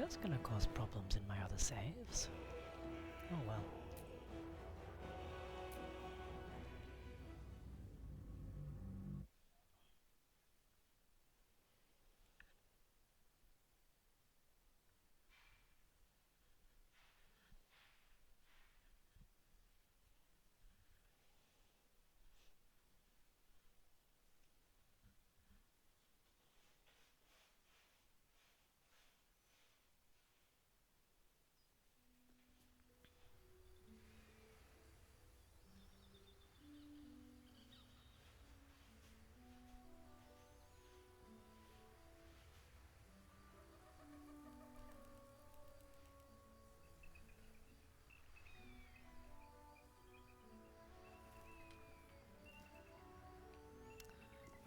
That's gonna cause problems in my other saves. Oh well.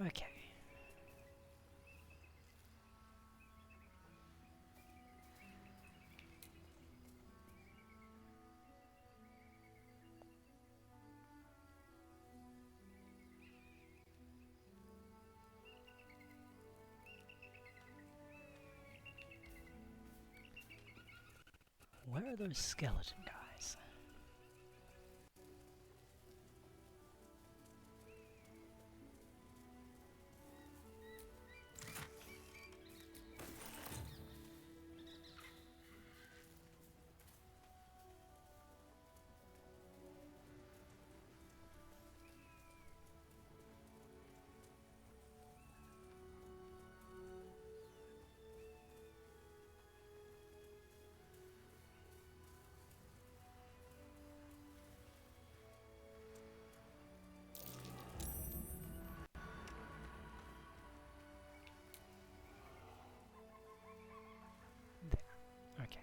Okay. Where are those skeleton guys? Okay.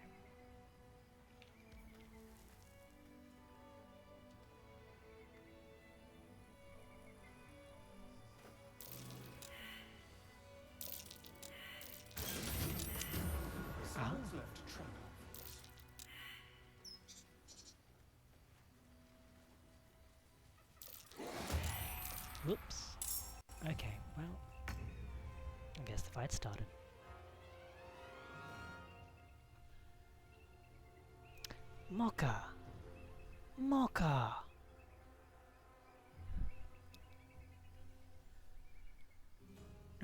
Someone's left a track on us. Whoops. Okay, well, I guess the fight started. Mocha! Mocha!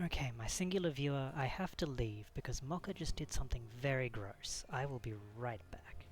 Okay, my singular viewer, I have to leave because Mocha just did something very gross. I will be right back.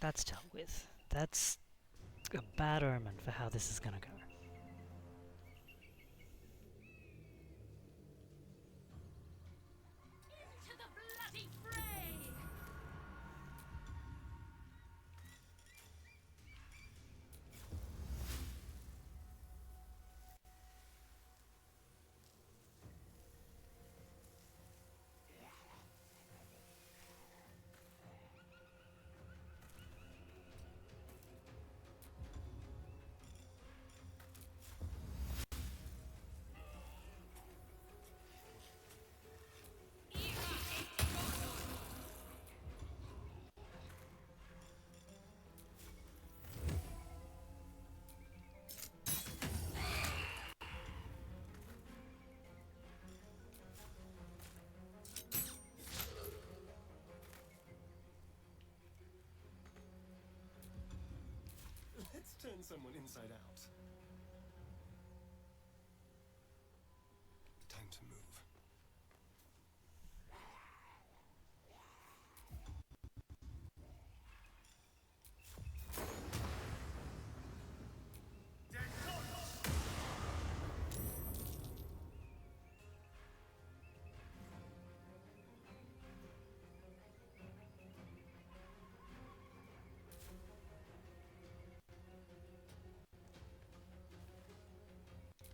That's dealt with. That's a bad omen for how this is gonna go. Into the bloody fray! Let's turn someone inside out. Time to move.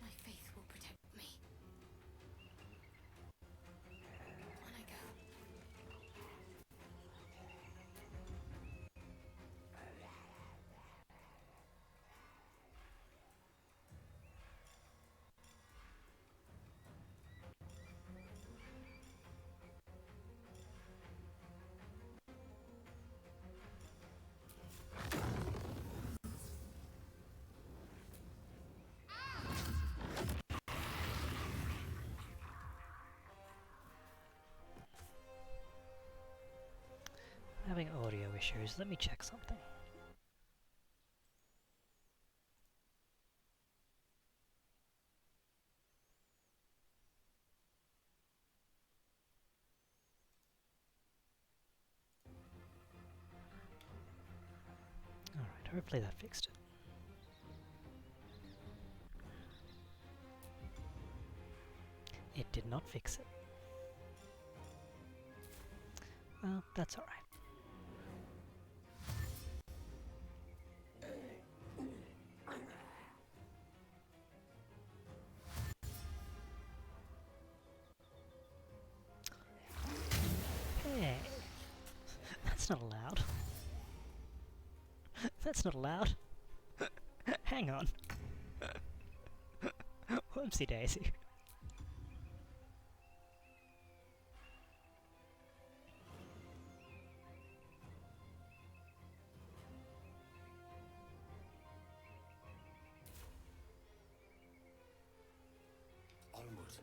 My faith will protect me. On I go. I'm having audio issues. Let me check something. Alright, hopefully that fixed it. It did not fix it. Well, that's alright. Hey! That's not allowed. That's not allowed. Hang on. Whoopsie daisy. Onward.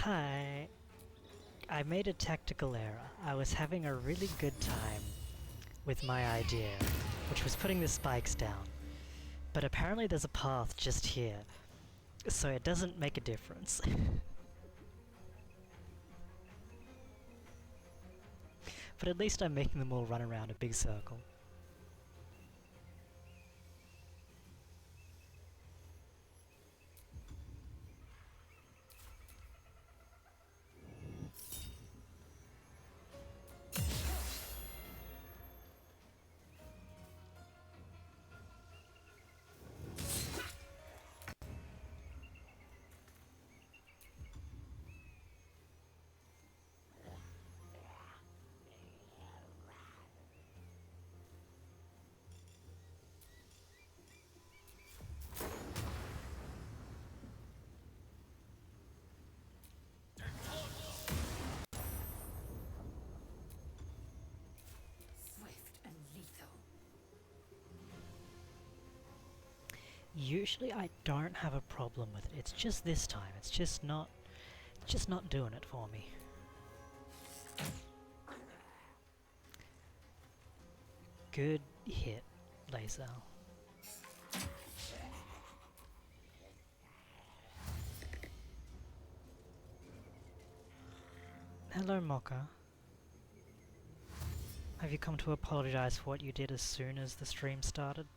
Hi. I made a tactical error. I was having a really good time with my idea, which was putting the spikes down. But apparently there's a path just here, so it doesn't make a difference. But at least I'm making them all run around a big circle. Swift and lethal. Usually I don't have a problem with it. It's just this time. It's just not doing it for me. Good hit, laser. Hello, Mocha. Have you come to apologize for what you did as soon as the stream started?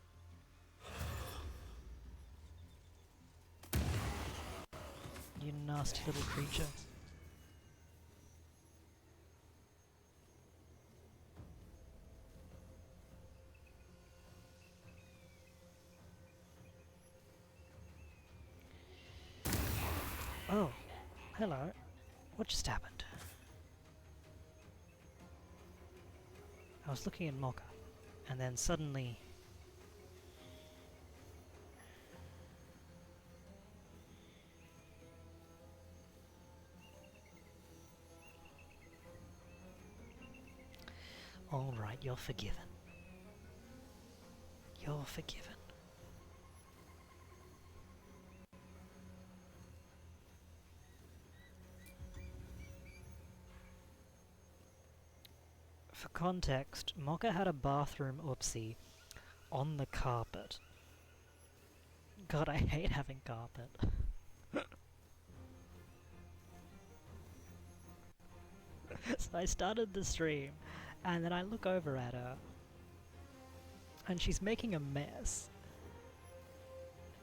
You nasty little creature. Oh, hello. What just happened? I was looking at Mocha, and then suddenly... Alright, you're forgiven. You're forgiven. For context, Mocha had a bathroom oopsie on the carpet. God, I hate having carpet. So I started the stream, and then I look over at her, and she's making a mess.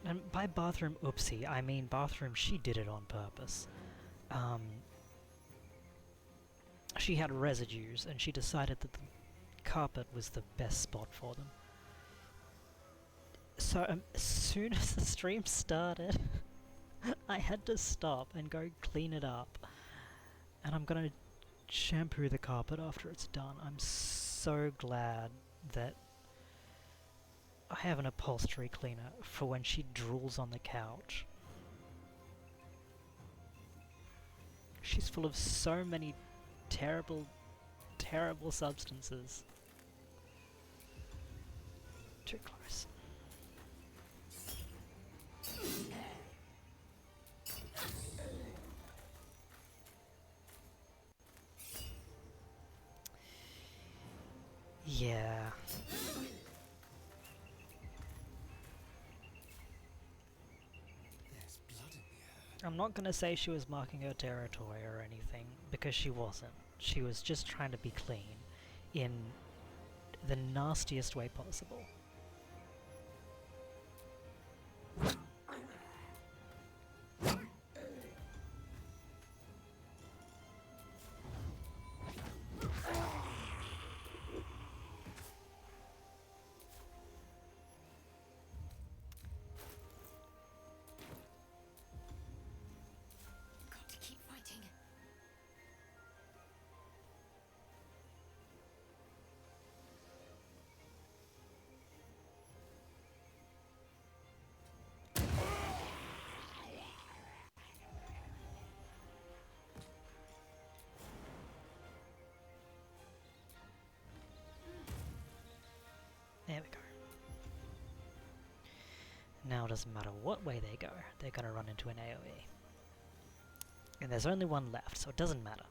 And by bathroom oopsie, I mean bathroom she did it on purpose. She had residues, and she decided that the carpet was the best spot for them. So as soon as the stream started, I had to stop and go clean it up. And I'm gonna shampoo the carpet after it's done. I'm so glad that I have an upholstery cleaner for when she drools on the couch. She's full of so many terrible, terrible substances. Too close. Yeah. There's blood in the air. I'm not gonna say she was marking her territory or anything, because she wasn't. She was just trying to be clean in the nastiest way possible. Got to keep fighting. There we go. Now it doesn't matter what way they go, they're gonna run into an AoE. And there's only one left, so it doesn't matter.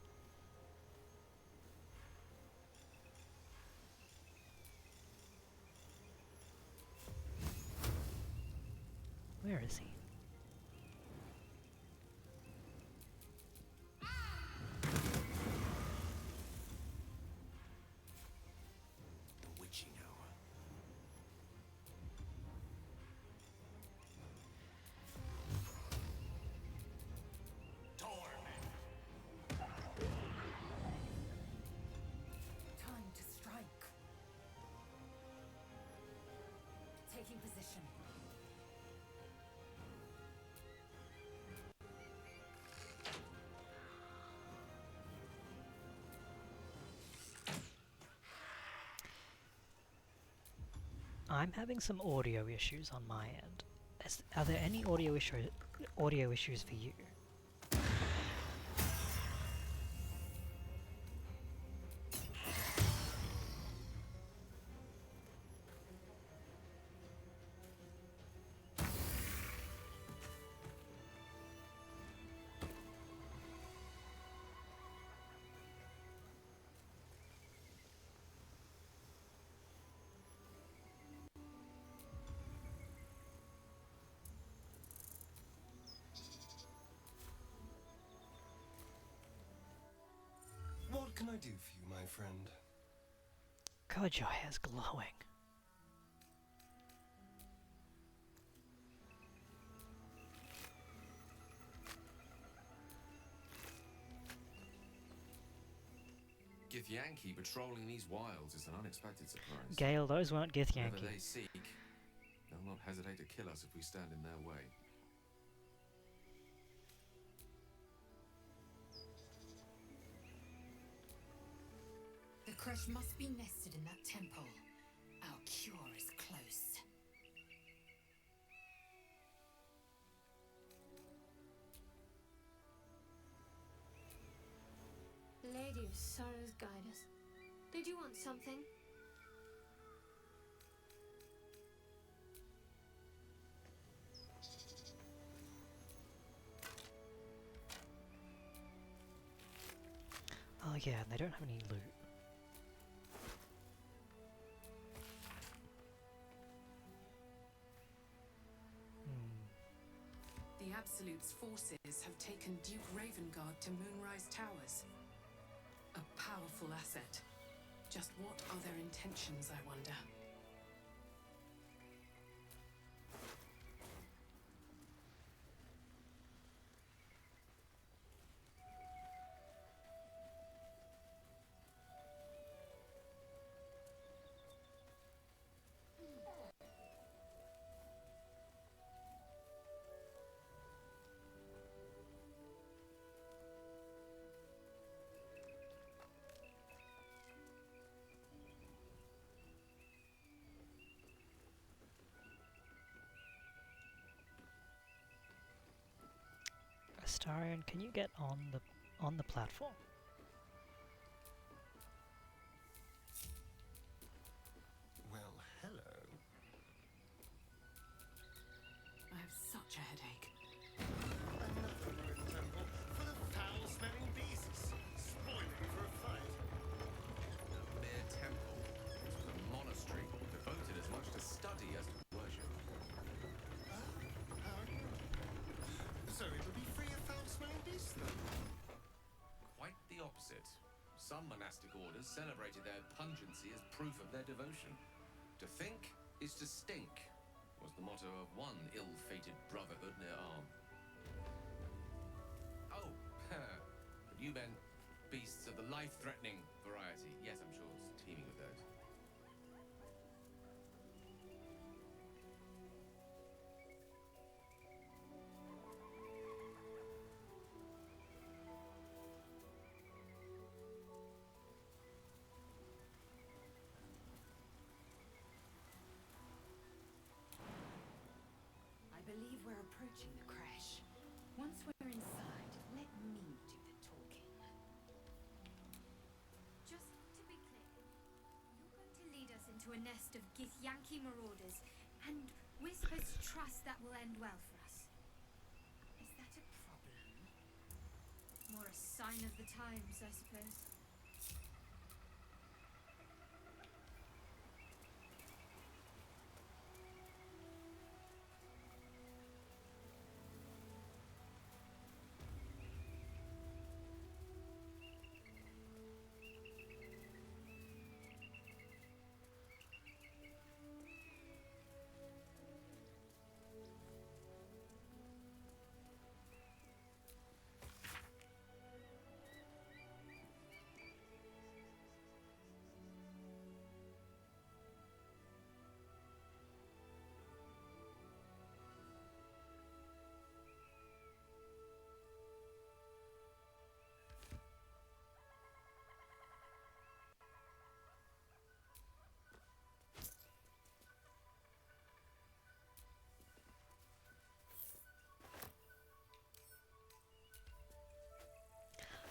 Where is he? The witching hour. Time to strike. Taking position. I'm having some audio issues on my end. Are there any audio issues for you? What can I do for you, my friend? God, your hair's glowing. Githyanki patrolling these wilds is an unexpected surprise. Gale, those weren't Whatever Githyanki. they seek, they'll not hesitate to kill us if we stand in their way. The crush must be nested in that temple. Our cure is close. Lady of Sorrows, guide us. Did you want something? Oh yeah, and they don't have any loot. The Absolute's forces have taken Duke Ravengard to Moonrise Towers. A powerful asset. Just what are their intentions, I wonder? Astarion, can you get on the platform? Well, hello. I have such a headache. Another ruined temple full of foul-smelling beasts, spoiling for a fight. No mere temple. It was a monastery devoted as much to study as to worship. So it'll be free of foul-smelling beasts, then? Quite the opposite. Some monastic orders celebrated their pungency as proof of their devotion. To think is to stink, was the motto of one ill-fated brotherhood near Arm. Oh, but you meant beasts of the life-threatening variety. Yes, I'm sure it's teeming with those. I believe we're approaching the crash. Once we're inside, let me do the talking. Just to be clear, you're going to lead us into a nest of Githyanki marauders, and we're supposed to trust that will end well for us. Is that a problem? sign of the times, I suppose.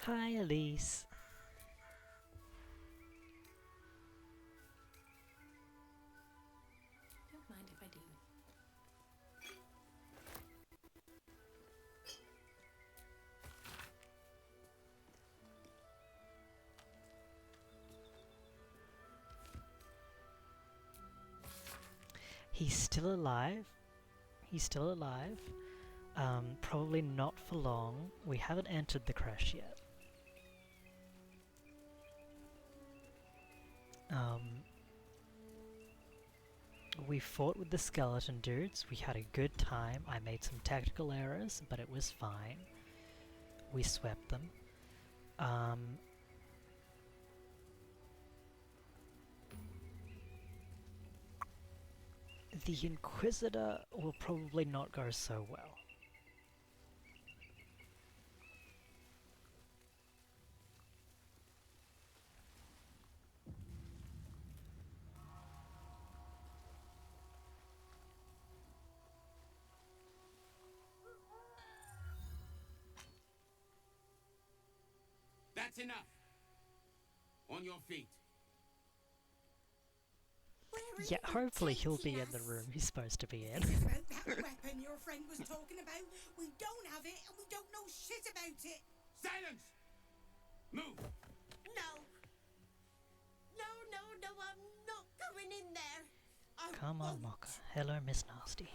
Hi, Elise. Don't mind if I do. He's still alive. He's still alive. Probably not for long. We haven't entered the crash yet. We fought with the skeleton dudes. We had a good time. I made some tactical errors, but it was fine. We swept them. The Inquisitor will probably not go so well. That's enough. On your feet. Yeah, hopefully he'll be in the room he's supposed to be in. This is about that weapon your friend was talking about. We don't have it and we don't know shit about it. Silence! Move! No. No, no, no, I'm not going in there. I Come on, won't. Mocha. Hello, Miss Nasty.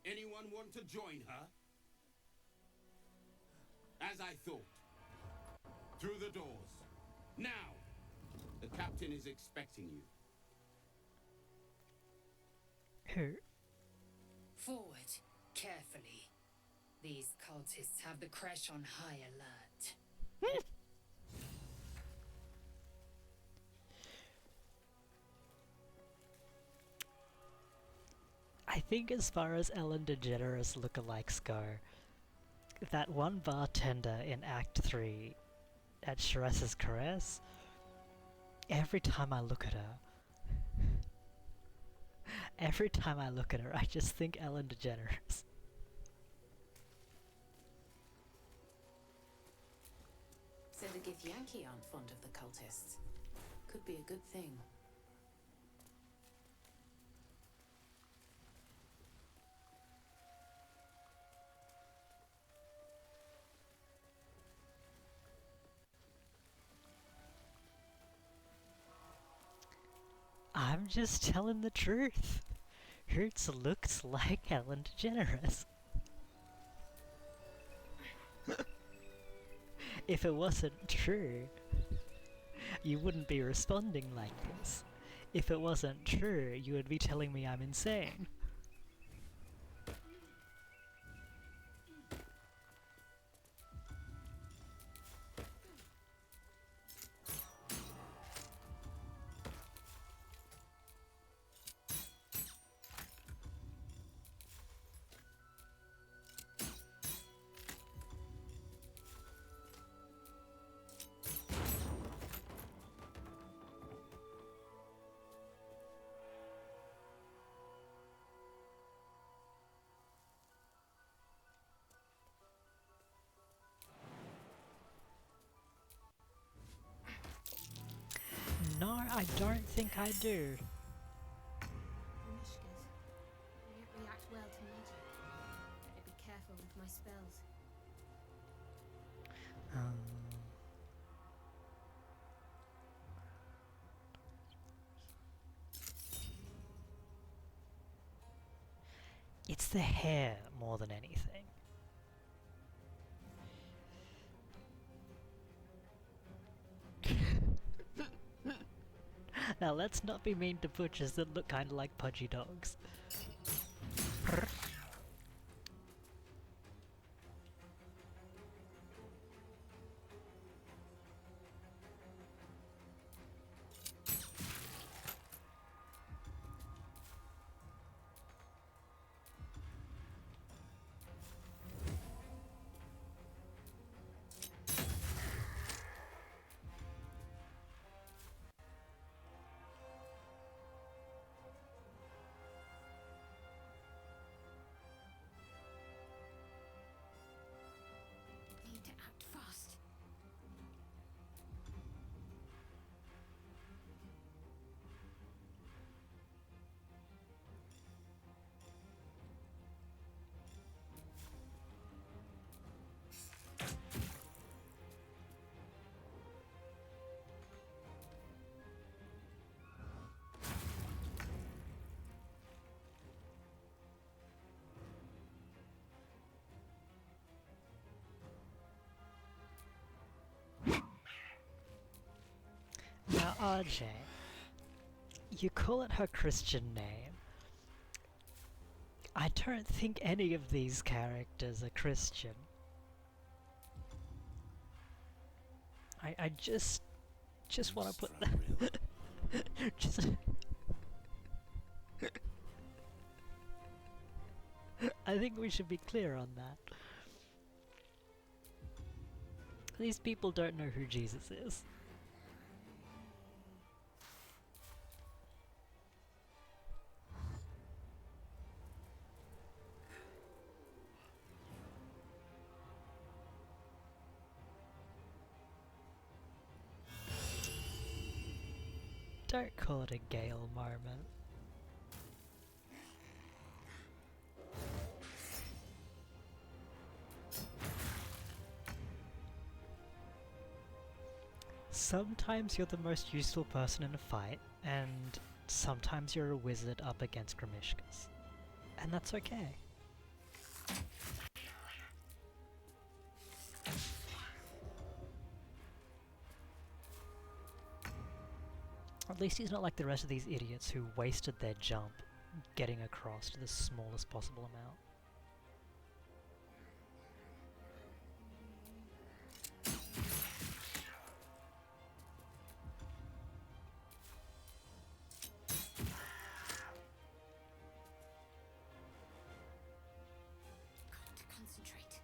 Anyone want to join her? As I thought. Through the doors. Now! The captain is expecting you. Who? Forward, carefully. These cultists have the crash on high alert. I think as far as Ellen DeGeneres lookalikes go, that one bartender in Act 3 at Sheres's Caress, every time I look at her, I just think Ellen DeGeneres. So the Githyanki aren't fond of the cultists. Could be a good thing. I'm just telling the truth. Hertz looks like Ellen DeGeneres. If it wasn't true, you wouldn't be responding like this. If it wasn't true, you would be telling me I'm insane. No, I don't think I do. my spells. It's the hair more than anything. Now let's not be mean to butchers that look kinda like pudgy dogs. Need to act fast. Now RJ, you call it her Christian name. I don't think any of these characters are Christian. I just want to put just I think we should be clear on that. These people don't know who Jesus is. Don't call it a Gale moment. Sometimes you're the most useful person in a fight, and sometimes you're a wizard up against Grimishkas. And that's okay. At least he's not like the rest of these idiots who wasted their jump getting across to the smallest possible amount. Got to concentrate.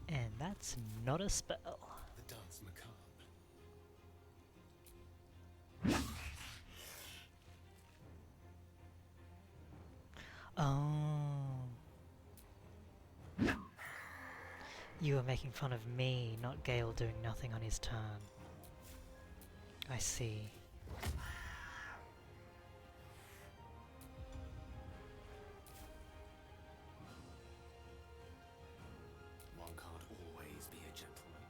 And that's not a spell. The dance macabre. Oh. You were making fun of me, not Gale doing nothing on his turn. I see. One can't always be a gentleman.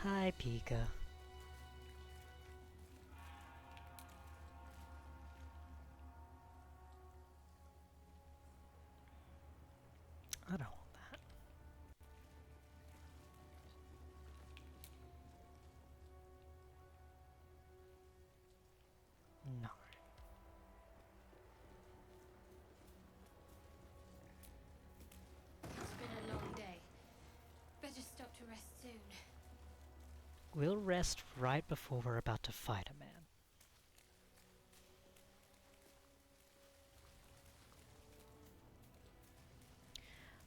Hi, Pika. I don't want that. No. It's been a long day. Better stop to rest soon. We'll rest right before we're about to fight a man.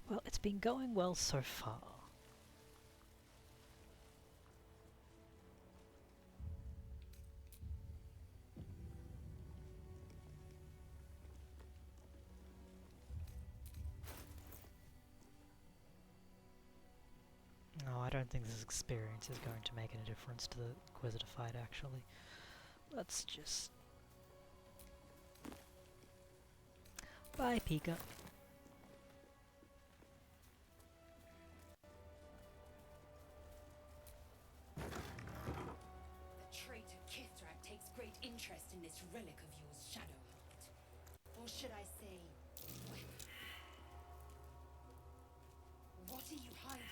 Well, it's been going well so far. No, I don't think this experience is going to make any difference to the Inquisitor fight, actually. Let's just... Bye, Pika. The traitor Kithrak takes great interest in this relic of yours, Shadowheart. Or should I say... What are you hiding?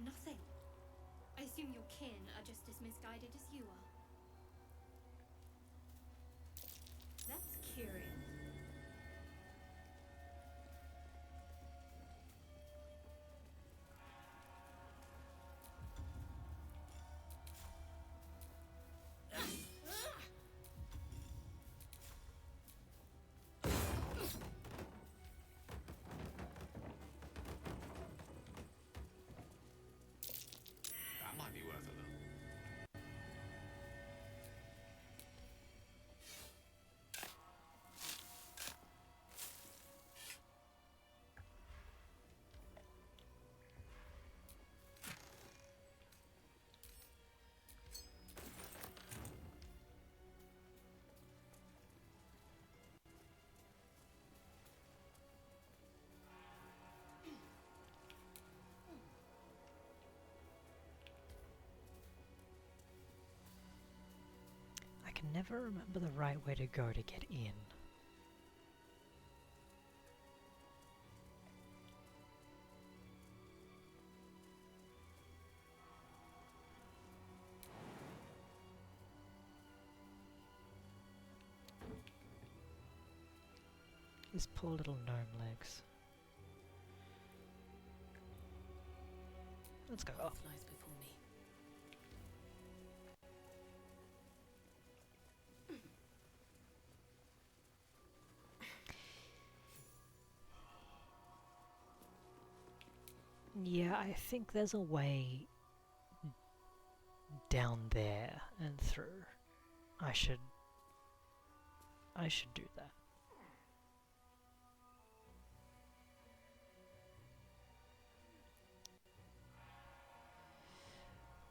Nothing. I assume your kin are just as misguided as you are. That's curious. That might be worth a look. I can never remember the right way to go to get in. His poor little gnome legs. Let's go up. Lies before me. Yeah, I think there's a way down there and through. I should do that.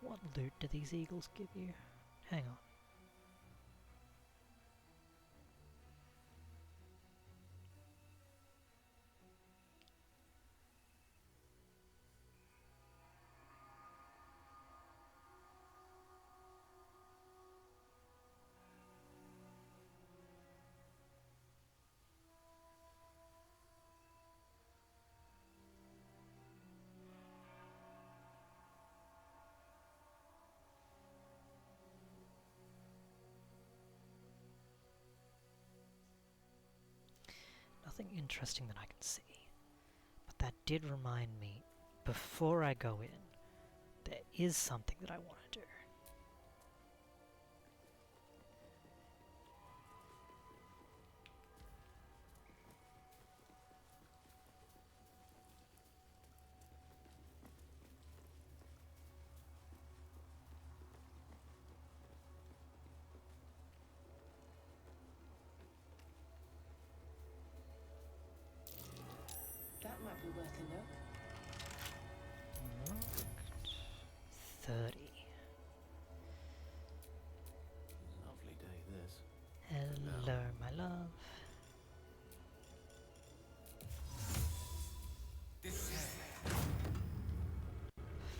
What loot do these eagles give you? Hang on. Nothing interesting that I can see. But that did remind me, before I go in, there is something that I want to do. That might be worth a look. Looked 30. Lovely day, this. Hello, my love.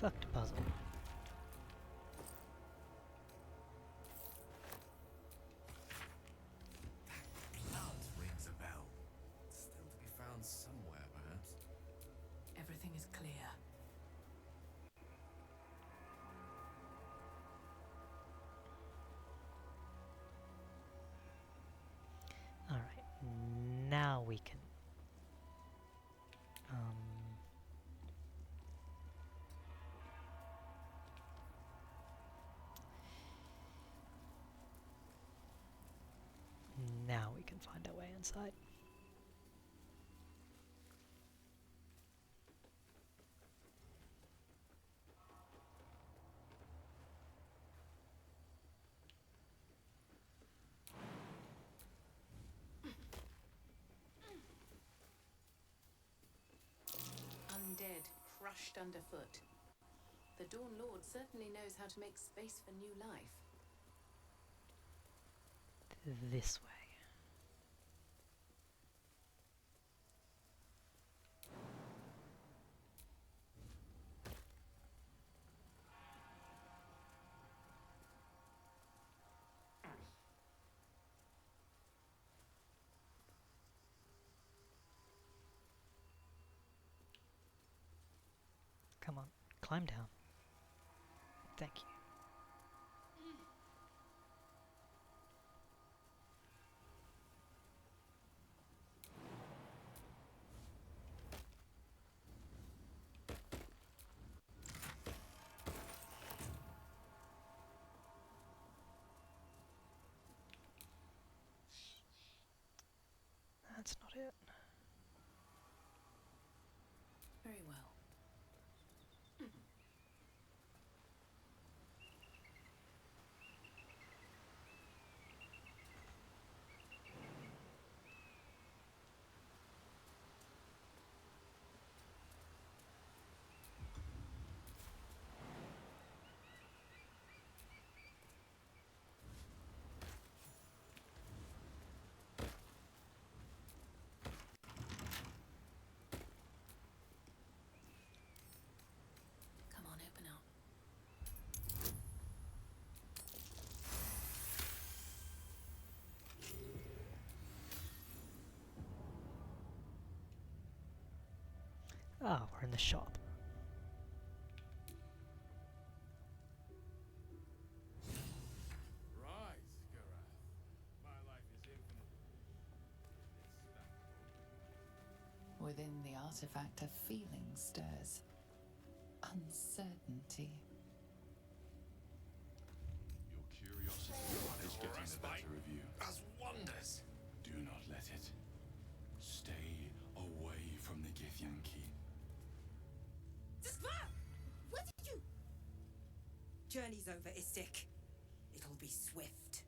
Fucked puzzle. Blood rings a bell. Still to be found somewhere, perhaps. Everything is clear. Alright, now we can... now we can find our way inside. crushed underfoot. The Dawn Lord certainly knows how to make space for new life. This way. Come on, climb down. Thank you. That's not it. Very well. Come on, open up. Ah, we're in the shop. Rise, Garath. My life is infinitely Within the artifact, a feeling stirs. Uncertainty. Your curiosity is getting the better of you. As wonders. Do not let it. Stay away from the Githyanki. What did you... Journey's over, Istik. It'll be swift.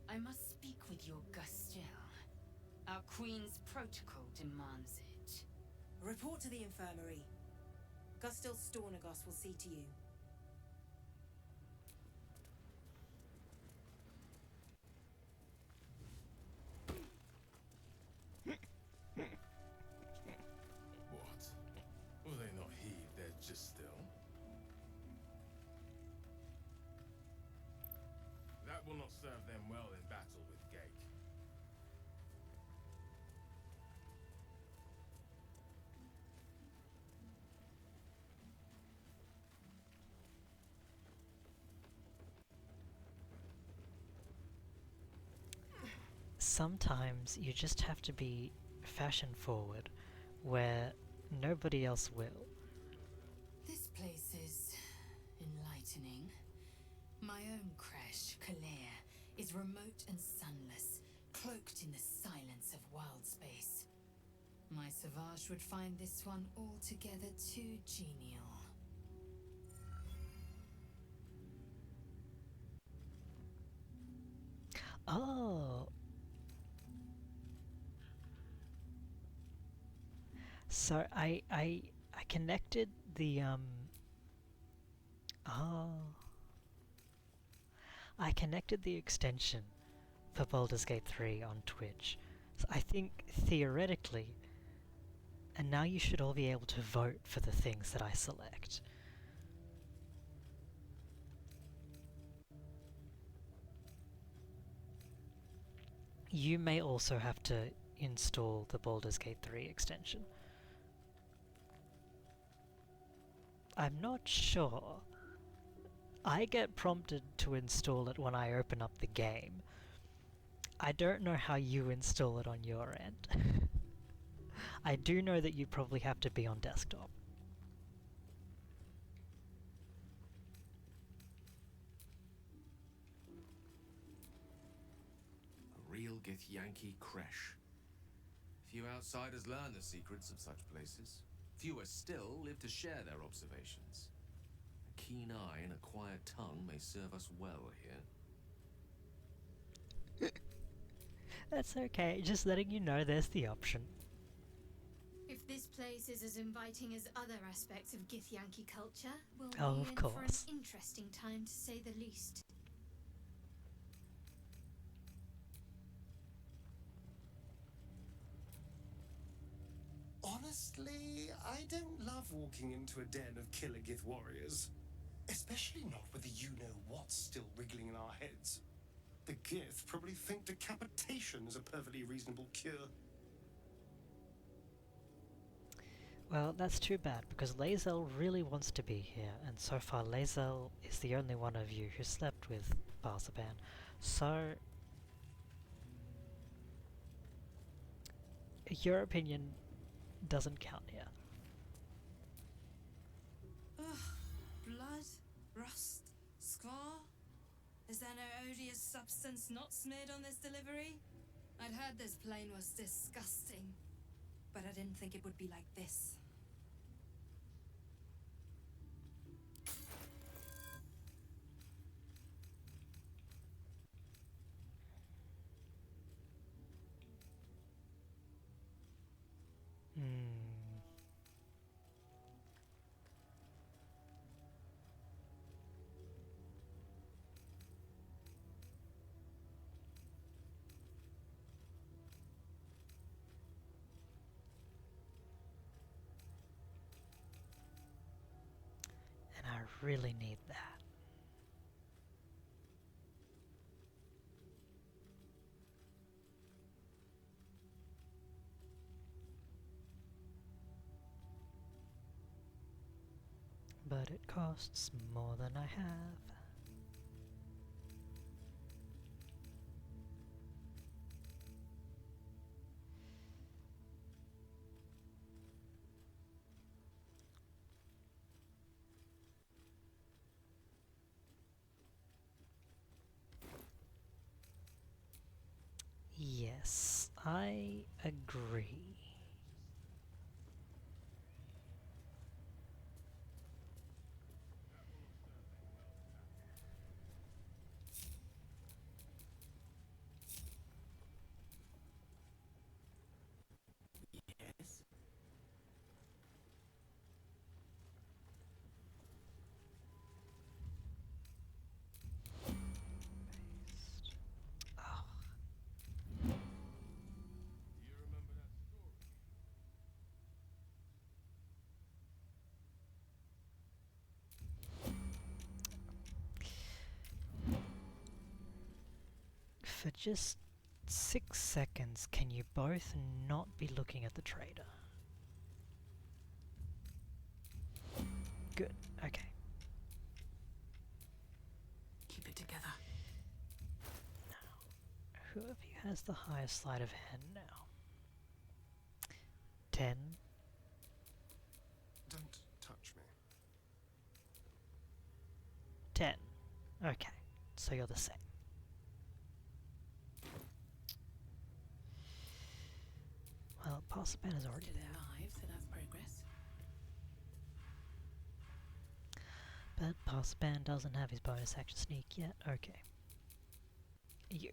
I must speak with your Gustil. Our queen's protocol demands it. Report to the infirmary. Gustil Stornagos will see to you. What? Will they not heed their still? That will not serve them well in battle with Gate. Sometimes you just have to be fashion forward where nobody else will. This place is enlightening. My own creche, Kalea, is remote and sunless, cloaked in the silence of wild space. My Savage would find this one altogether too genial. Oh! So I connected the oh. I connected the extension for Baldur's Gate 3 on Twitch. So I think theoretically, and now you should all be able to vote for the things that I select. You may also have to install the Baldur's Gate 3 extension. I'm not sure. I get prompted to install it when I open up the game. I don't know how you install it on your end. I do know that you probably have to be on desktop. A real Githyanki creche. Few outsiders learn the secrets of such places. Fewer still live to share their observations. A keen eye and a quiet tongue may serve us well here. That's okay, just letting you know there's the option. If this place is as inviting as other aspects of Githyanki culture, we'll Oh, be of in course. for an interesting time to say the least. Honestly, I don't love walking into a den of killer Gith warriors. Especially not with the you-know-what still wriggling in our heads. The Gith probably think decapitation is a perfectly reasonable cure. Well, that's too bad, because Lae'zel really wants to be here, and so far Lae'zel is the only one of you who slept with Parsipan. So, your opinion doesn't count here. Ugh, blood, rust, scar. Is there no odious substance not smeared on this delivery? I'd heard this plane was disgusting, but I didn't think it would be like this. And I really need that. But it costs more than I have. Yes, I agree. Yes. Oh. For just 6 seconds, can you both not be looking at the trader? Good, okay. Keep it together. Now, who of you has the highest sleight of hand now? 10? Don't touch me. 10. Okay, so you're the same. Well, Parsipan is already Still there. alive, so that's progress. But Parsipan doesn't have his bonus action sneak yet. Okay. You.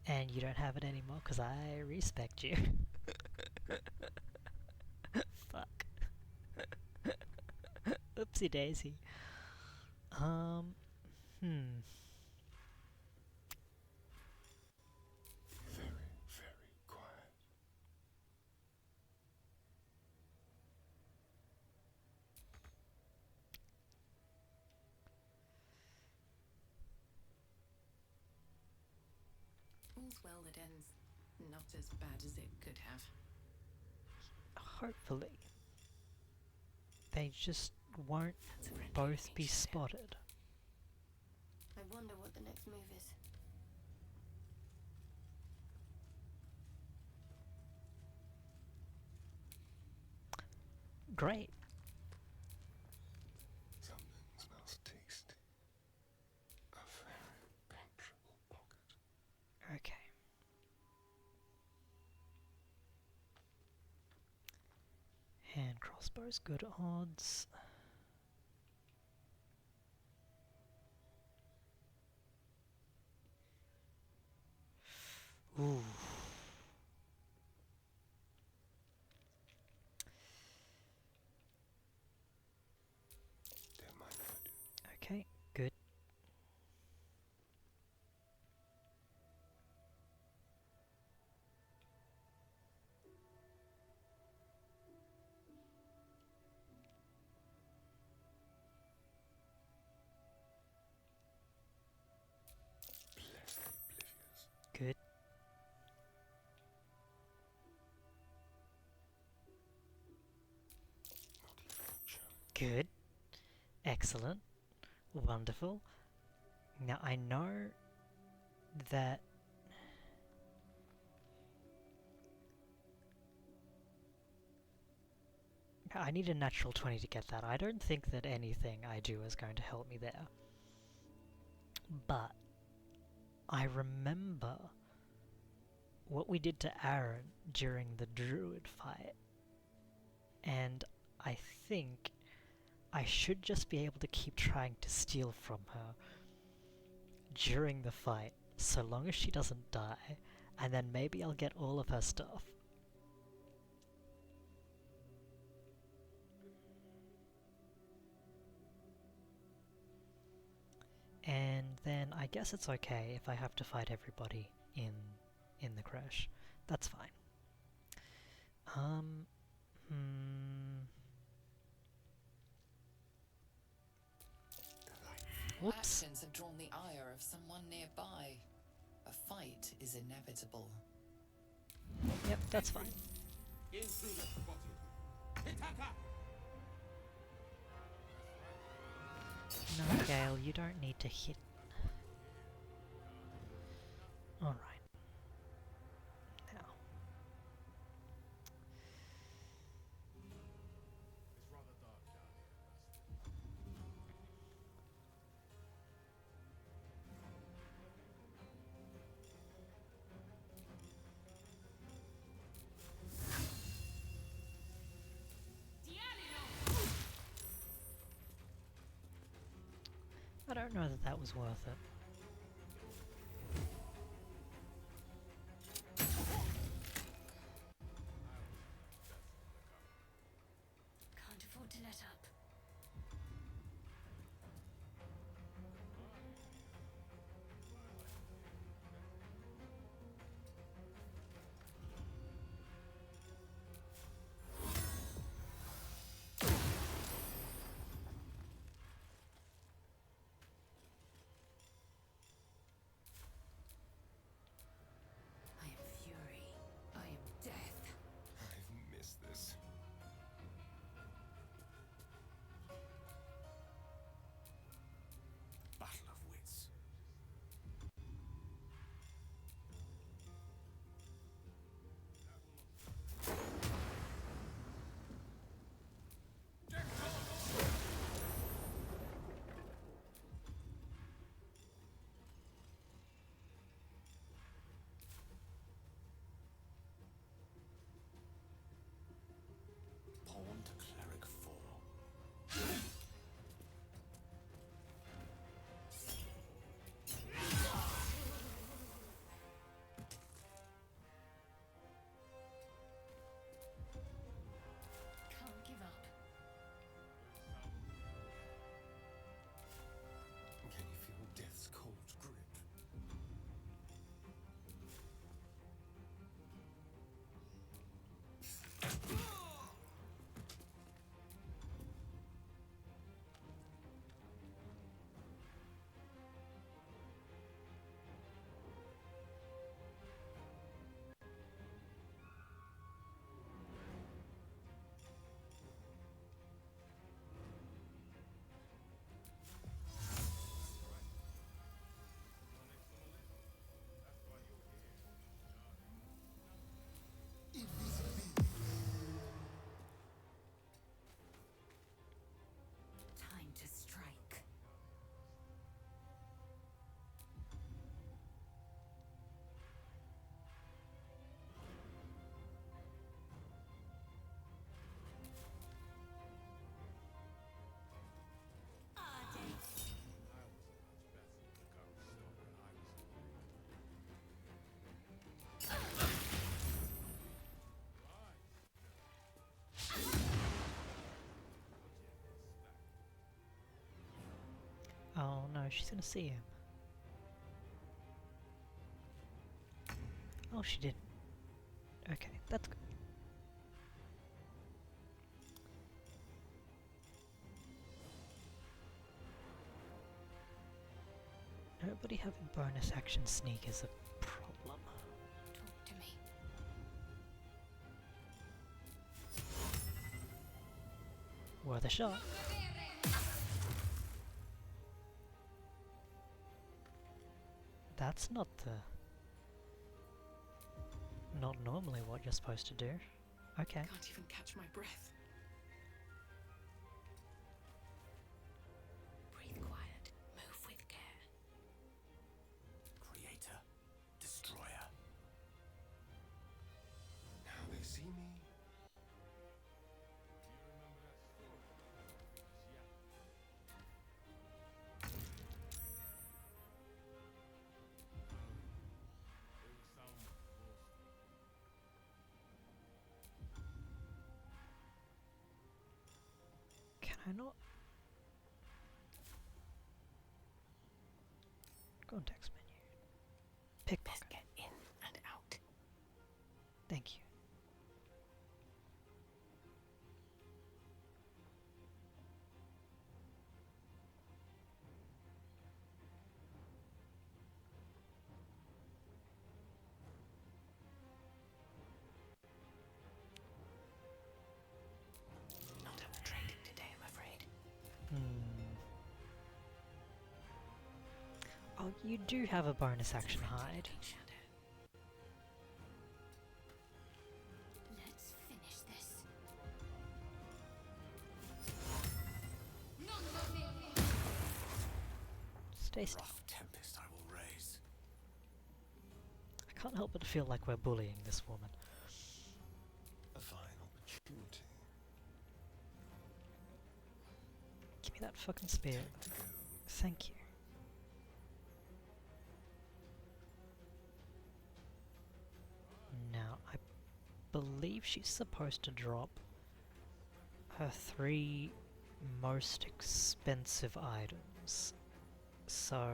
And you don't have it anymore because I respect you. Fuck. Oopsie daisy. Very, very quiet. All's well that ends not as bad as it could have. Hopefully. They just won't That's a friendly both be relationship. spotted. I wonder what the next move is. Great. Something smells tasty. A very Hand crossbows, good odds. Ooh. Don't mind if I do. Okay, good. Bless oblivious. Good. Good. Excellent. Wonderful. Now I know that I need a natural 20 to get that. I don't think that anything I do is going to help me there. But I remember what we did to Aaron during the druid fight. And I think I should just be able to keep trying to steal from her during the fight, so long as she doesn't die, and then maybe I'll get all of her stuff. And then I guess it's okay if I have to fight everybody in the crash. That's fine. Whoops. Actions have drawn the ire of someone nearby. A fight is inevitable. Yep, that's fine. Intruder spotted. Hitaka! No, Gale, you don't need to hit. Alright. Now. It's rather dark down here, I don't know that that was worth it. Can't afford to let up. she's gonna see him. Oh, she didn't. Okay, that's good. Nobody having bonus action sneak is a problem. Talk to me. Worth a shot. That's not not normally what you're supposed to do. Okay. Can't even catch my breath. Breathe quiet. Move with care. Creator, destroyer. Now they see me. Can I not? Context menu. Pickpocket. Get in and out. Thank you. Not up trading today, I'm afraid. Oh, you do have a bonus action hide. Shadow. Let's finish this. Stay still. Rough tempest I will raise. I can't help but feel like we're bullying this woman. A fine opportunity. Give me that fucking spear. Thank you. Now, I believe she's supposed to drop her 3 most expensive items. So,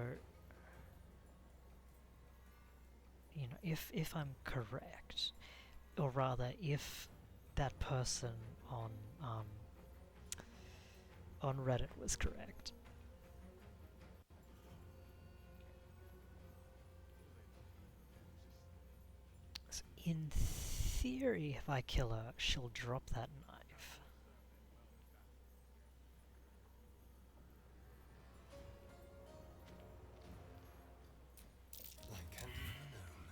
you know, if I'm correct, or rather, if that person on Reddit was correct. So in theory, if I kill her, she'll drop that knife. Like candy from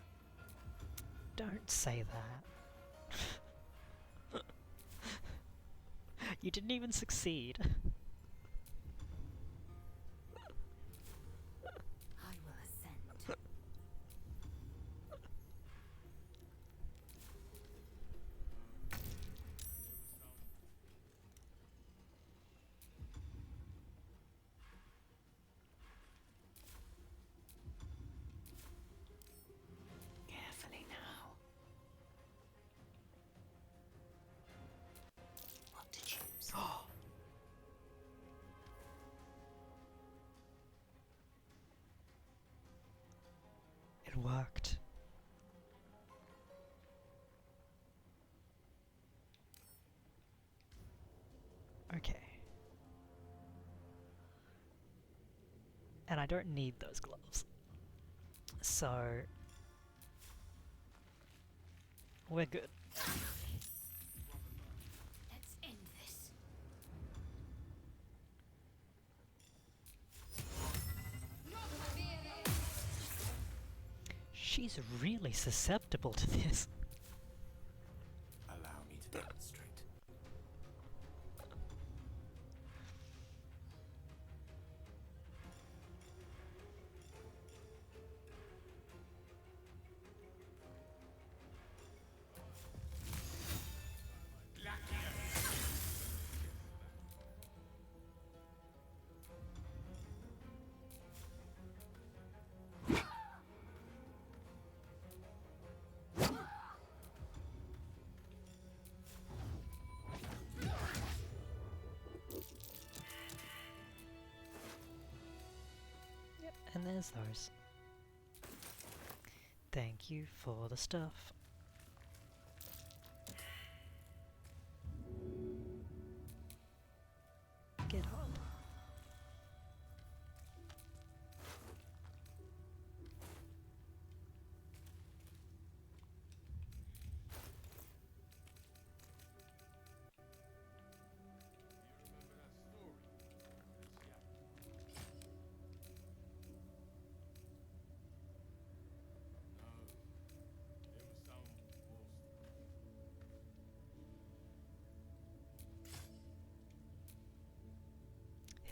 a gnome. Don't say that. You didn't even succeed. I will ascend. Carefully now. What to choose? It worked. Okay. And I don't need those gloves. So we're good. Let's end this. She's really susceptible to this. Allow me to demonstrate. There's those. Thank you for the stuff. Get up.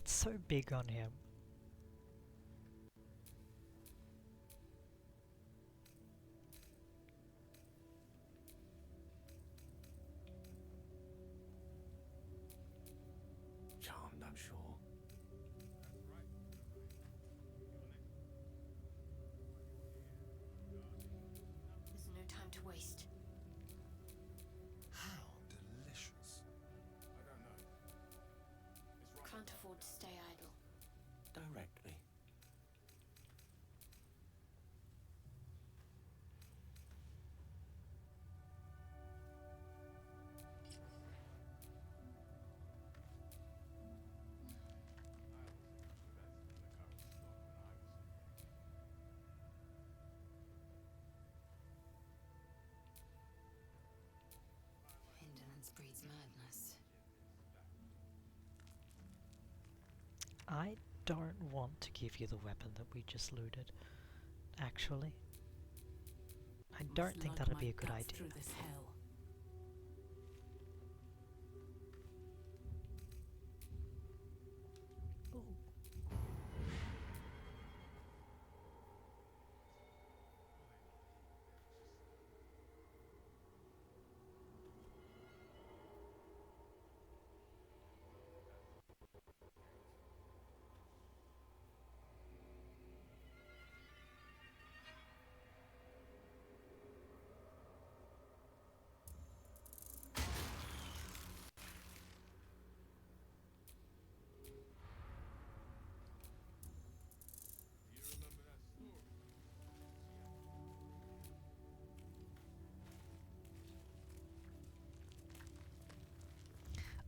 It's so big on him. Charmed, I'm sure. There's no time to waste. How delicious. Can't afford to stay idle. Directly. Indolence breeds madness. I don't want to give you the weapon that we just looted, actually. I don't think that'd be a good idea. Through this hell.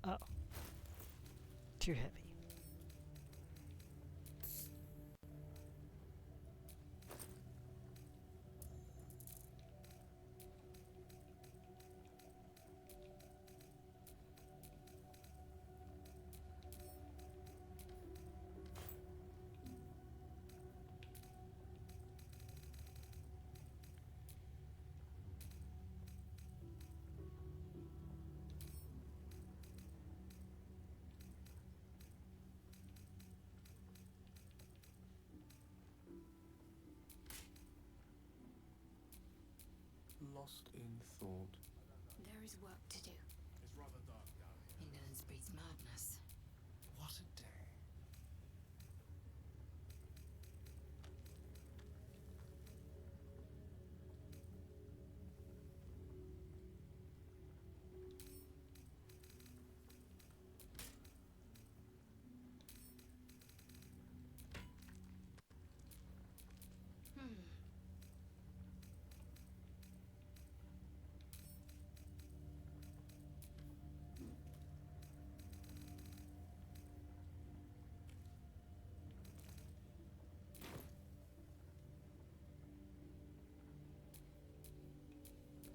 Oh. Too heavy. Lost in thought. There is work to do. Indolence breeds madness. What a day.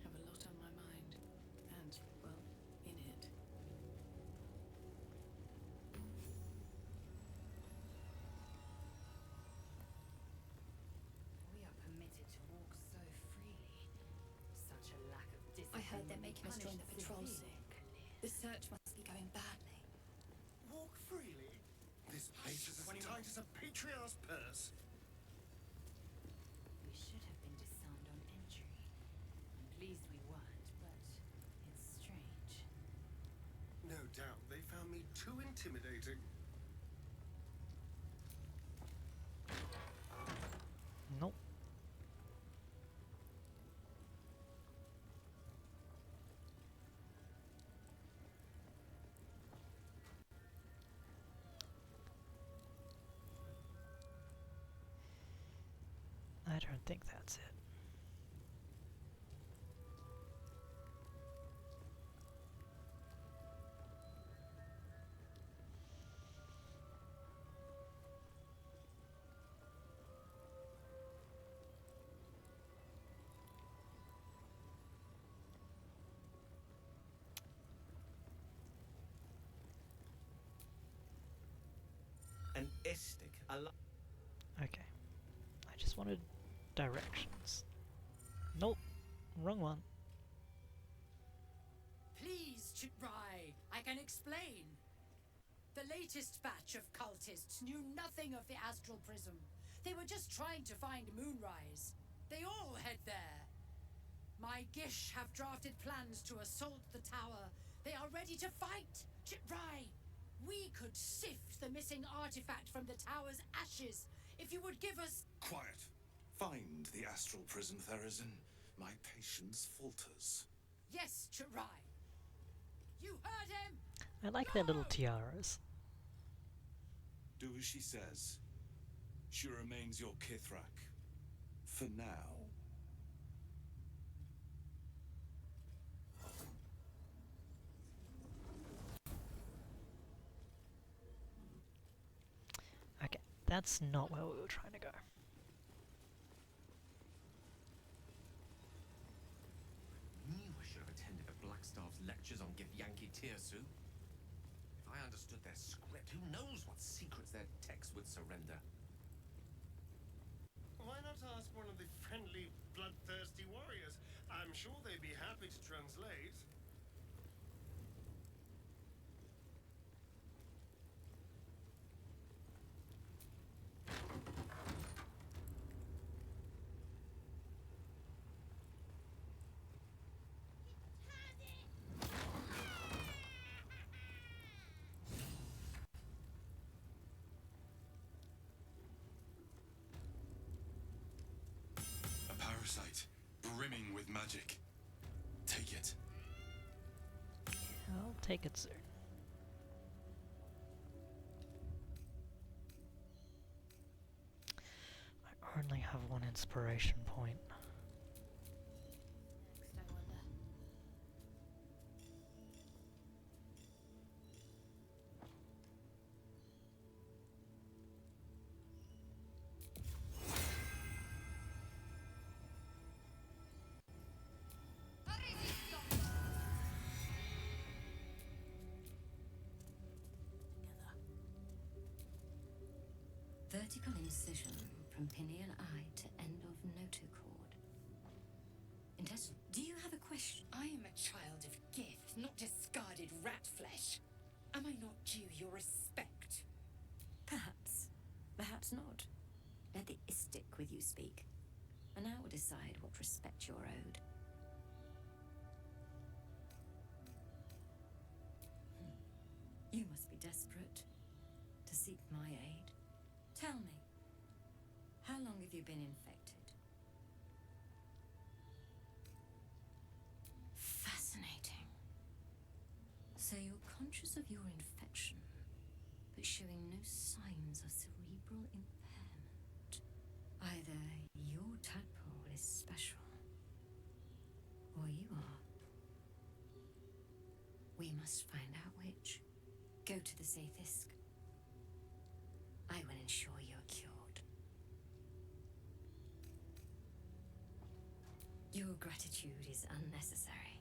Have a lot on my mind. And, well, in it. We are permitted to walk so freely. Such a lack of discipline. I heard they're making us join the patrol soon. The search must be going badly. Walk freely. This place is as tight as a patriarch's purse. We should have been disarmed on entry. I'm pleased we weren't, but it's strange. No doubt they found me too intimidating. Nope. I don't think that's it. An istic. Okay. I just wanted directions. Nope. Wrong one. Please, Chitrai, I can explain. The latest batch of cultists knew nothing of the astral prism. They were just trying to find Moonrise. They all head there. My Gish have drafted plans to assault the tower. They are ready to fight. Chitrai, we could sift the missing artifact from the tower's ashes if you would give us... Quiet. Find the astral prism, Therazin. My patience falters. Yes, Chitrai. You heard him? I like their little tiaras. Do as she says. She remains your Kithrak. For now. Okay, that's not where we were trying to go. Knew I should have attended the Blackstaff's lectures on Githyanki Tirsu. If I understood their script, who knows what secrets their text would surrender. Why not ask one of the friendly, bloodthirsty warriors? I'm sure they'd be happy to translate. A parasite, brimming with magic. Take it. I'll take it soon. I only have one inspiration point. Next, I wonder. Vertical incision from pineal eye to end of notochord. Intestinal. Do you have a question? I am a child of Gith, not discarded rat flesh. Am I not due your respect? Perhaps. Perhaps not. Let the istic with you speak, and I will decide what respect you're owed. You must be desperate to seek my aid. Tell me, how long have you been infected? Fascinating. So you're conscious of your infection, but showing no signs of cerebral impairment. Either your tadpole is special, or you are. We must find out which. Go to the Sathisk. I will ensure you're cured. Your gratitude is unnecessary.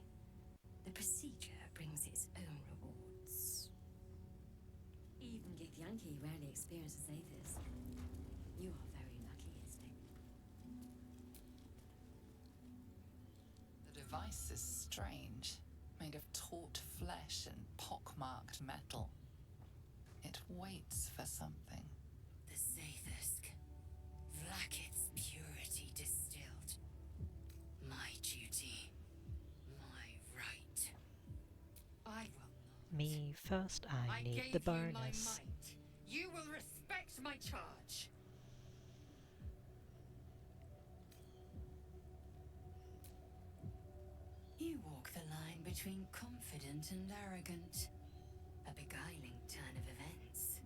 The procedure brings its own rewards. Even Githyanki rarely experiences Athis. You are very lucky, Istik. The device is strange, made of taut flesh and pockmarked metal. It waits for something. The Sathisk. Vlaakith's purity distilled. My duty. My right. I will not. Me first, I need gave the you my bonus. might. You will respect my charge. You walk the line between confident and arrogant. A beguiling turn of events.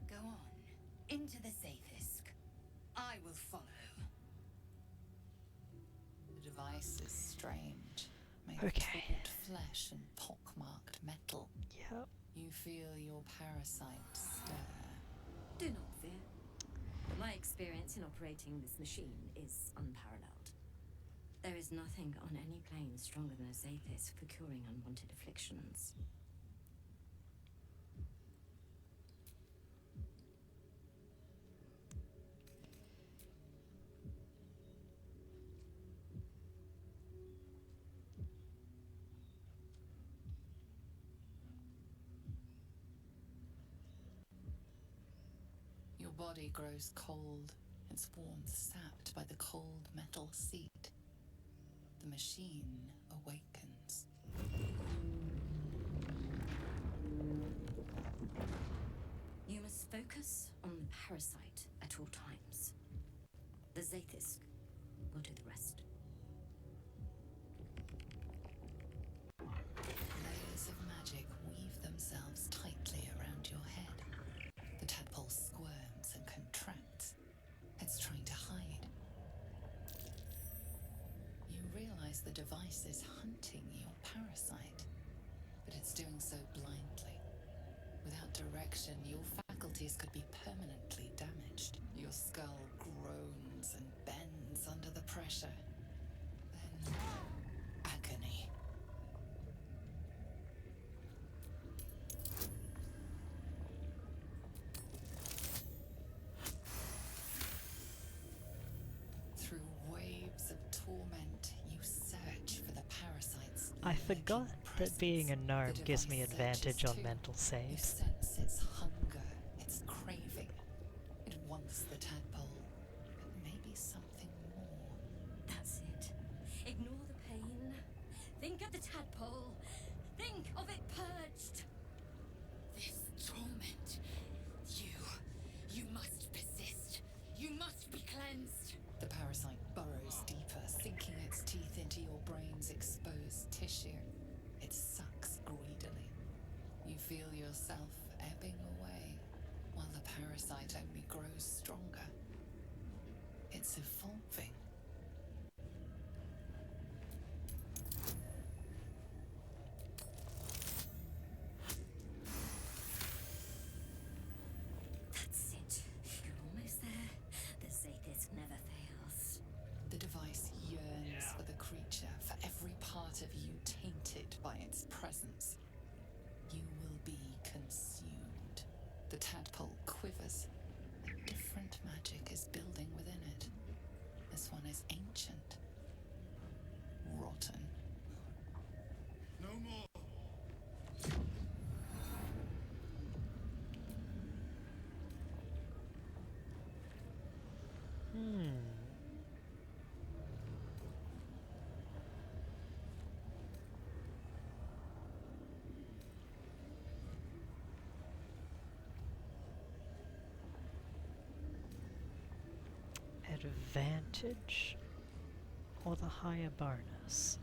Go on, into the Sathisk. I will follow. The device is strange, made Okay. of taut flesh and pockmarked metal. Yep. You feel your parasite stir. Do not fear. My experience in operating this machine is unparalleled. There is nothing on any plane stronger than a Zathis for curing unwanted afflictions. Your body grows cold, its warmth sapped by the cold metal seat. The machine awakens. You must focus on the parasite at all times. The Zathis will do the rest. Layers of magic weave themselves tightly around your head. The tadpole squirms and contracts. It's trying to hide. You realize the device is hunting your parasite, but it's doing so blindly. Without direction, your faculties could be permanently damaged. Your skull groans and bends under the pressure. Then, agony. Through waves of torment, you search for the parasite's I forgot that being a gnome The gives me device advantage searches on too. mental You saves. sense its hunger, its craving. It wants the tadpole, but maybe something more. That's it. Ignore the pain. Think of the tadpole. Think of it purged. This torment. You must persist. You must be cleansed. The parasite burrows deeper, sinking its teeth into your brain's exposed tissue. It sucks greedily. You feel yourself ebbing away, while the parasite only grows stronger. It's evolving. That's it. You're almost there. The Zathis never fails. The device yearns for the creature, for every part of you tainted by its presence. You will be consumed. The tadpole quivers. A different magic is building within it. This one is ancient. Rotten. No more. Advantage or the higher bonus?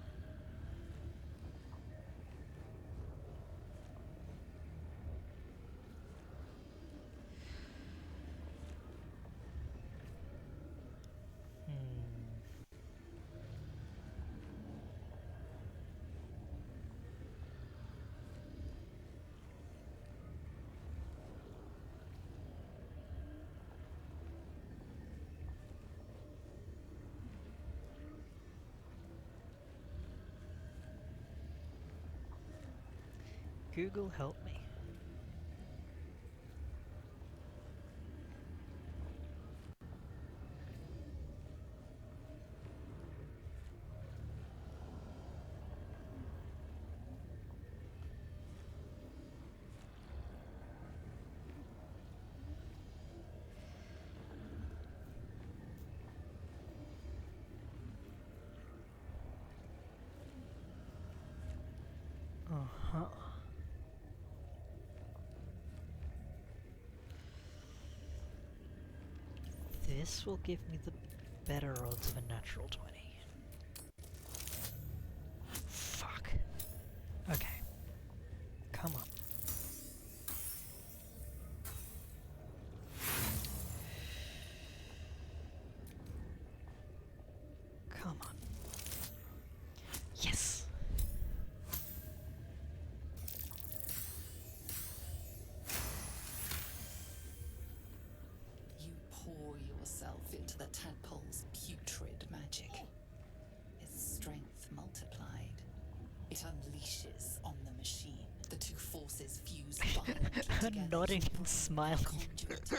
Google, help me. Uh-huh. This will give me the better odds of a natural 20. Fuck. Okay. Come on. tadpole's putrid magic. Its strength multiplied. It unleashes on the machine. The two forces fuse violently together. Nodding Your and brain, smiling. a conduit.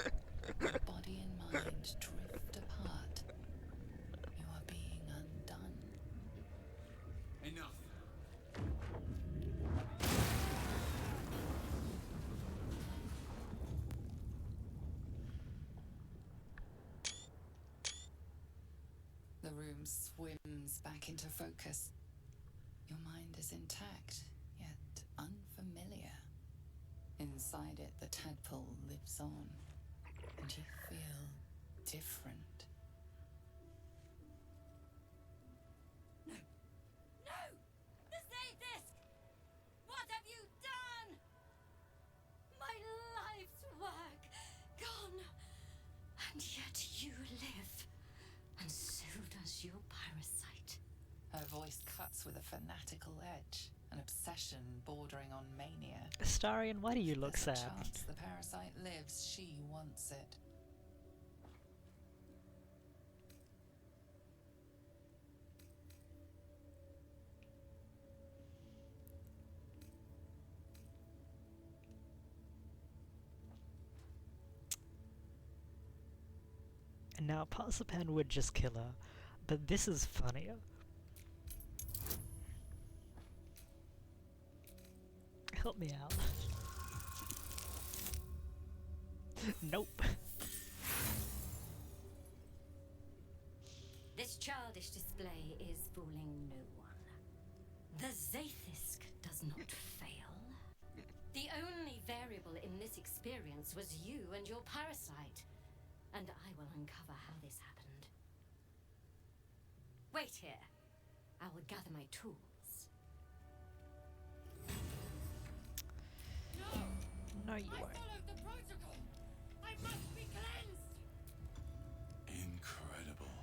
Your body and mind drift apart. You are being undone. Enough. The room swims back into focus. Your mind is intact, yet unfamiliar. Inside it, the tadpole lives on, and you feel different. No! The Zaithisk! What have you done? My life's work gone. And yet you live. And so does your parasite. Her voice cuts with a fanatical edge, an obsession bordering on mania. Astarion, why do you look There's sad? a chance the parasite lives, she wants it. And now Parsipan would just kill her, but this is funnier. Help me out. Nope. This childish display is fooling no one. The Zaithisk does not fail. The only variable in this experience was you and your parasite. And I will uncover how this happened. Wait here. I will gather my tools. No, you won't. Followed the protocol. I must be cleansed. Incredible.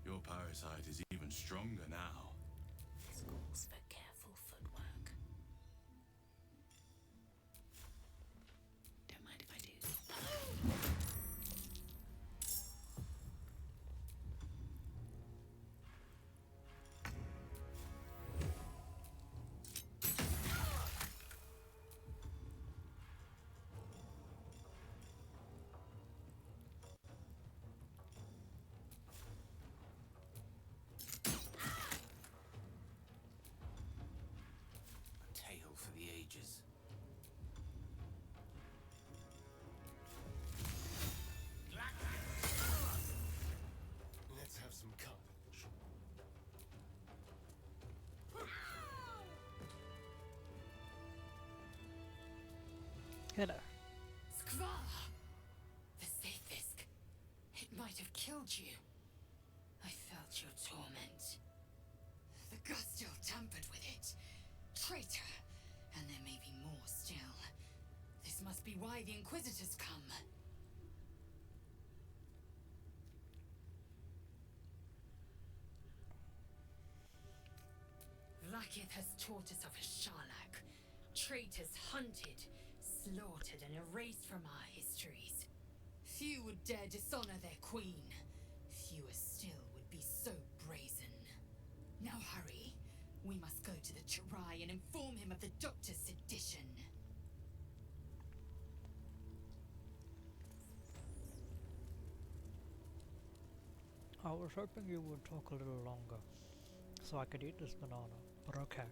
Your parasite is even stronger now. This calls for careful footwork. Don't mind if I do. A tale for the ages. Let's have some carnage. Hello. Skva! The Zaithisk. It might have killed you. I felt your torment. The Gustil tampered with it. Traitor! And there may be more still. This must be why the Inquisitors come. Vlakith has taught us of a Sharlak. Traitors hunted, slaughtered and erased from our histories. Few would dare dishonor their queen. Fewer still would be so brazen. Now hurry. We must go to the Chirai and inform him of the Doctor's sedition. I was hoping you would talk a little longer, so I could eat this banana, but okay.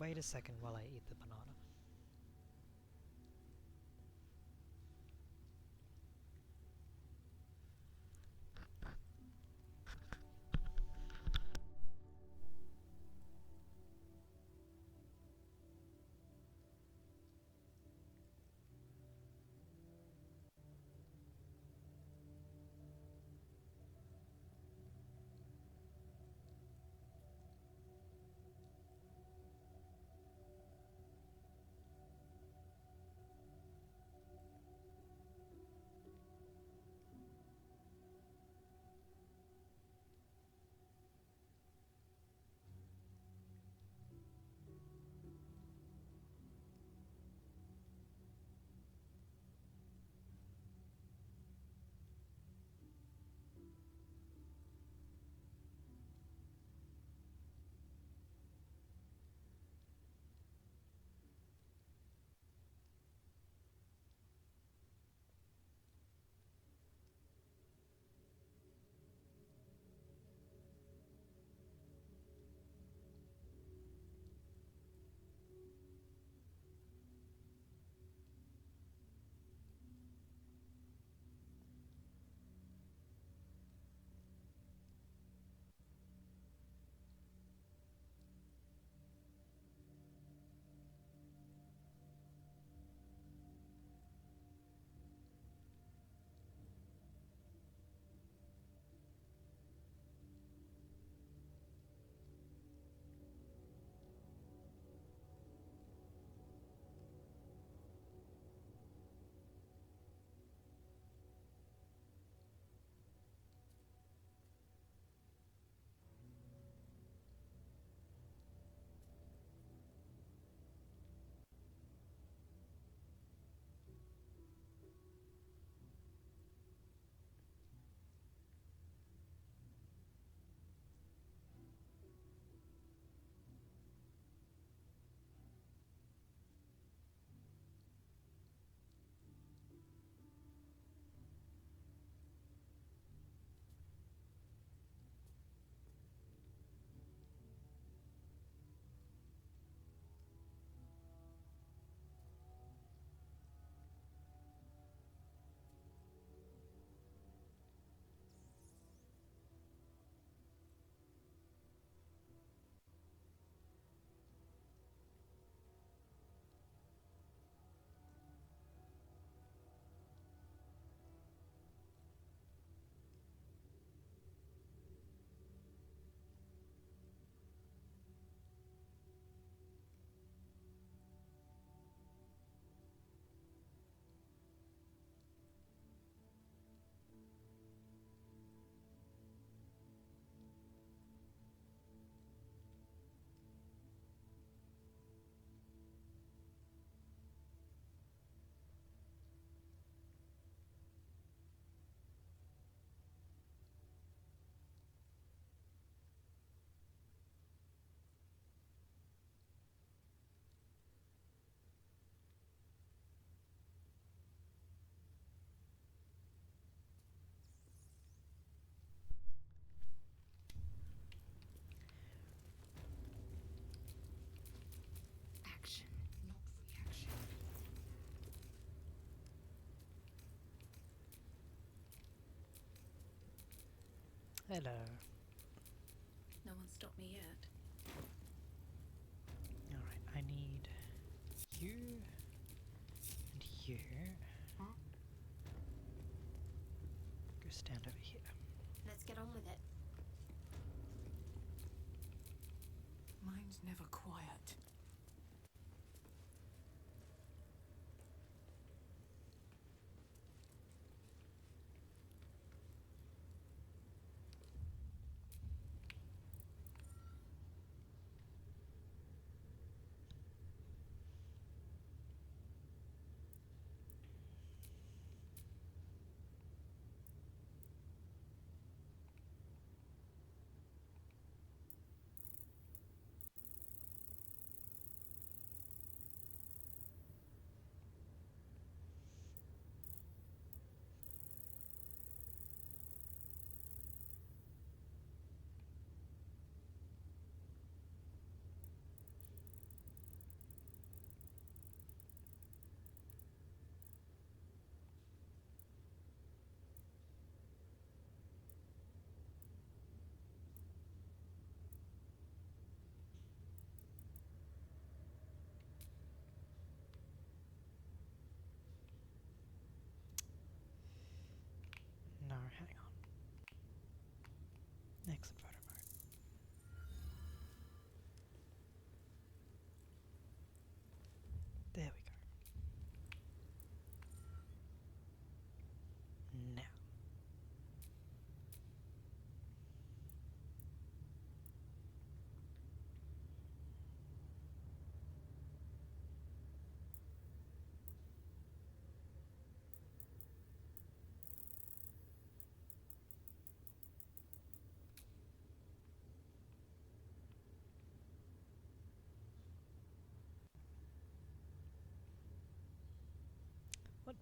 Wait a second while I eat the banana. Action, not reaction. Hello. No one stopped me yet. Alright, I need you and you. Go stand over here. Let's get on with it. Mine's never quiet.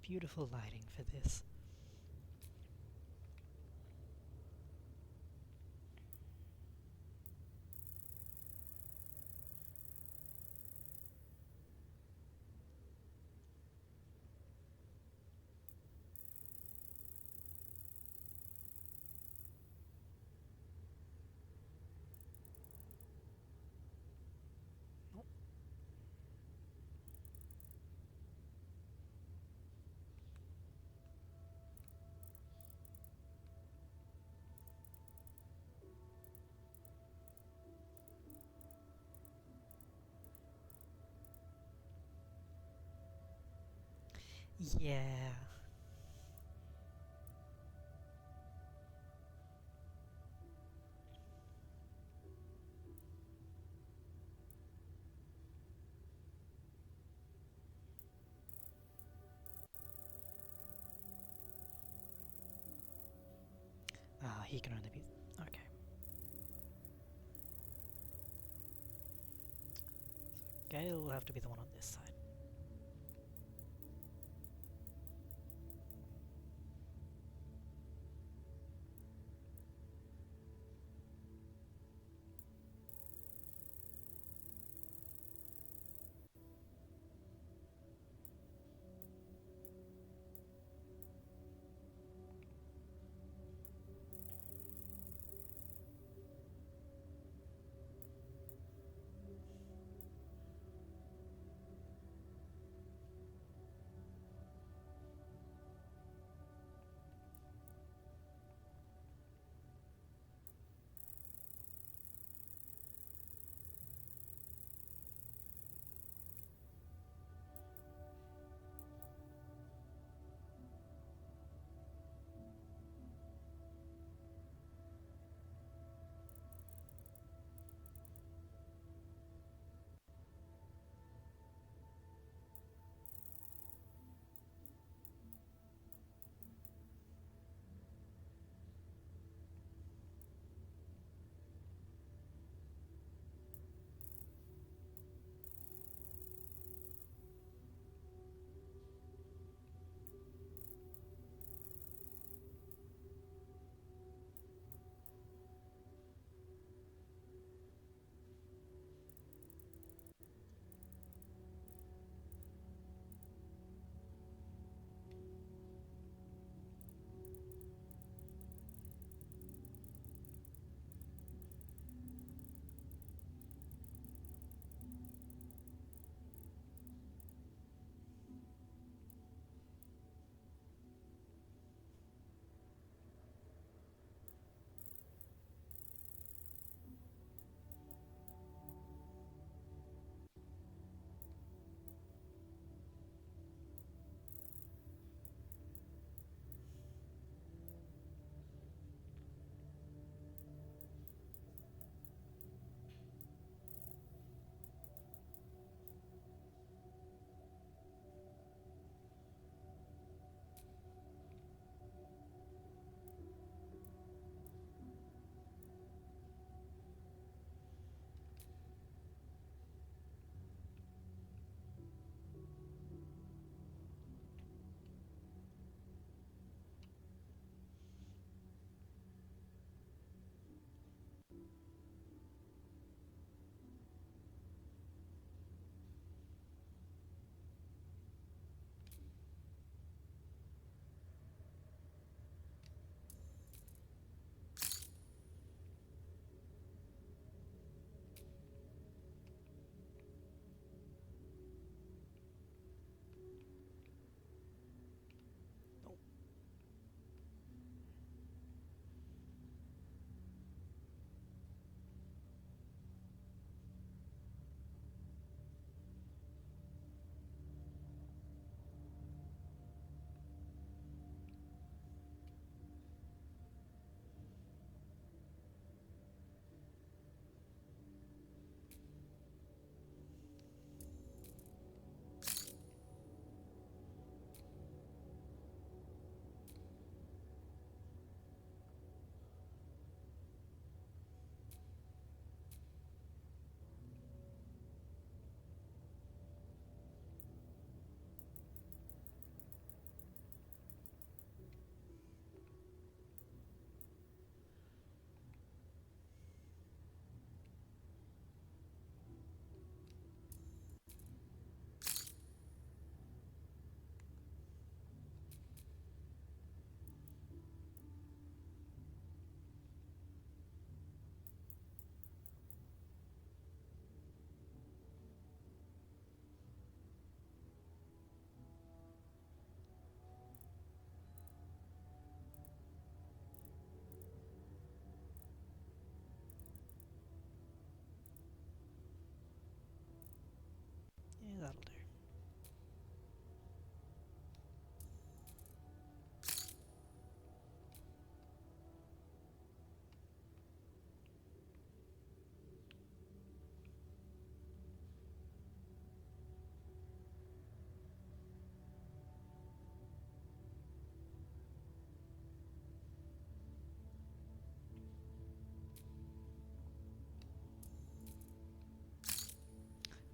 beautiful lighting for this. Yeah. Ah, he can only be... okay. So Gale will have to be the one on this side.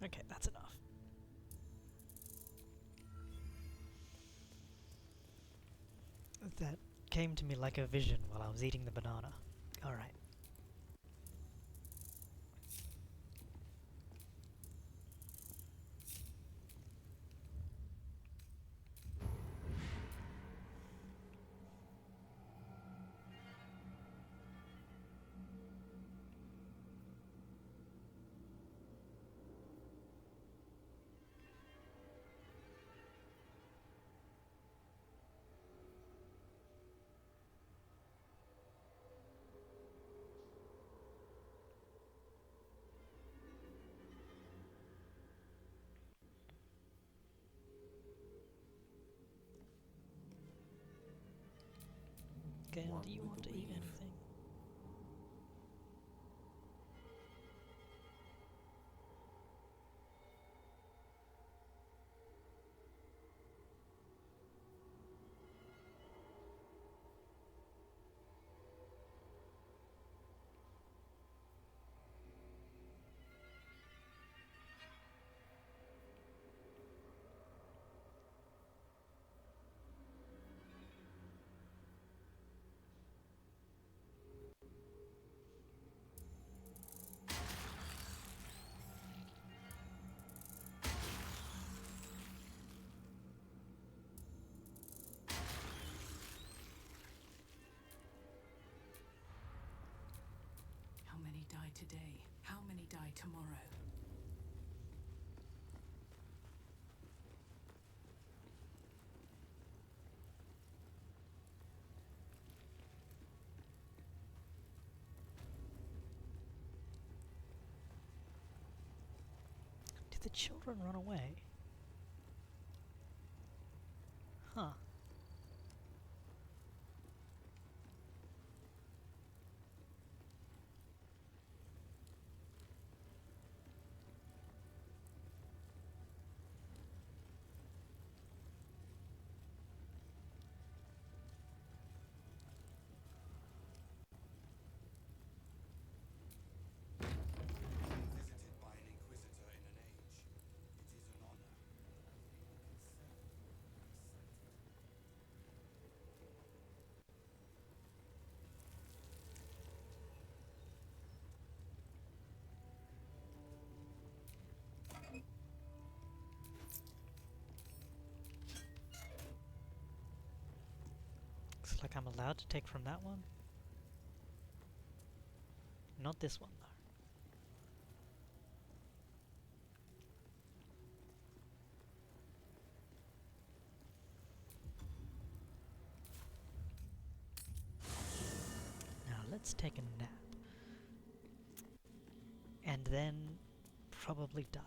Okay, that's enough. That came to me like a vision while I was eating the banana. Alright. Gale, do you want to eat anything? How many die today? How many die tomorrow? Did the children run away? Huh. Visited by an inquisitor in an age. It is an honor. Looks like I'm allowed to take from that one. Not this one, though. Now let's take a nap. And then probably die.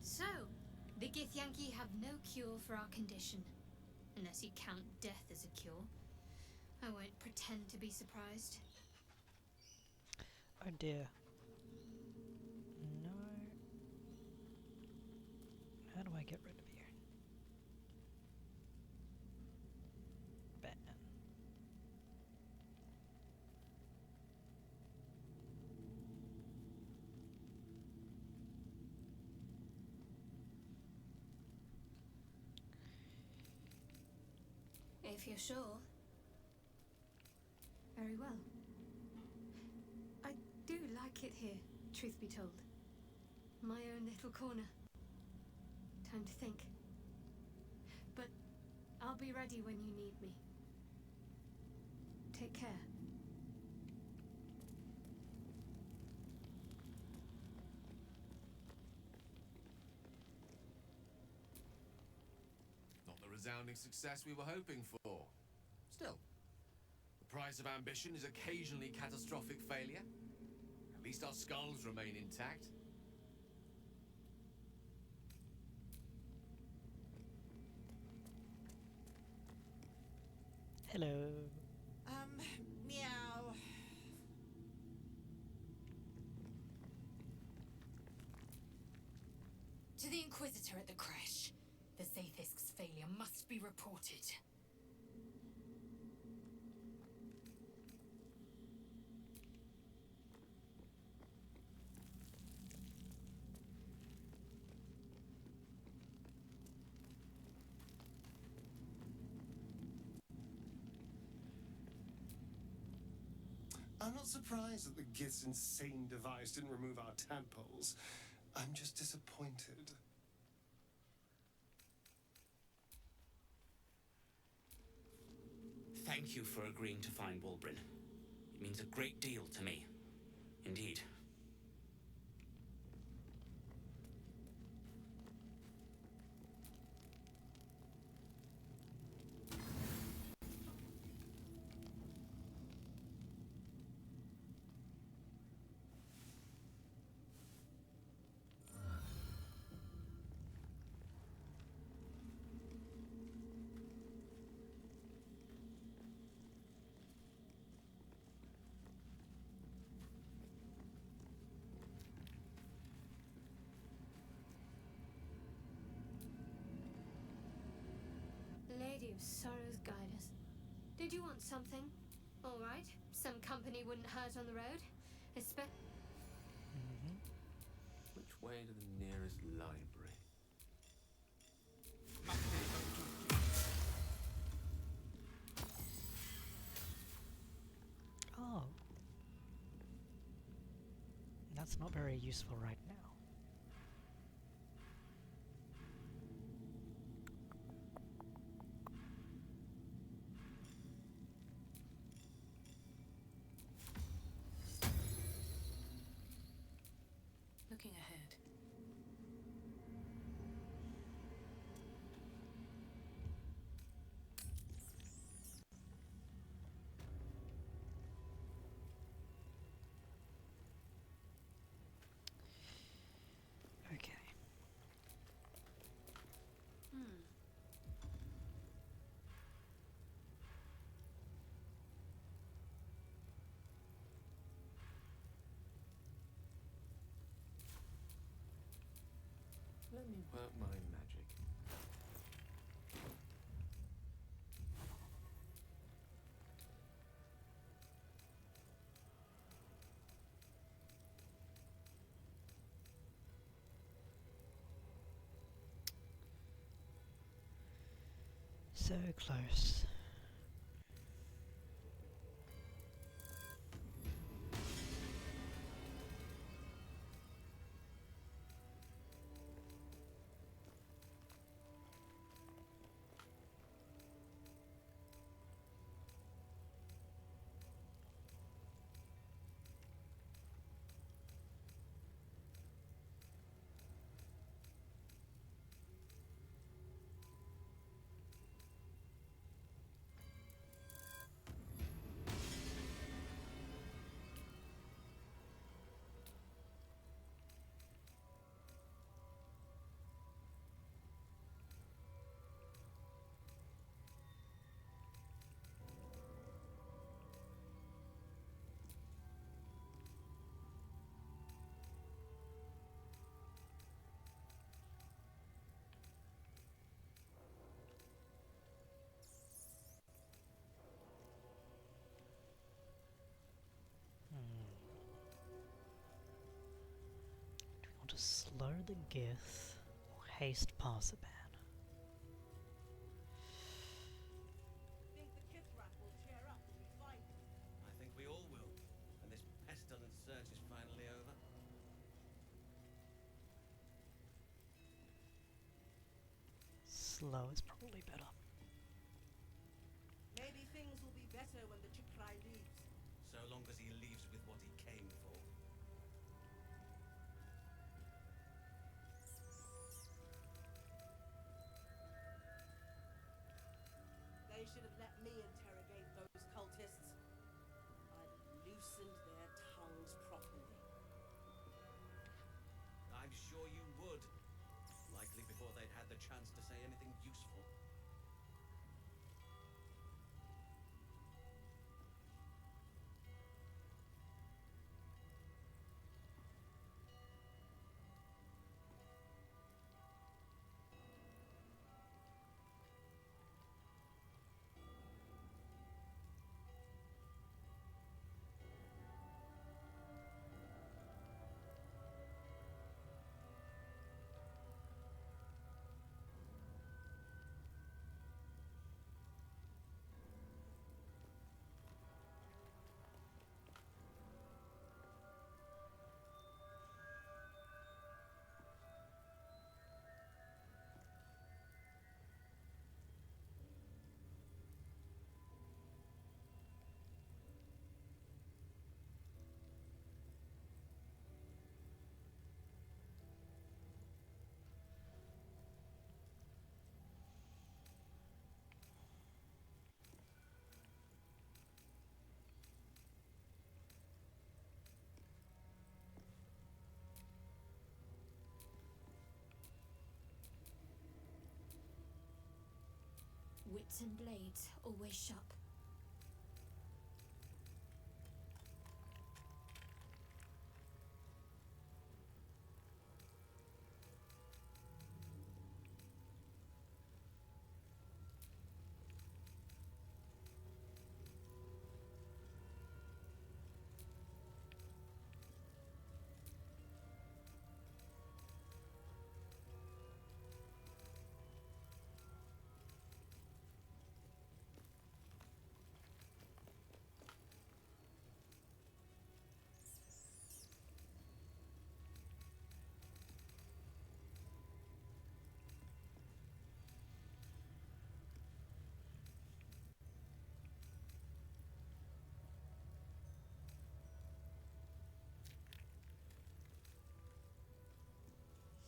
So, the Githyanki have no cure for our condition. Unless you count death as a cure. I won't pretend to be surprised. Oh dear. No. How do I get rid of you? Ban. If you're sure. Very well. I do like it here, truth be told. My own little corner. Time to think. But I'll be ready when you need me. Take care. Not the resounding success we were hoping for. Still, the price of ambition is occasionally catastrophic failure. At least our skulls remain intact. Hello. Meow. To the Inquisitor at the crash. The Zaithisk's failure must be reported. I'm not surprised that the Gith's insane device didn't remove our tadpoles. I'm just disappointed. Thank you for agreeing to find Wulbrin. It means a great deal to me. Indeed. Lady of Sorrows, guide us. Did you want something? All right. Some company wouldn't hurt on the road. Which way to the nearest library? Oh. That's not very useful right now. Looking ahead. Okay. Let me work my magic. So close. Do we want to slow the Gith or haste Parsipan? I think we all will, when this pestilent search is finally over. Slow is probably better. Maybe things will be better when the Chikrai leaves. So long as he leaves with what he came for. They should have let me interrogate those cultists. I'd have loosened their tongues properly. I'm sure you would. Likely before they'd had the chance to say anything useful. Wits and blades always sharp.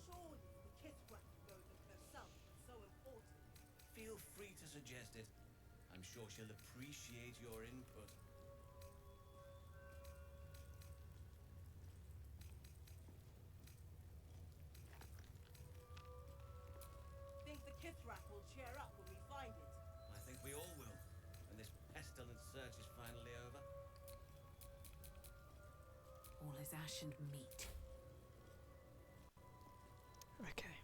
Surely the Kithrak knows it herself. It's so important. Feel free to suggest it. I'm sure she'll appreciate your input. Think the Kithrak will cheer up when we find it? I think we all will, when this pestilent search is finally over. All is ash and meat. Okay.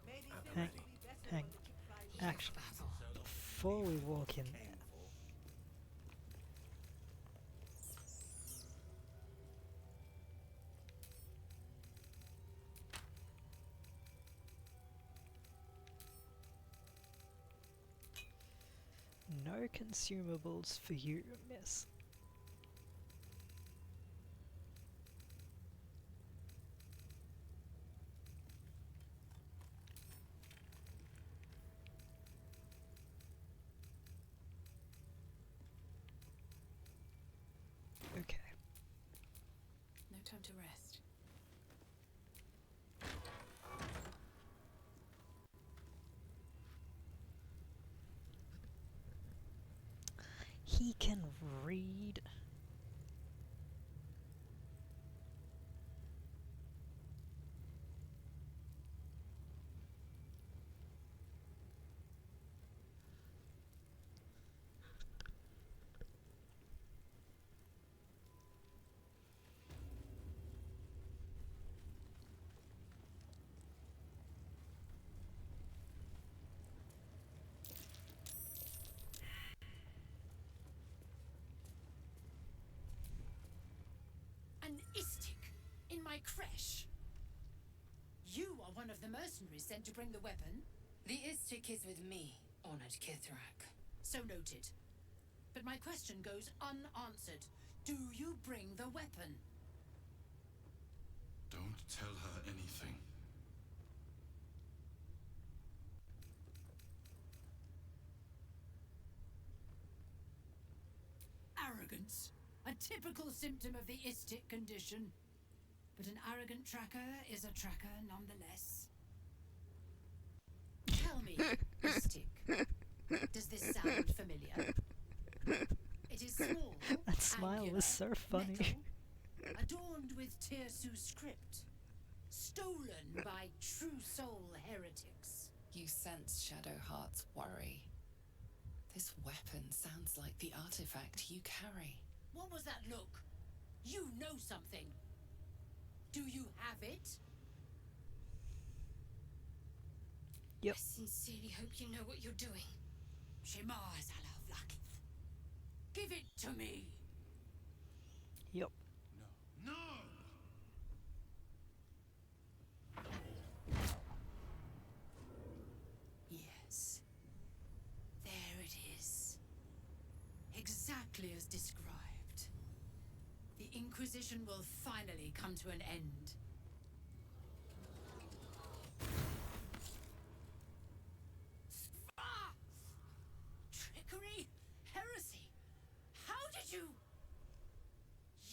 Maybe I'm things Hang, will be better hang. when the Kithrak Actually, before we walk in there, no consumables for you, miss. Okay. No time to rest. He can read. An istik in my creche. You are one of the mercenaries sent to bring the weapon. The Istik is with me, honored Kithrak. So noted. But my question goes unanswered. Do you bring the weapon? Don't tell her anything. Arrogance. A typical symptom of the istic condition. But an arrogant tracker is a tracker nonetheless. Tell me, istic, does this sound familiar? It is small, That smile angular, was so funny. metal, adorned with Tirsu script, stolen by true soul heretics. You sense Shadowheart's worry. This weapon sounds like the artifact you carry. What was that look? You know something. Do you have it? Yep. I sincerely hope you know what you're doing. Shema Zalavlakith. Give it to me. Yep. No! Yes. There it is. Exactly as described. The Inquisition will finally come to an end. Ah! Trickery? Heresy? How did you...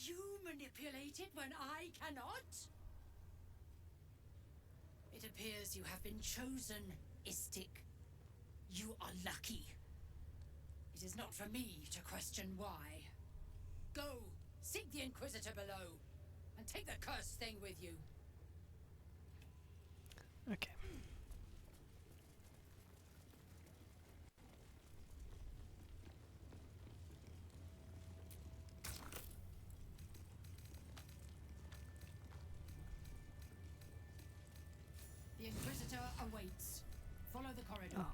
You manipulate it when I cannot? It appears you have been chosen, Istik. You are lucky. It is not for me to question why. Go, seek the Inquisitor below, and take the cursed thing with you. Okay. the corridor. Oh.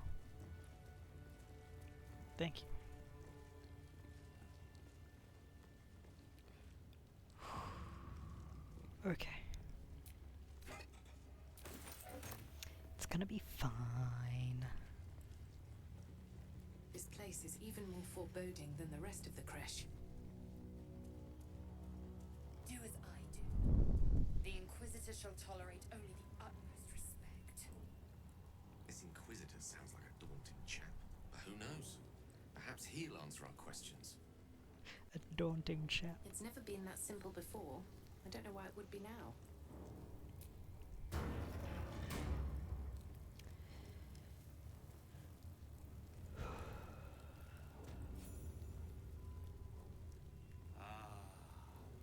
Thank you. Okay. It's gonna be fine. This place is even more foreboding than the rest of the creche. Do as I do. The Inquisitor shall tolerate only the utmost respect. This Inquisitor sounds like a daunting chap. But who knows? Perhaps he'll answer our questions. A daunting chap. It's never been that simple before. I don't know why it would be now.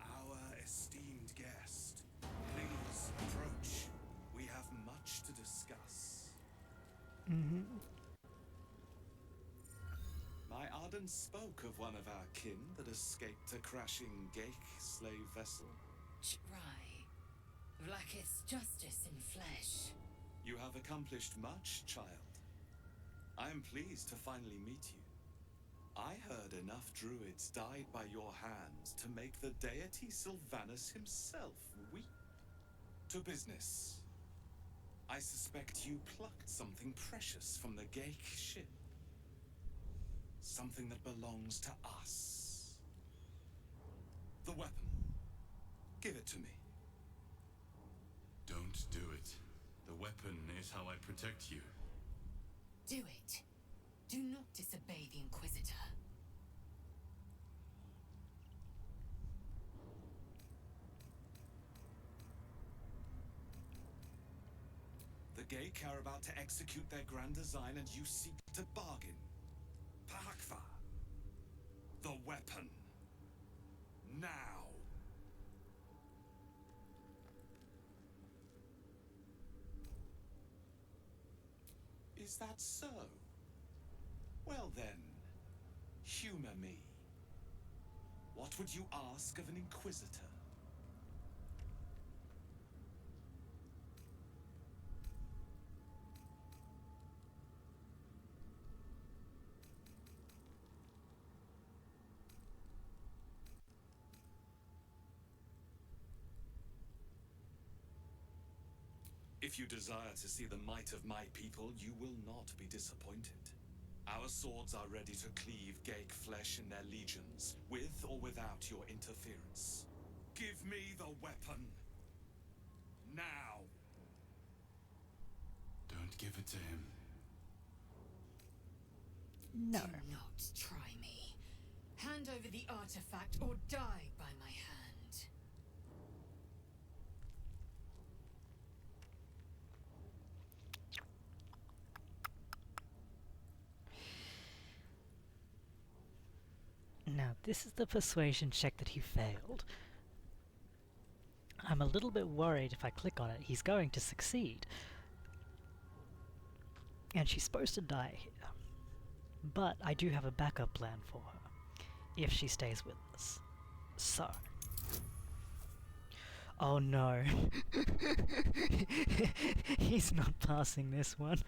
Our esteemed guest. Please approach. We have much to discuss. My Arden spoke of one of our kin that escaped a crashing Gale slave vessel. Try. Vlaakith's justice in flesh. You have accomplished much, child. I am pleased to finally meet you. I heard enough druids died by your hands to make the deity Sylvanus himself weep. To business. I suspect you plucked something precious from the Gale ship. Something that belongs to us. The weapon. Give it to me. Don't do it. The weapon is how I protect you. Do it. Do not disobey the Inquisitor. The Gale are about to execute their grand design and you seek to bargain. Pahakva. The weapon. Now. Is that so? Well then, humor me. What would you ask of an Inquisitor? If you desire to see the might of my people, you will not be disappointed. Our swords are ready to cleave Gale flesh in their legions, with or without your interference. Give me the weapon. Now. Don't give it to him. No. Do not try me. Hand over the artifact or die by my hand. Now, this is the persuasion check that he failed. I'm a little bit worried if I click on it, he's going to succeed. And she's supposed to die here. But I do have a backup plan for her, if she stays with us. So. Oh no. He's not passing this one.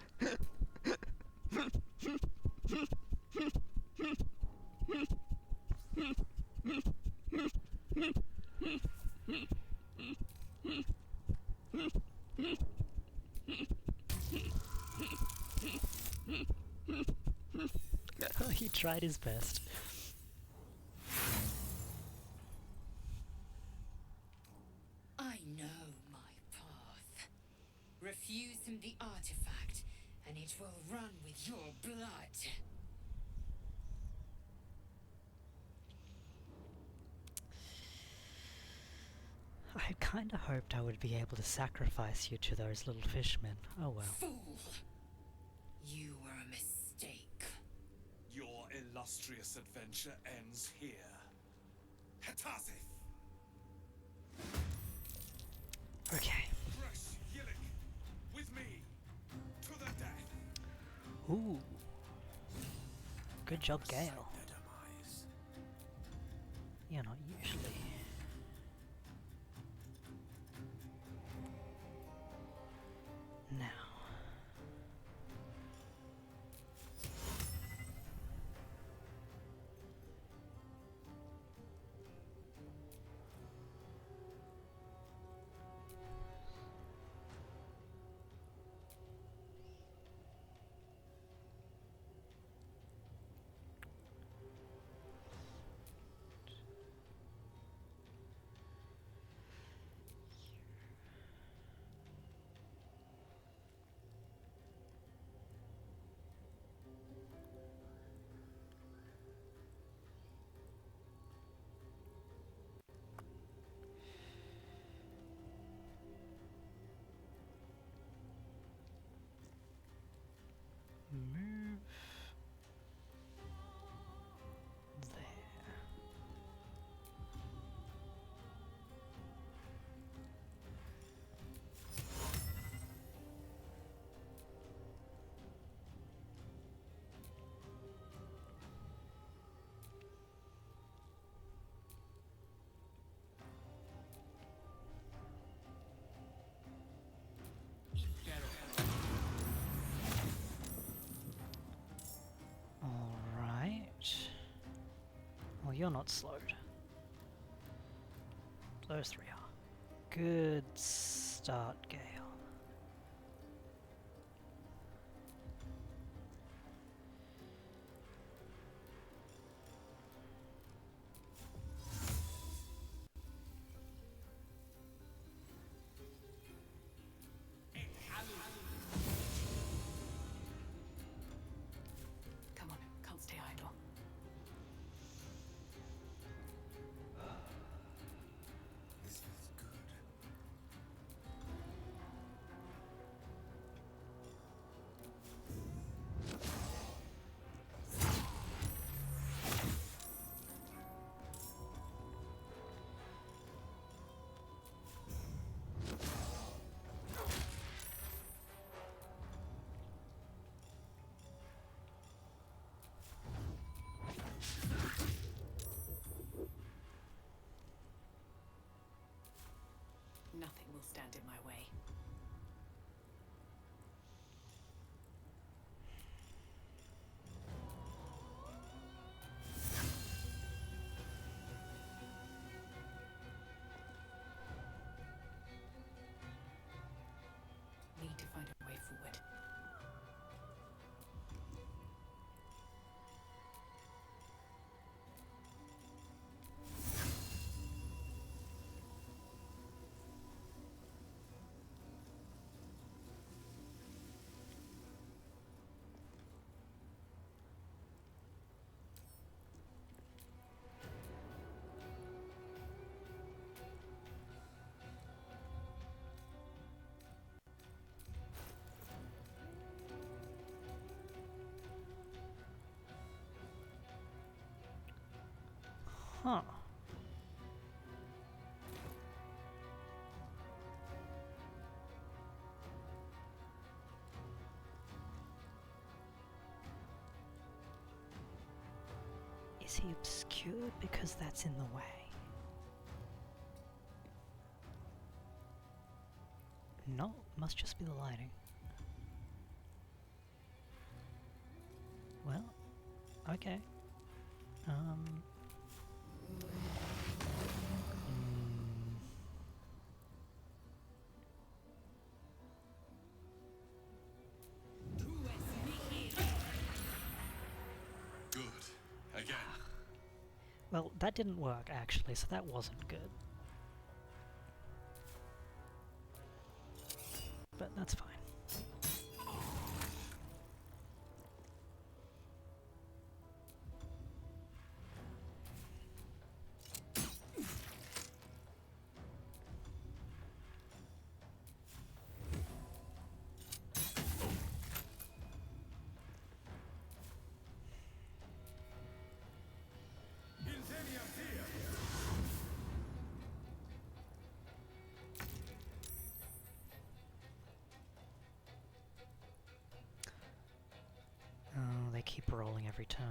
He tried his best. I know my path. Refuse him the artifact, and it will run with your blood. I kinda hoped I would be able to sacrifice you to those little fishmen. Oh well. Fool! You were a mistake. Your illustrious adventure ends here. Hetazith! Okay. Fresh Yillik! With me! To the death! Ooh. Good job, Gale. Yeah, not usually. Now. Well, you're not slowed. Those three are. Good start, Gale. Come on, can't stay idle. This feels good. Nothing will stand in my way. Need to find a way forward. Huh. Is he obscured because that's in the way? No, must just be the lighting. Well, okay. Good. Again. Well, that didn't work actually, so that wasn't good. But that's fine. Oh, they keep rolling every turn.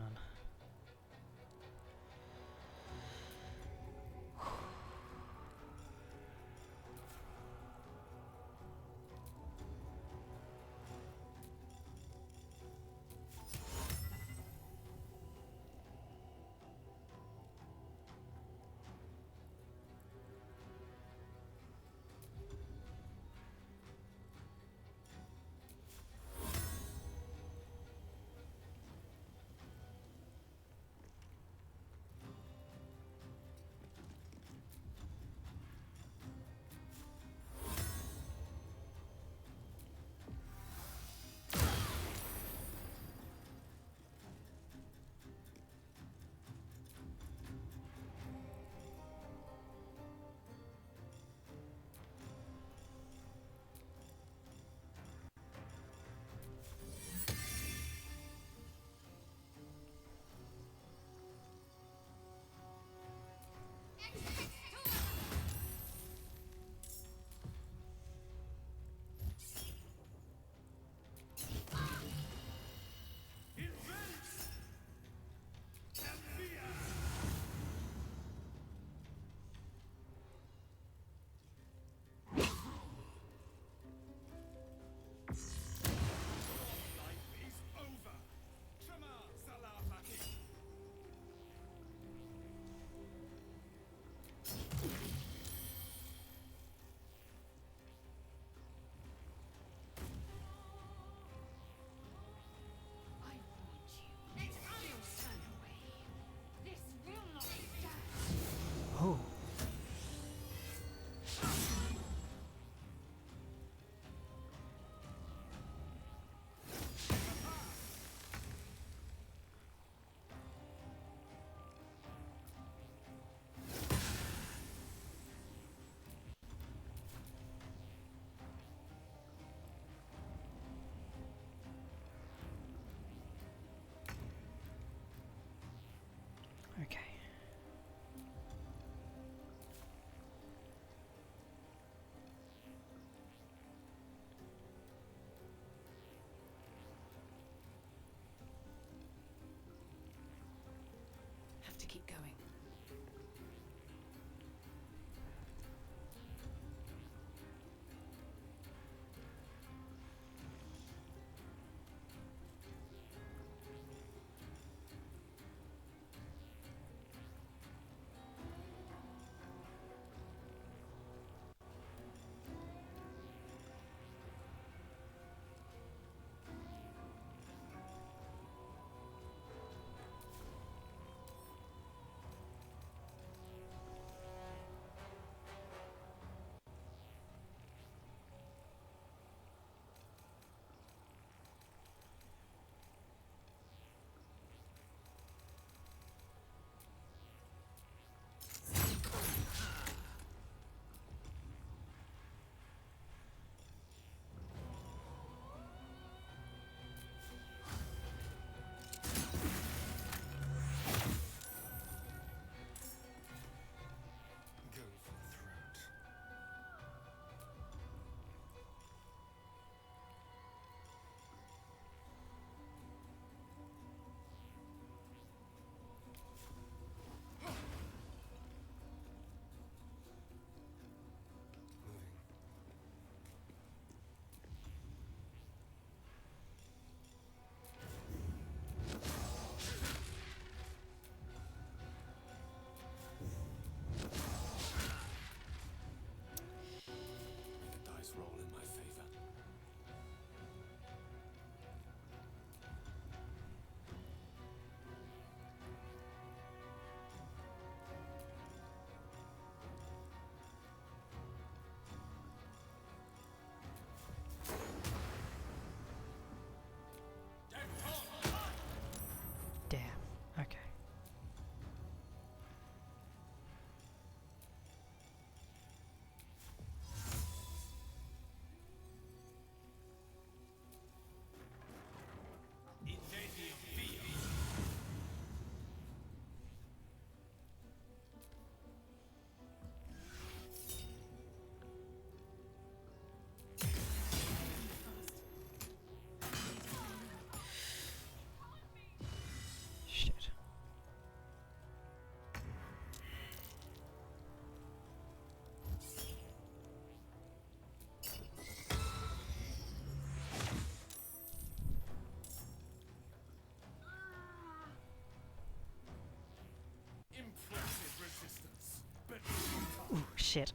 shit.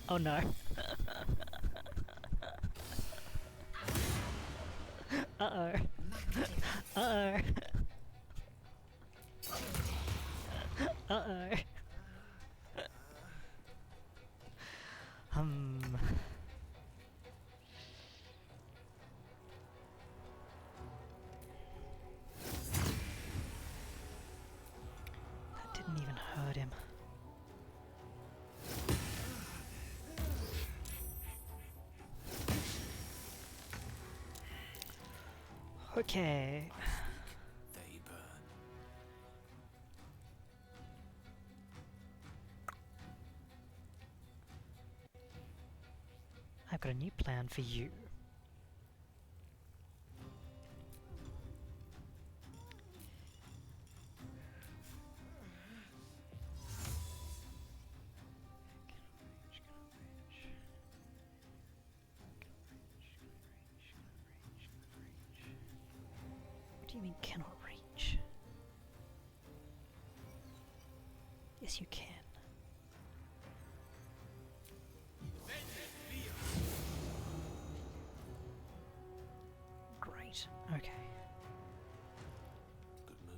Oh no. Uh-oh. Uh-oh. Uh-oh. That didn't even hurt him. Okay. They burn. I've got a new plan for you. What do you mean cannot reach? Yes, you can. Great. Okay. Good move.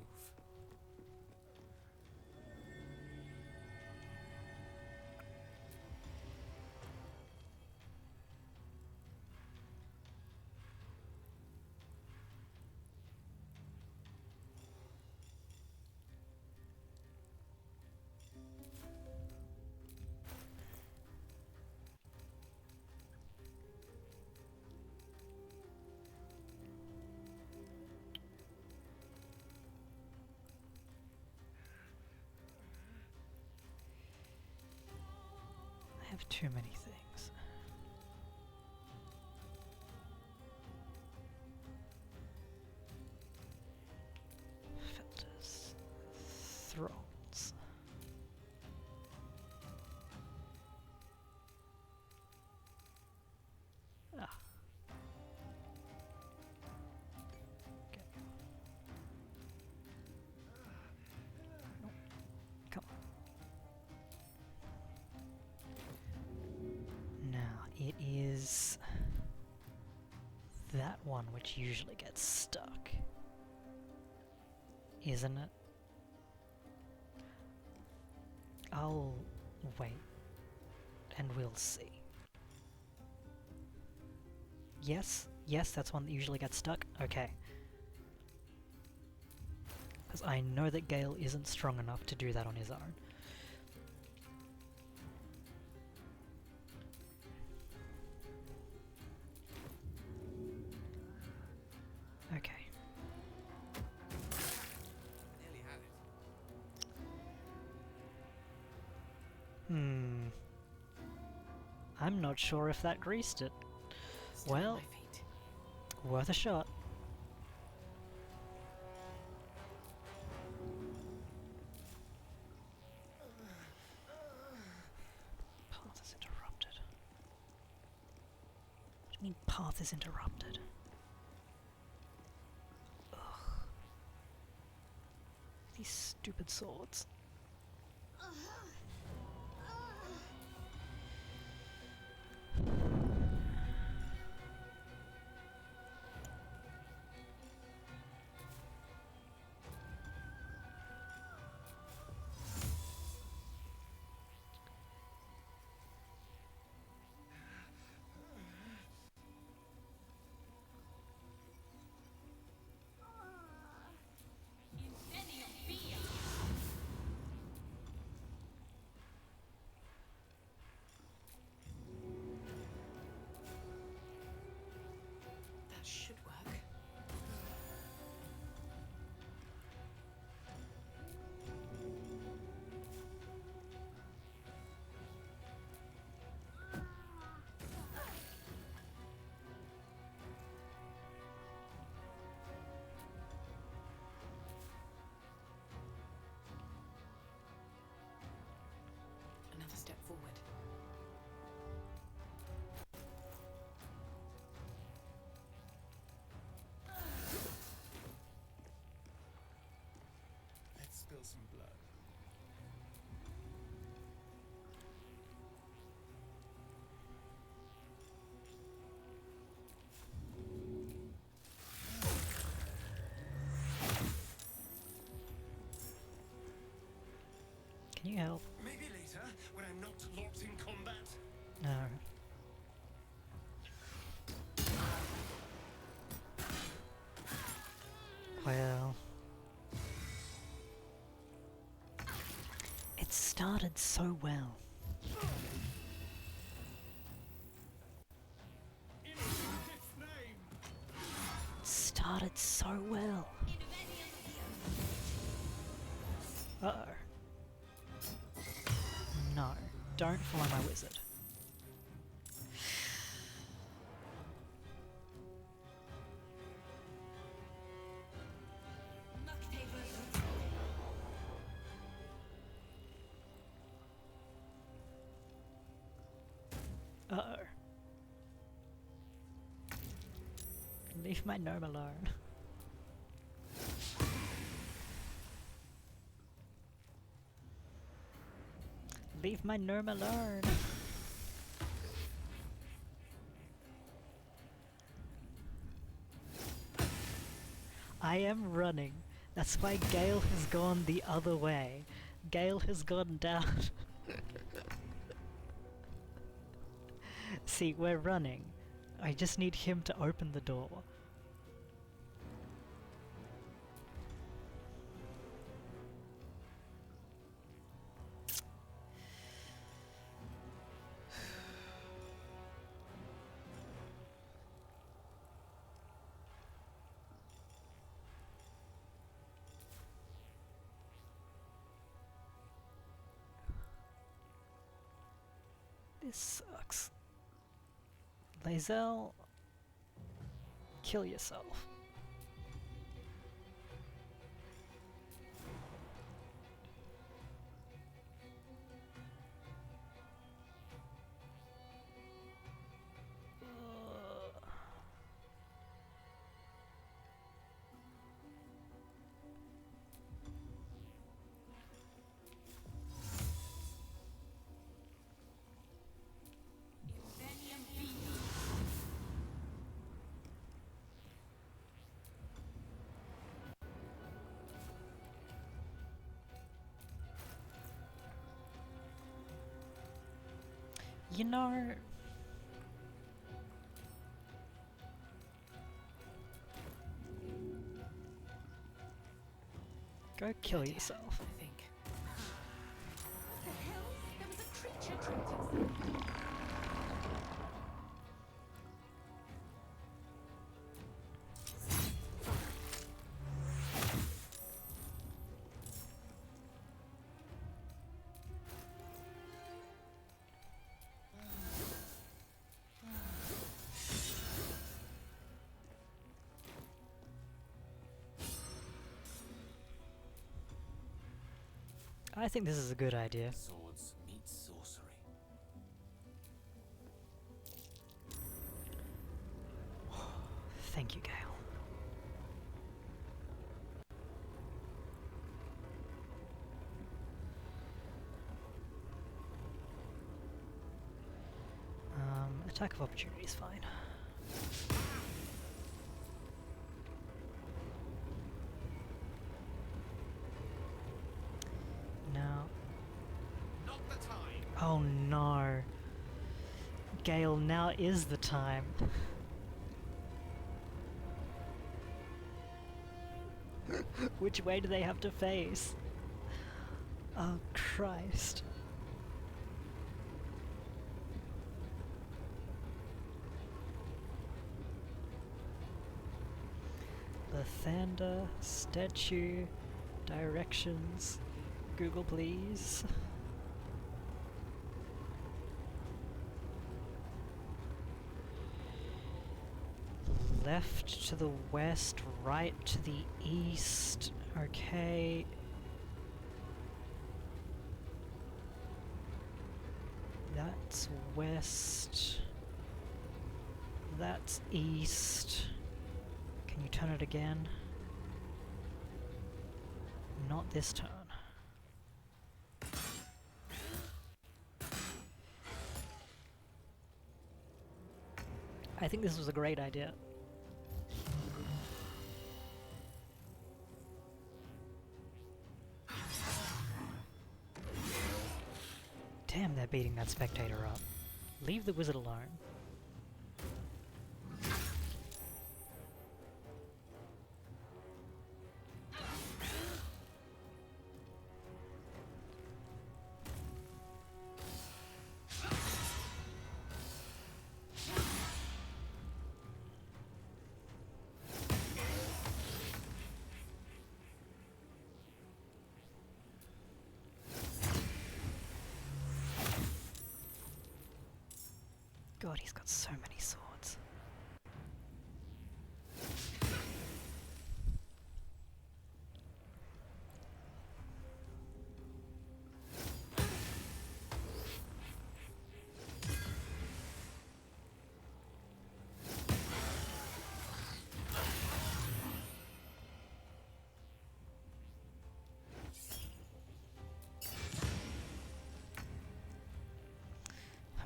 I have too many things. Filters. Thralls. Ah. Okay. No. Come on. Now, it is that one which usually gets stuck, isn't it? I'll wait, and we'll see. Yes, yes, that's one that usually gets stuck. Okay. Because I know that Gale isn't strong enough to do that on his own. Okay. Nearly had it. I'm not sure if that greased it. Well, worth a shot. Path is interrupted. What do you mean path is interrupted? Ugh. These stupid swords. That should work. Another step forward. Let's spill some blood. Can you help? Maybe later, when I'm not locked in combat. No. Well... It started so well. It started so well. Uh-oh. No, don't follow my wizard. Uh-oh. Leave my gnome alone. Leave my gnome alone. I am running. That's why Gale has gone the other way. Gale has gone down. See, we're running. I just need him to open the door. This sucks. Lae'zel, kill yourself. You know... Go kill yourself. I think. What the hell? There was a creature trying to... I think this is a good idea. Swords meet sorcery. Thank you, Gale. Attack of opportunity is fine. Now. Not the time. Oh no. Gale, now is the time. Which way do they have to face? Oh Christ. Lathander, statue, directions, Google please. Left to the west, right to the east, okay. That's west. That's east. Can you turn it again? Not this turn. I think this was a great idea. Damn, they're beating that spectator up. Leave the wizard alone. God, he's got so many swords.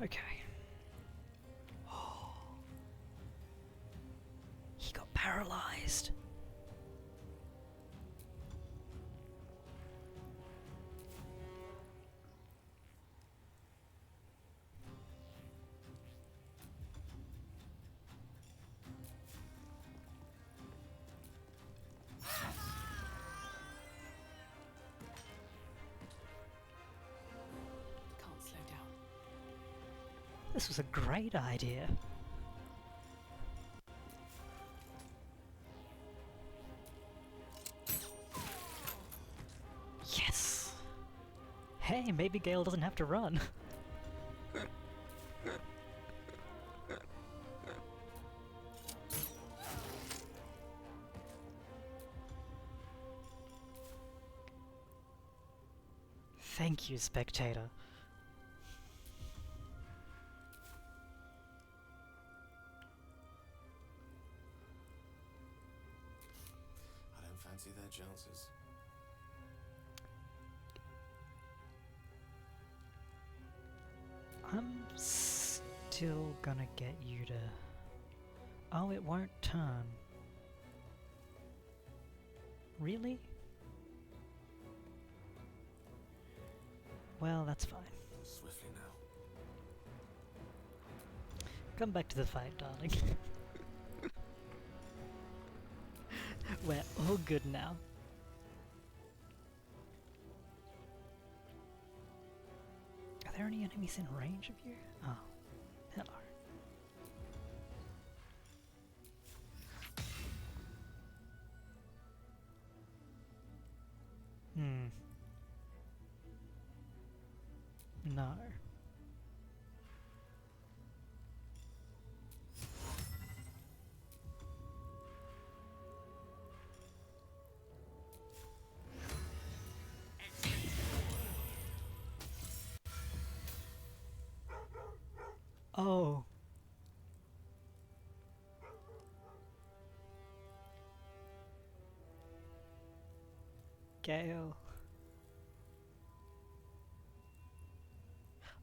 Okay. He got paralyzed. Can't slow down. This was a great idea. Yes! Hey, maybe Gale doesn't have to run. Thank you, spectator. I don't fancy their chances. I'm still gonna get you to... Oh, it won't turn. Really? Well, that's fine. Swiftly now. Come back to the fight, darling. We're all good now. Are there any enemies in range of you? Oh, hello. No. Oh. Gale.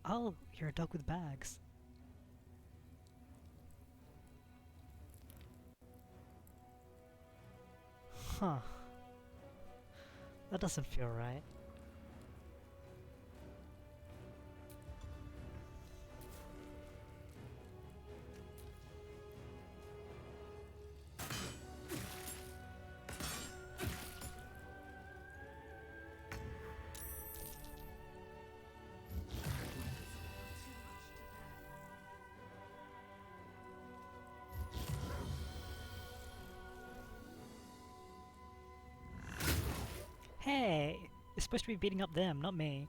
Oh, you're a dog with bags. Huh. That doesn't feel right. Hey! You're supposed to be beating up them, not me.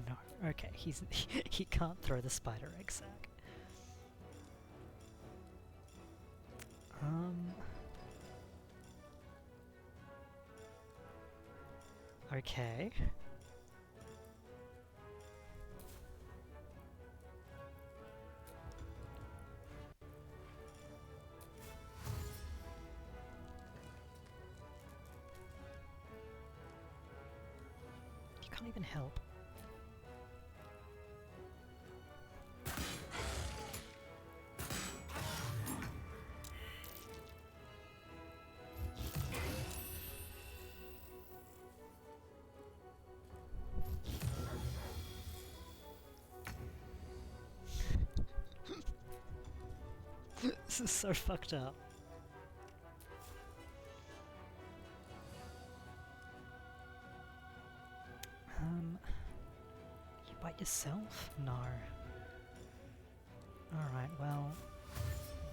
No. Okay, he can't throw the spider egg sack. Okay. You can't even help. This is so fucked up. You bite yourself? No. Alright, well,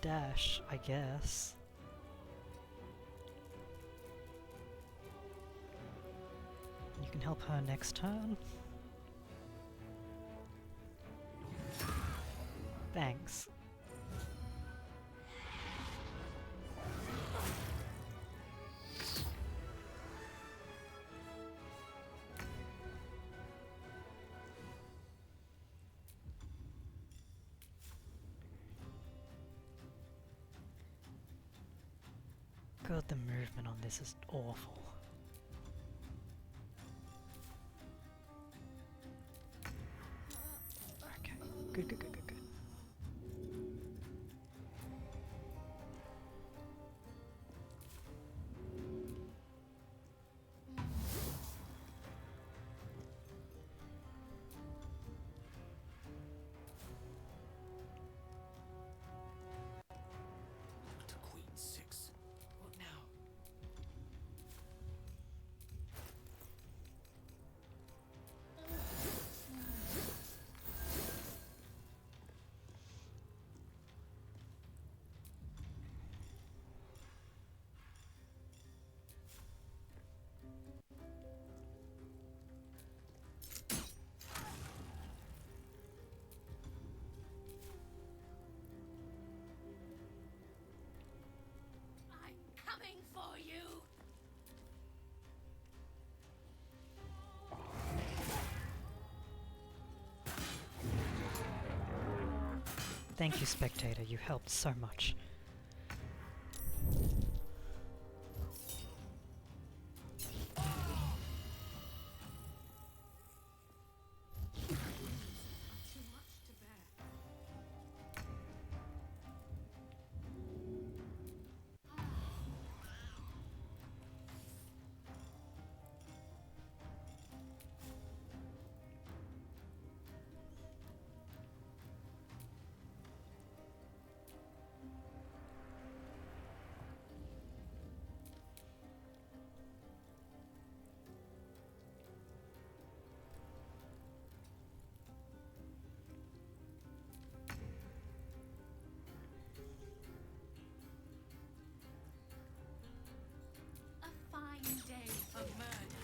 dash, I guess. You can help her next turn. Thanks. God, the movement on this is awful. Okay, good, good, good, good, good. To Queen 6. What now? I'm coming for you! Thank you, spectator, you helped so much. Too much to bear. A fine day for murder.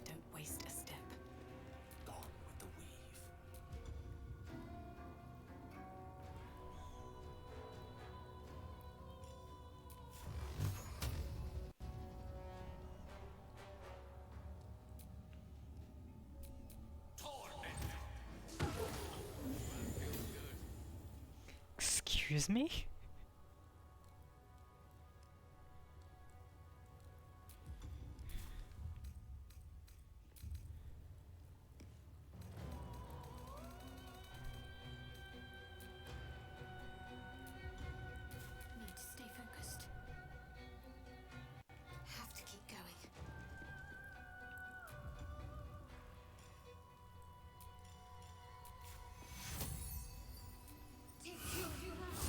Don't waste a step. Gone with the weave. Excuse me? Need to stay focused. Have to keep going. Take two of you left.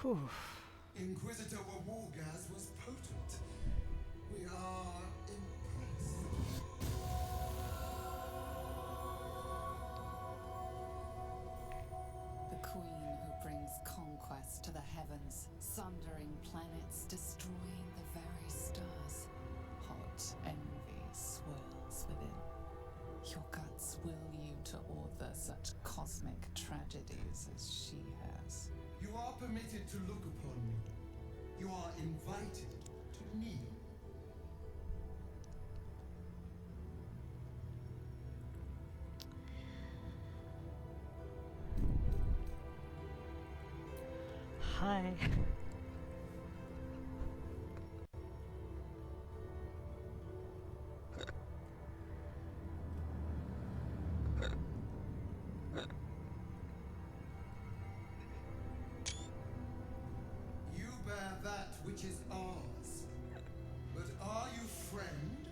Whew. Inquisitor Wawulgaz was potent. We are impressed. The queen who brings conquest to the heavens, sundering planets, destroying the very stars. Hot envy swirls within. Your guts will you to author such cosmic tragedies as she has. You are permitted to look upon me. You are invited to kneel. Hi. You bear that which is ours. But are you friend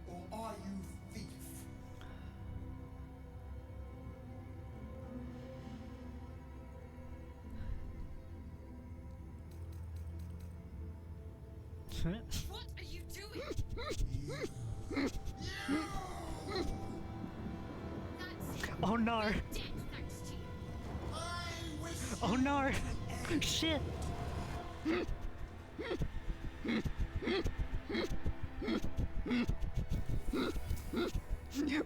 or are you thief? What are you doing? Oh no! Oh no! Shit!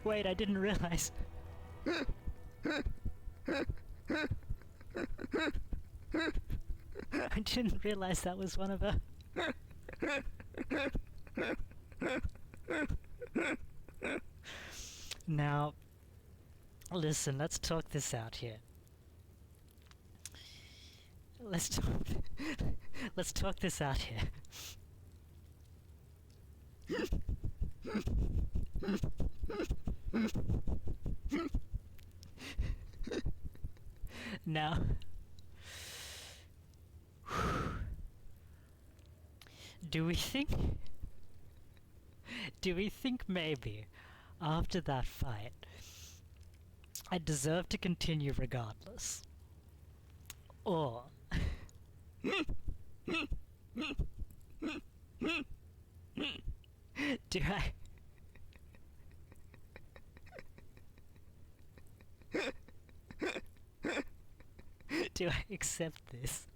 Wait, I didn't realize. I didn't realize that was one of her. Now, listen, let's talk this out here. Let's talk this out here. Now, do we think maybe after that fight I deserve to continue regardless? Or do I do I accept this?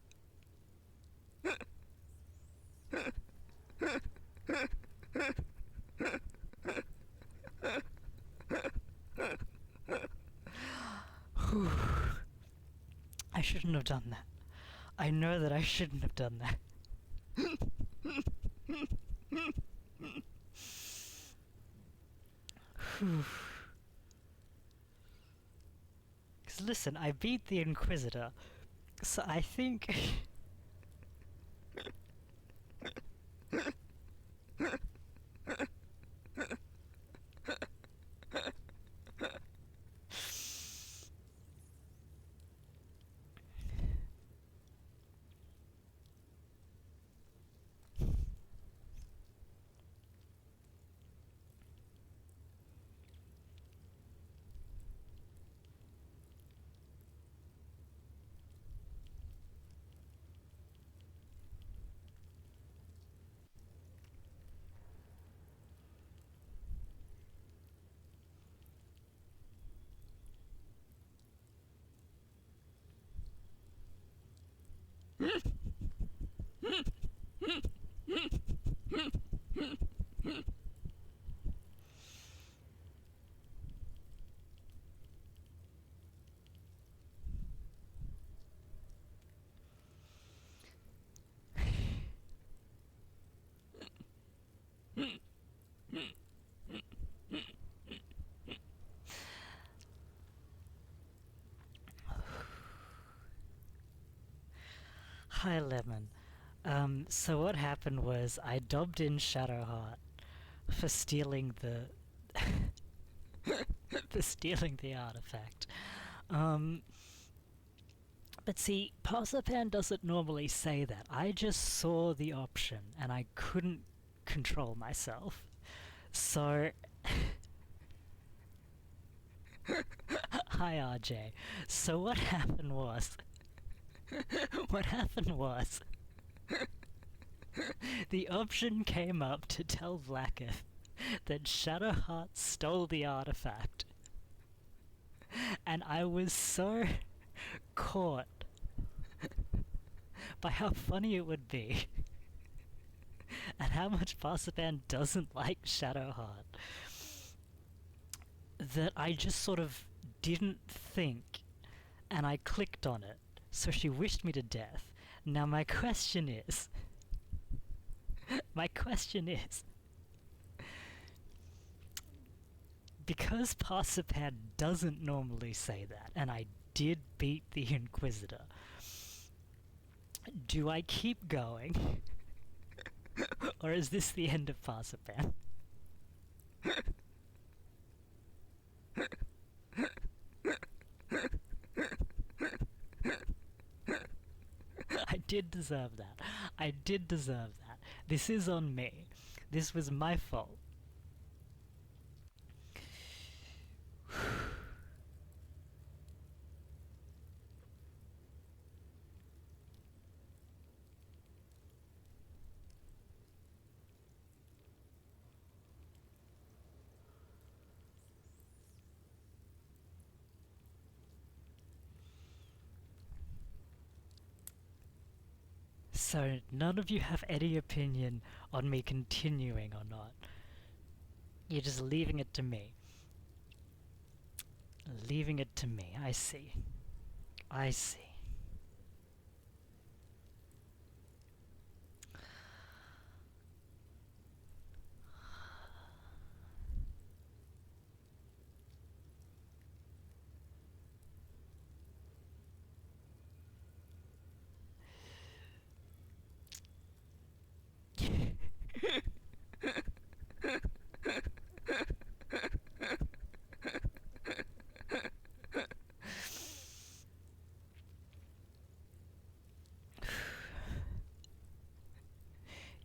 I shouldn't have done that. I know that I shouldn't have done that. Because listen, I beat the Inquisitor, so I think... Hi, Lemon. So what happened was I dubbed in Shadowheart for stealing the for stealing the artifact. But see, Parsipan doesn't normally say that. I just saw the option and I couldn't control myself. So hi RJ. So what happened was what happened was, the option came up to tell Vlaakith that Shadowheart stole the artifact. And I was so caught by how funny it would be and how much Parsipan doesn't like Shadowheart that I just sort of didn't think and I clicked on it. So she wished me to death. Now my question is, because Parsipan doesn't normally say that, and I did beat the Inquisitor, do I keep going? Or is this the end of Parsipan? I did deserve that. I did deserve that. This is on me. This was my fault. So, none of you have any opinion on me continuing or not. You're just leaving it to me. Leaving it to me, I see. I see.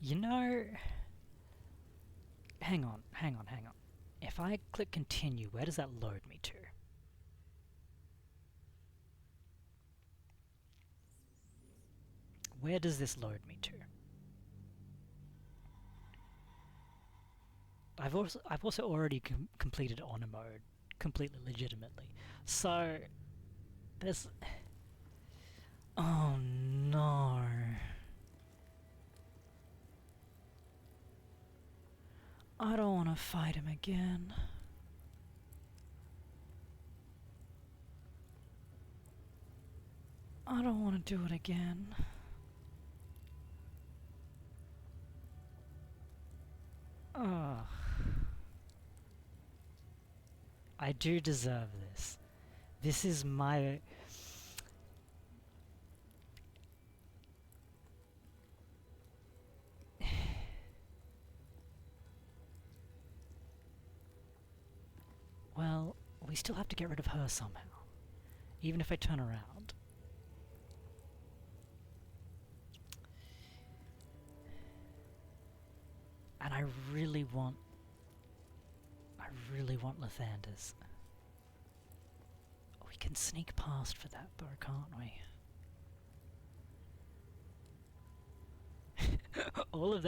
You know... Hang on. If I click continue, where does that load me to? Where does this load me to? I've also already completed honor mode completely legitimately. So there's... Oh no. I don't want to fight him again. I don't want to do it again. Ugh. I do deserve this. This is my... Well, we still have to get rid of her somehow. Even if I turn around. And I really want Lathander's. We can sneak past for that, though, can't we? all of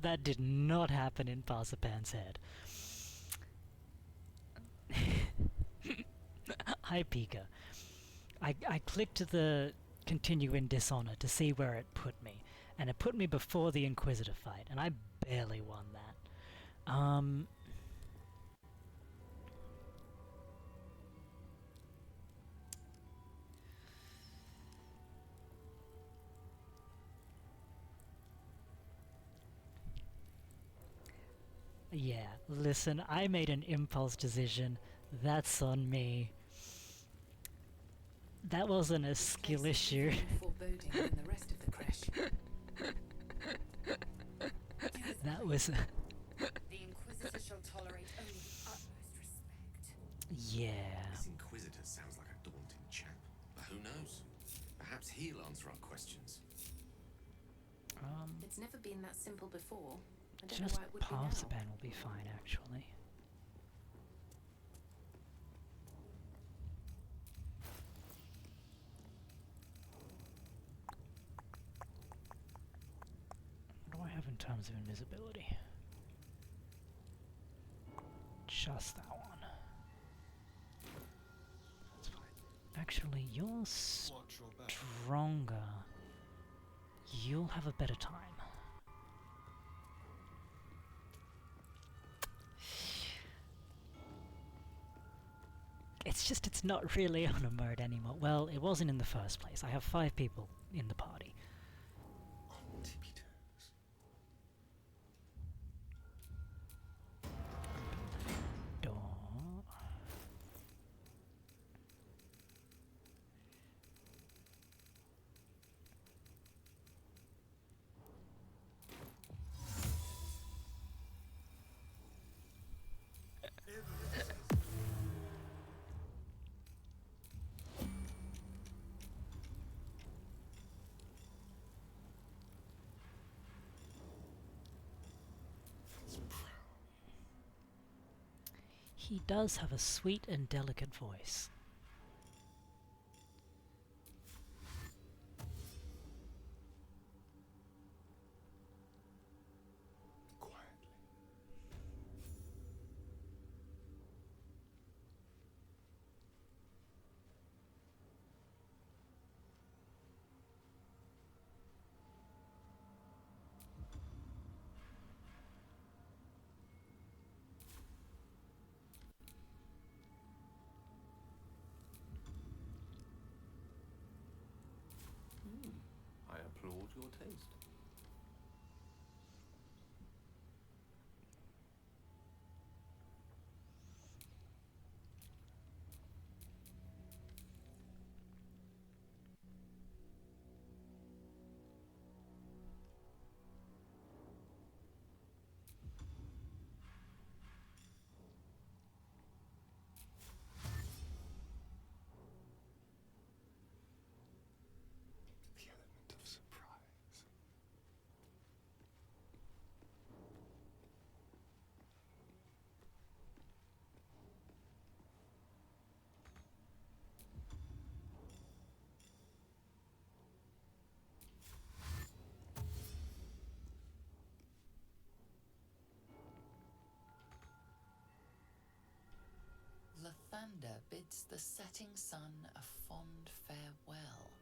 that did not happen in Parsipan's head. Hi, Pika. I clicked the continue in dishonor to see where it put me, and it put me before the Inquisitor fight, and I barely won that. Yeah, listen, I made an impulse decision. That's on me. That wasn't a skill issue. That was... The Inquisitor shall tolerate only the utmost respect. Yeah. This Inquisitor sounds like a daunting chap. But who knows? Perhaps he'll answer our questions. It's never been that simple before. I don't Just know why it would be now. Parsipan will be fine, actually. forms of invisibility. Just that one. That's fine. Actually, you're stronger. You'll have a better time. It's just, it's not really on a mode anymore. Well, it wasn't in the first place. I have 5 people in the party. Door. He does have a sweet and delicate voice. I applaud your taste. The element of surprise. Lathander bids the setting sun a fond farewell.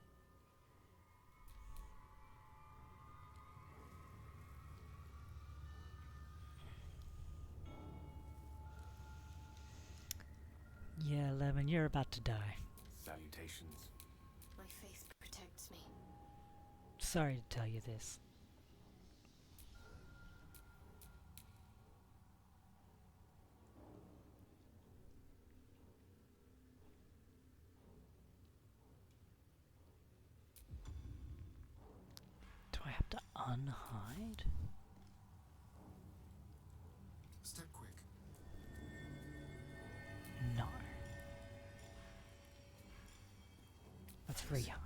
Yeah, Lemon, you're about to die. Salutations. My faith protects me. Sorry to tell you this. Do I have to unhide? Step quick. No. Let's rehide.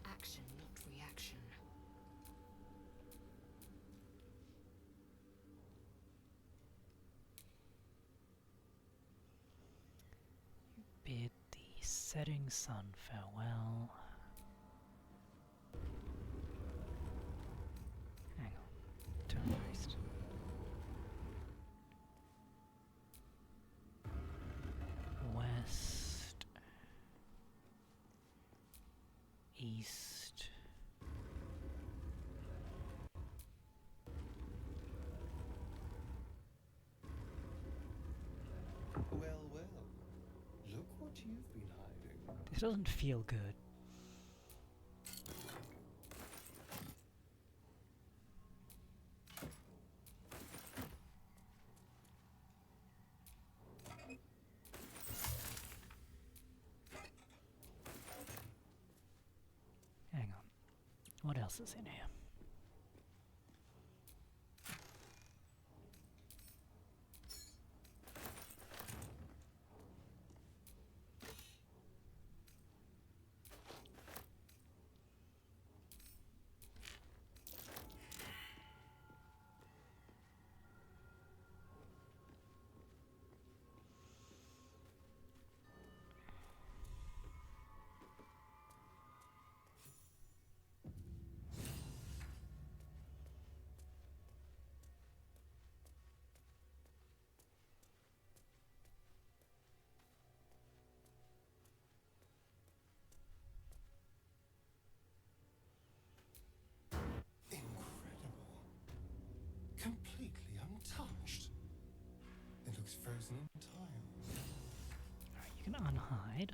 Action, not reaction. Bid the setting sun farewell. Hang on. Turn east. West. East. Well, well. Look what you've been hiding. This doesn't feel good. Hang on. What else is in here? You can unhide.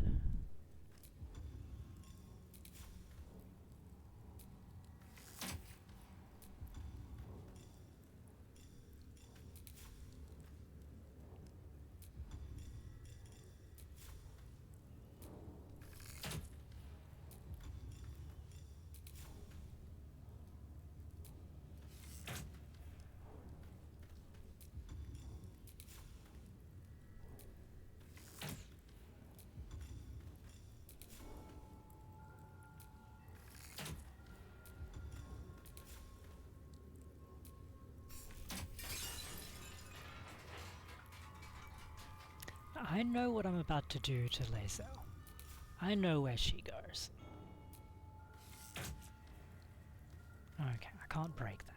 I know what I'm about to do to Lae'zel. I know where she goes. Okay, I can't break that.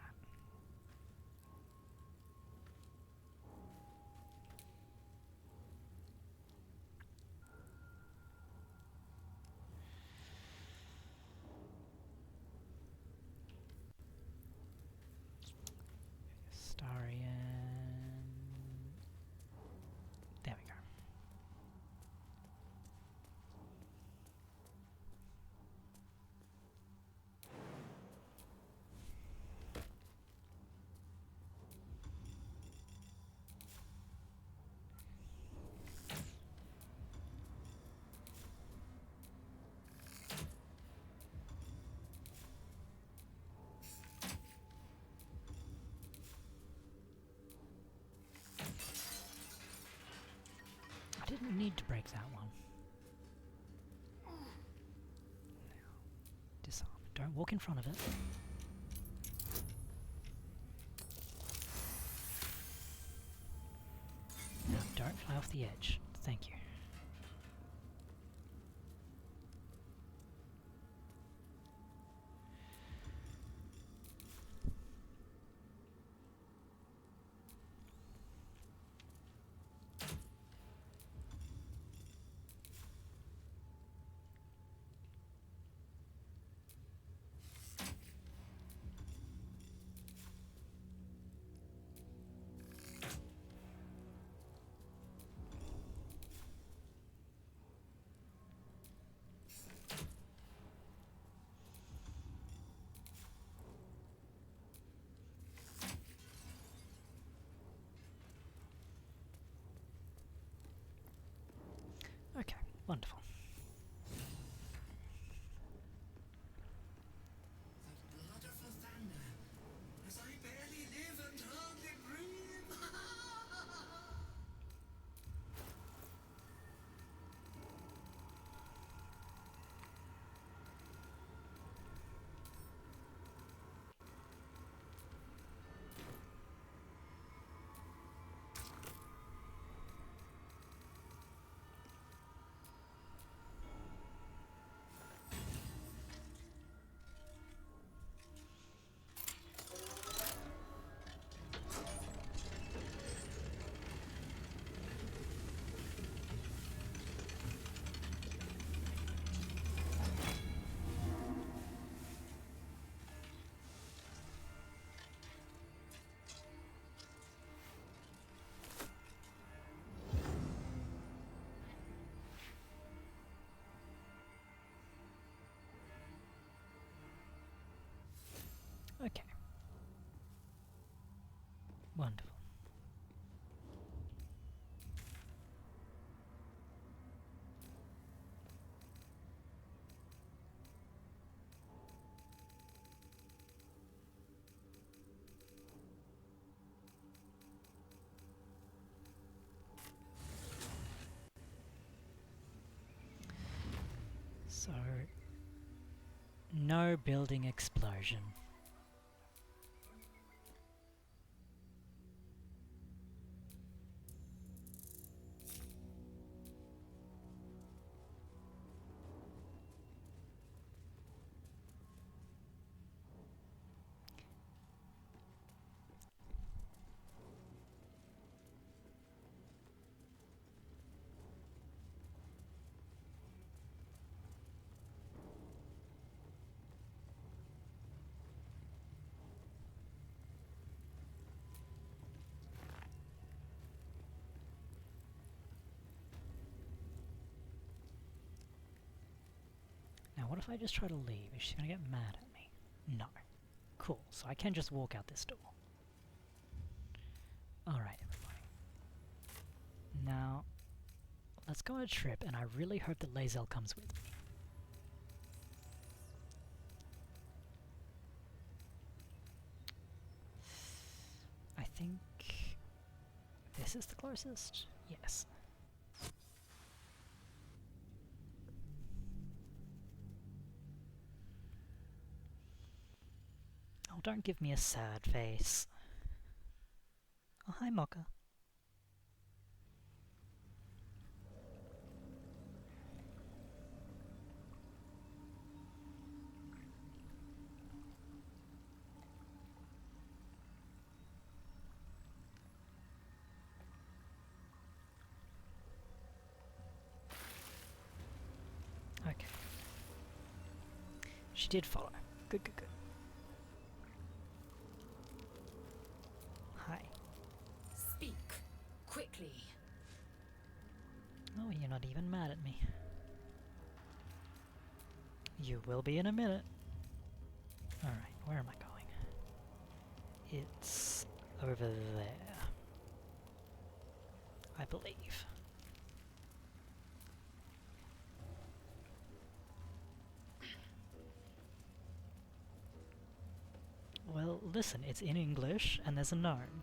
Starian. There we go. I didn't need to break that one. Now, disarm. Don't walk in front of it. Now, don't fly off the edge. Thank you. Okay, wonderful. Blood of Lathander, as I barely live and hardly breathe. Okay. Wonderful. So, no building explosion. What if I just try to leave? Is she gonna get mad at me? No. Cool, so I can just walk out this door. Alright, everybody. Now, let's go on a trip, and I really hope that Lae'zel comes with me. I think this is the closest? Yes. Oh, don't give me a sad face. Oh, hi, Mocha. Okay. She did follow. Good, good, good. Hi. Speak quickly. Oh, you're not even mad at me. You will be in a minute. Alright, where am I going? It's over there, I believe. Well, listen, it's in English, and there's a gnome.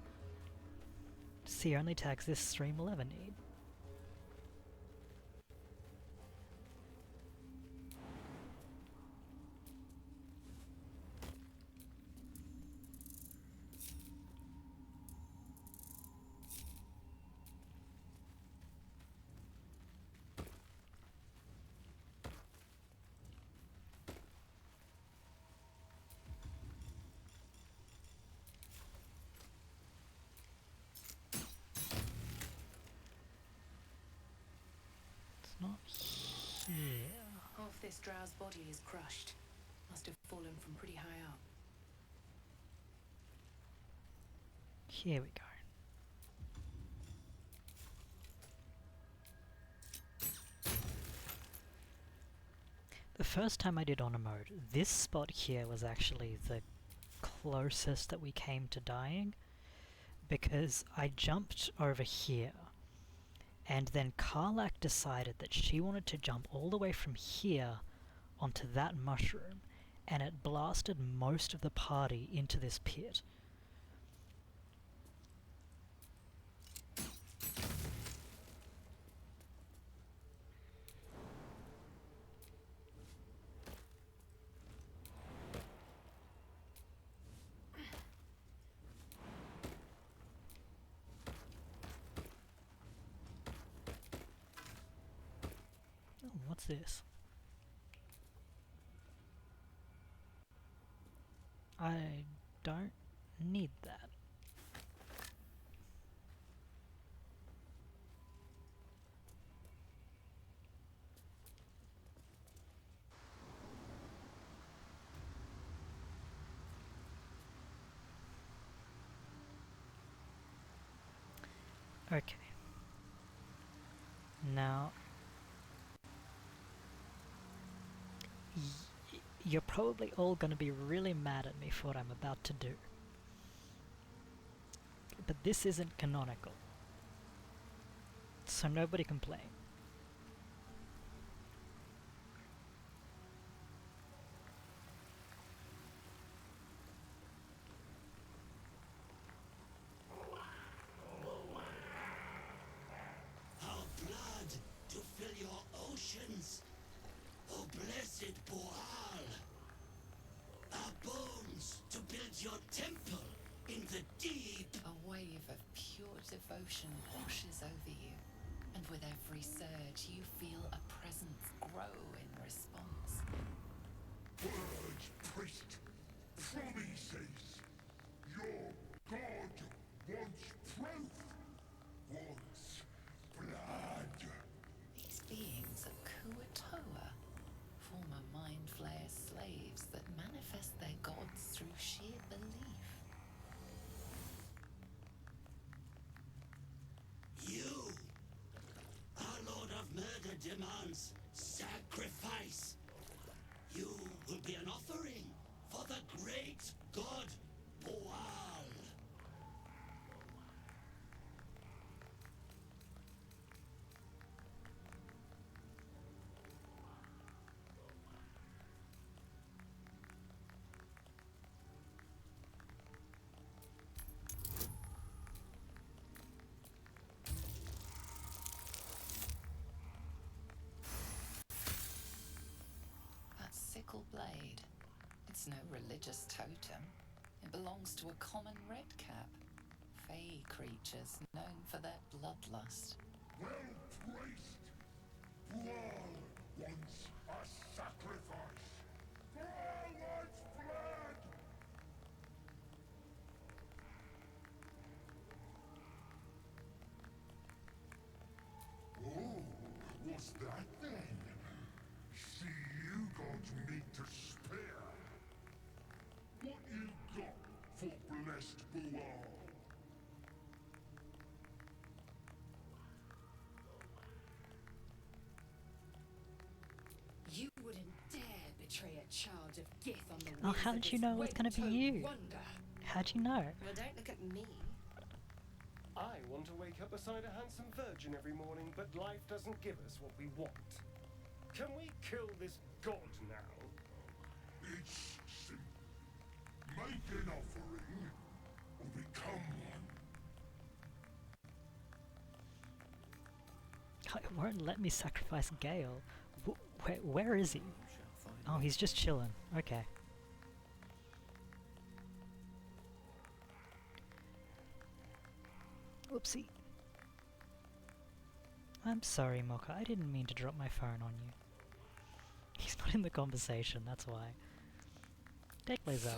See only tags this stream will ever need. Not here. Half this drow's body is crushed. Must have fallen from pretty high up. Here we go. The first time I did honor mode, this spot here was actually the closest that we came to dying, because I jumped over here, and then Karlak decided that she wanted to jump all the way from here onto that mushroom, and it blasted most of the party into this pit. Oh, what's this? I don't need that. Okay. Now, you're probably all going to be really mad at me for what I'm about to do. But this isn't canonical. So nobody complain. Our blood to fill your oceans, O blessed Boal. Our bones to build your temple in the deep. A wave of pure devotion washes over you, and with every surge you feel a presence grow in response. Word, priest. Promises. Your god wants proof. Wants blood. These beings are Kuatoa, former Mind Flayer slaves that manifest their gods through sheer belief. You, our Lord of Murder, demands sacrifice. magical blade. It's no religious totem. It belongs to a common redcap. Fey creatures known for their bloodlust. Well placed. Bual wants a sacrifice. Bual wants blood. Oh, what's that then? See, you got meat to spare. What you got for blessed Bual? You wouldn't dare betray a charge of Gith on the Oh, wings how of did you this know it was gonna be web-toed you? wonder. How'd you know? Well, don't look at me. I want to wake up beside a handsome virgin every morning, but life doesn't give us what we want. Can we kill this god now? It's simple. Make an offering, or become one. It won't let me sacrifice Gale. Where is he? Oh, he's just chilling. Okay. Oopsie. I'm sorry, Mocha. I didn't mean to drop my phone on you. He's not in the conversation, that's why. Take Laser.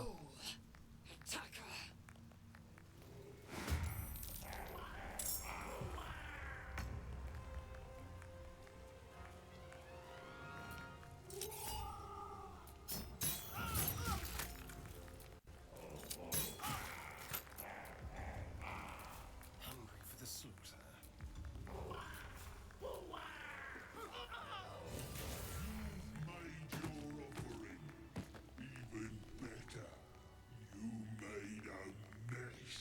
Hungry for the slaughter. Made your offering. Even better, you made a mess.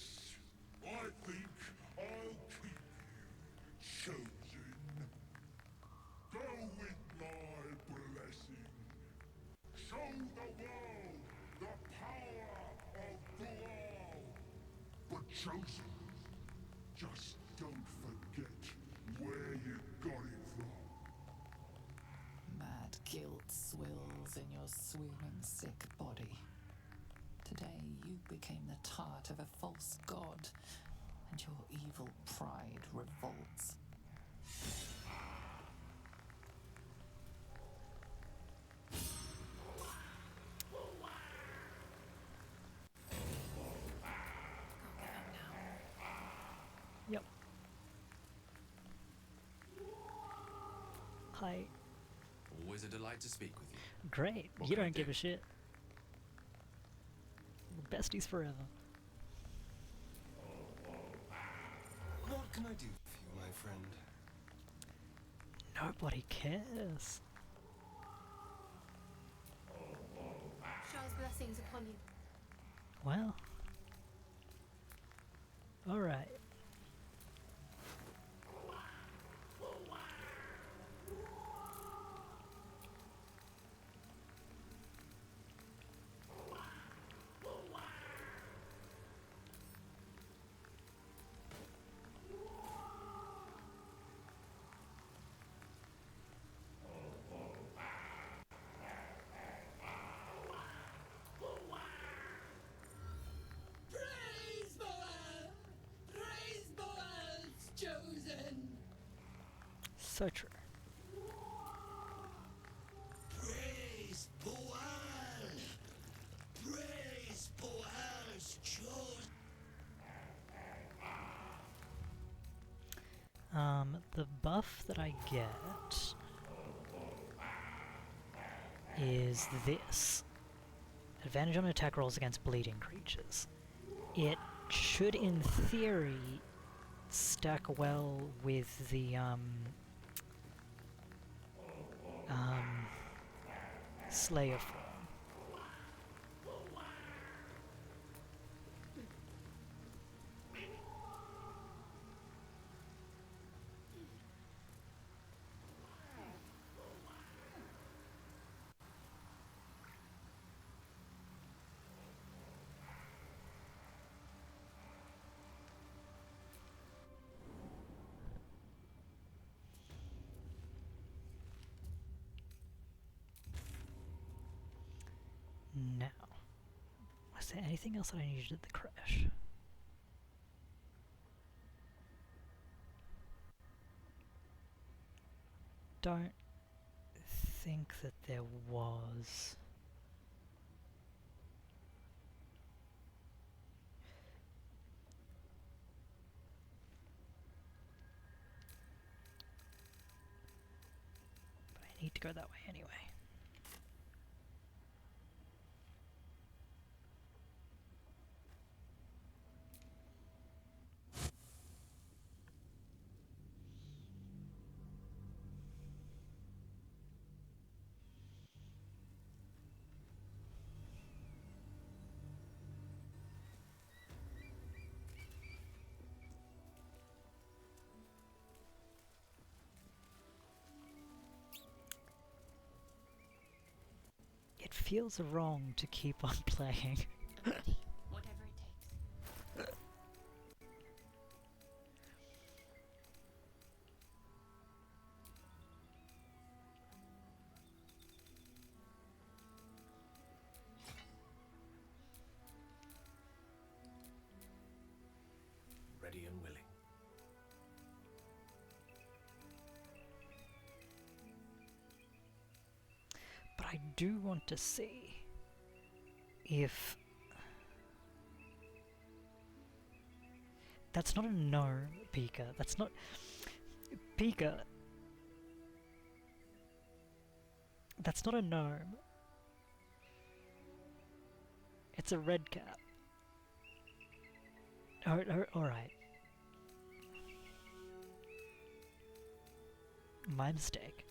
I think I'll keep you, chosen. Go with my blessing. Show the world the power of Gale. But chosen, just don't forget where you got it from. Mad guilt swills in your swooning sick body. Today you became the tart of a false god, and your evil pride revolts. Yep. Hi. Always a delight to speak with you. Great. What You can I don't give do? a shit. Besties forever. What can I do for you, my friend? Nobody cares. Shah's blessings upon you. Well. Alright. Praise Boal! Praise Boal's chosen! So true. Praise Boal! Praise Boal's chosen! The buff that I get is this. Advantage on attack rolls against bleeding creatures. It should, in theory, stack well with the, Slayer form. Now, was there anything else that I needed at the crash? Don't think that there was. But I need to go that way anyway. It feels wrong to keep on playing. Whatever it takes. Ready and willing. But I do want to see if... That's not a gnome, Pika. That's not... Pika! That's not a gnome. It's a red cap. Alright. My mistake.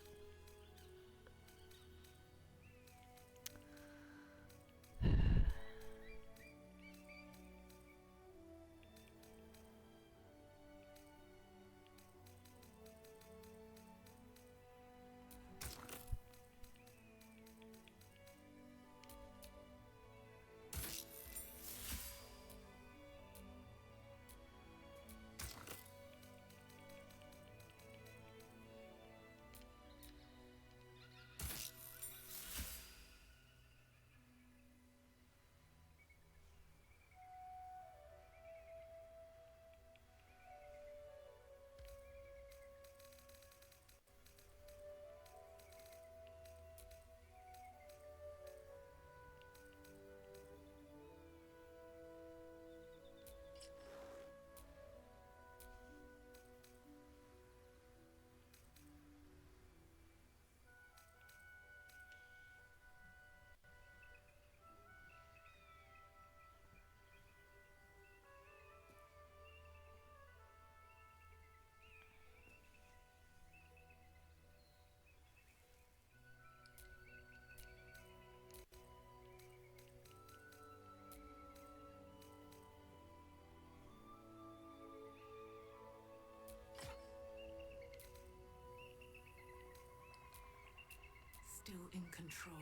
Still in control.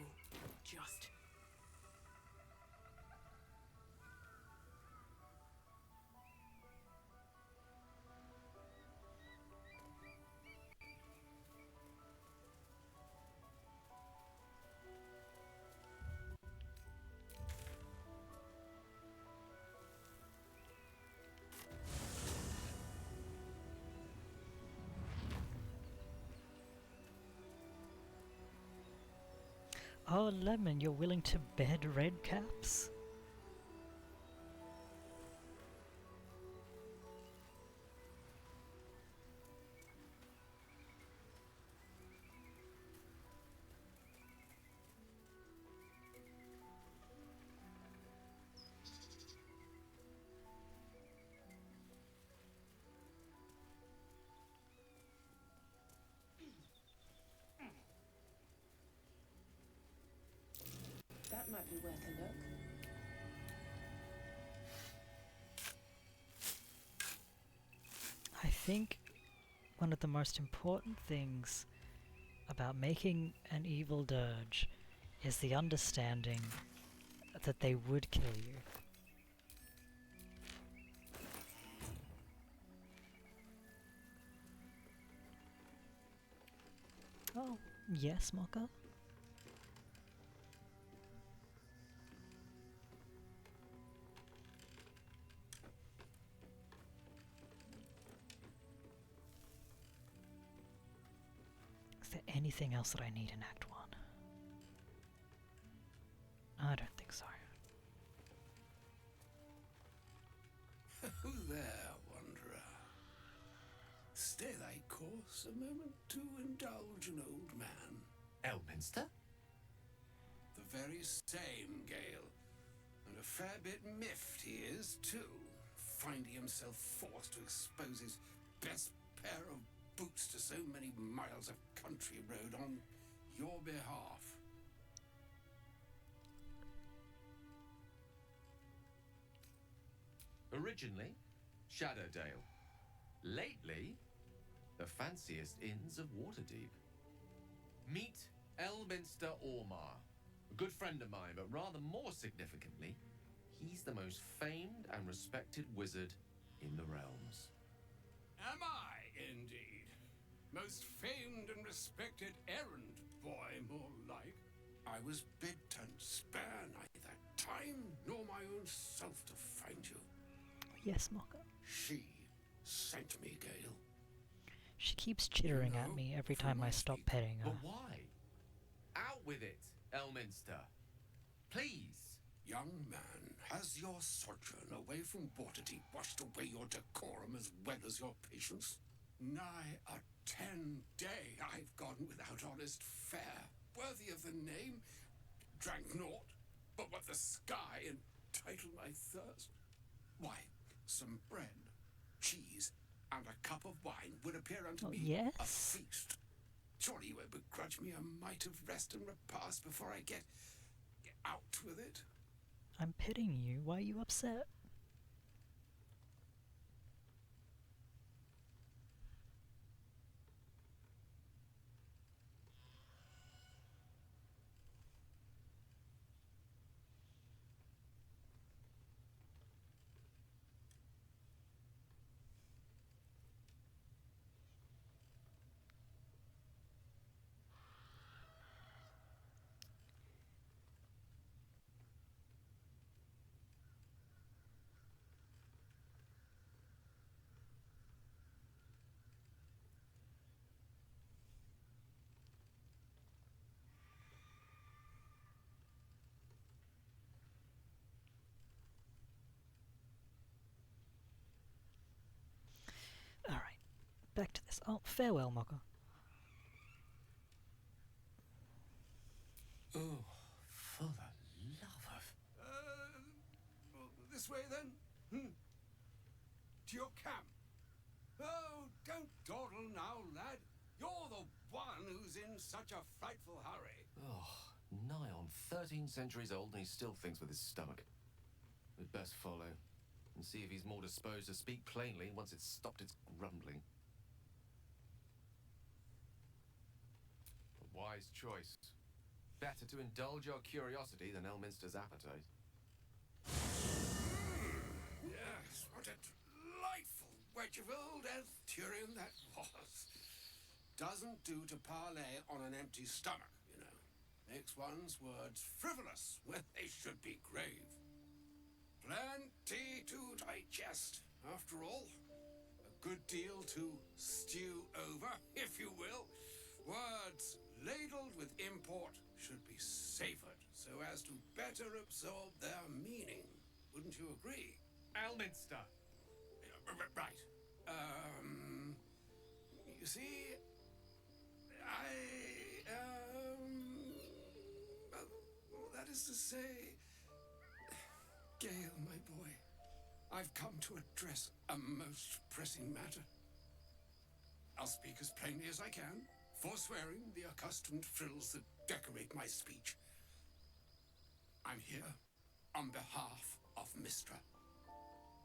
Just. Oh, Lemon, you're willing to bed red caps? That might be worth a look. I think one of the most important things about making an evil dirge is the understanding that they would kill you. Oh, yes, Mocha? there anything else that I need in Act 1? I don't think so. There, wanderer. Stay thy course a moment to indulge an old man. Elminster? The very same, Gale. And a fair bit miffed he is, too, finding himself forced to expose his best pair of boots to so many miles of country road on your behalf. Originally, Shadowdale. Lately, the fanciest inns of Waterdeep. Meet Elminster Ormar, a good friend of mine, but rather more significantly, he's the most famed and respected wizard in the realms. Am I, indeed? Most famed and respected errand boy, more like. I was bid and spare neither time nor my own self to find you. Yes, Mocha. She sent me, Gale. She keeps chittering at me every time I stop petting her. But why? Out with it, Elminster. Please. Young man, has your sojourn away from Waterdeep washed away your decorum as well as your patience? Nigh a 10-day I've gone without honest fare, worthy of the name. Drank naught, but what the sky entitled my thirst. Why, some bread, cheese, and a cup of wine would appear unto me yes? a feast. Surely you would begrudge me a mite of rest and repast before I get out with it. I'm petting you. Why are you upset? Alright, back to this. Oh, farewell, Mocha. Oh, for the love of... this way then? To your camp. Oh, don't dawdle now, lad. You're the one who's in such a frightful hurry. Oh, nigh on 13 centuries old and he still thinks with his stomach. We'd best follow and see if he's more disposed to speak plainly once it's stopped its grumbling. A wise choice. Better to indulge your curiosity than Elminster's appetite. Yes, what a delightful wedge of old Arthurian that was. Doesn't do to parley on an empty stomach, you know. Makes one's words frivolous when they should be grave. Plenty to digest, after all. A good deal to stew over, if you will. Words ladled with import should be savoured so as to better absorb their meaning. Wouldn't you agree? Elminster! Right. You see, well, that is to say, Gale, my boy, I've come to address a most pressing matter. I'll speak as plainly as I can, forswearing the accustomed frills that decorate my speech. I'm here on behalf of Mistra.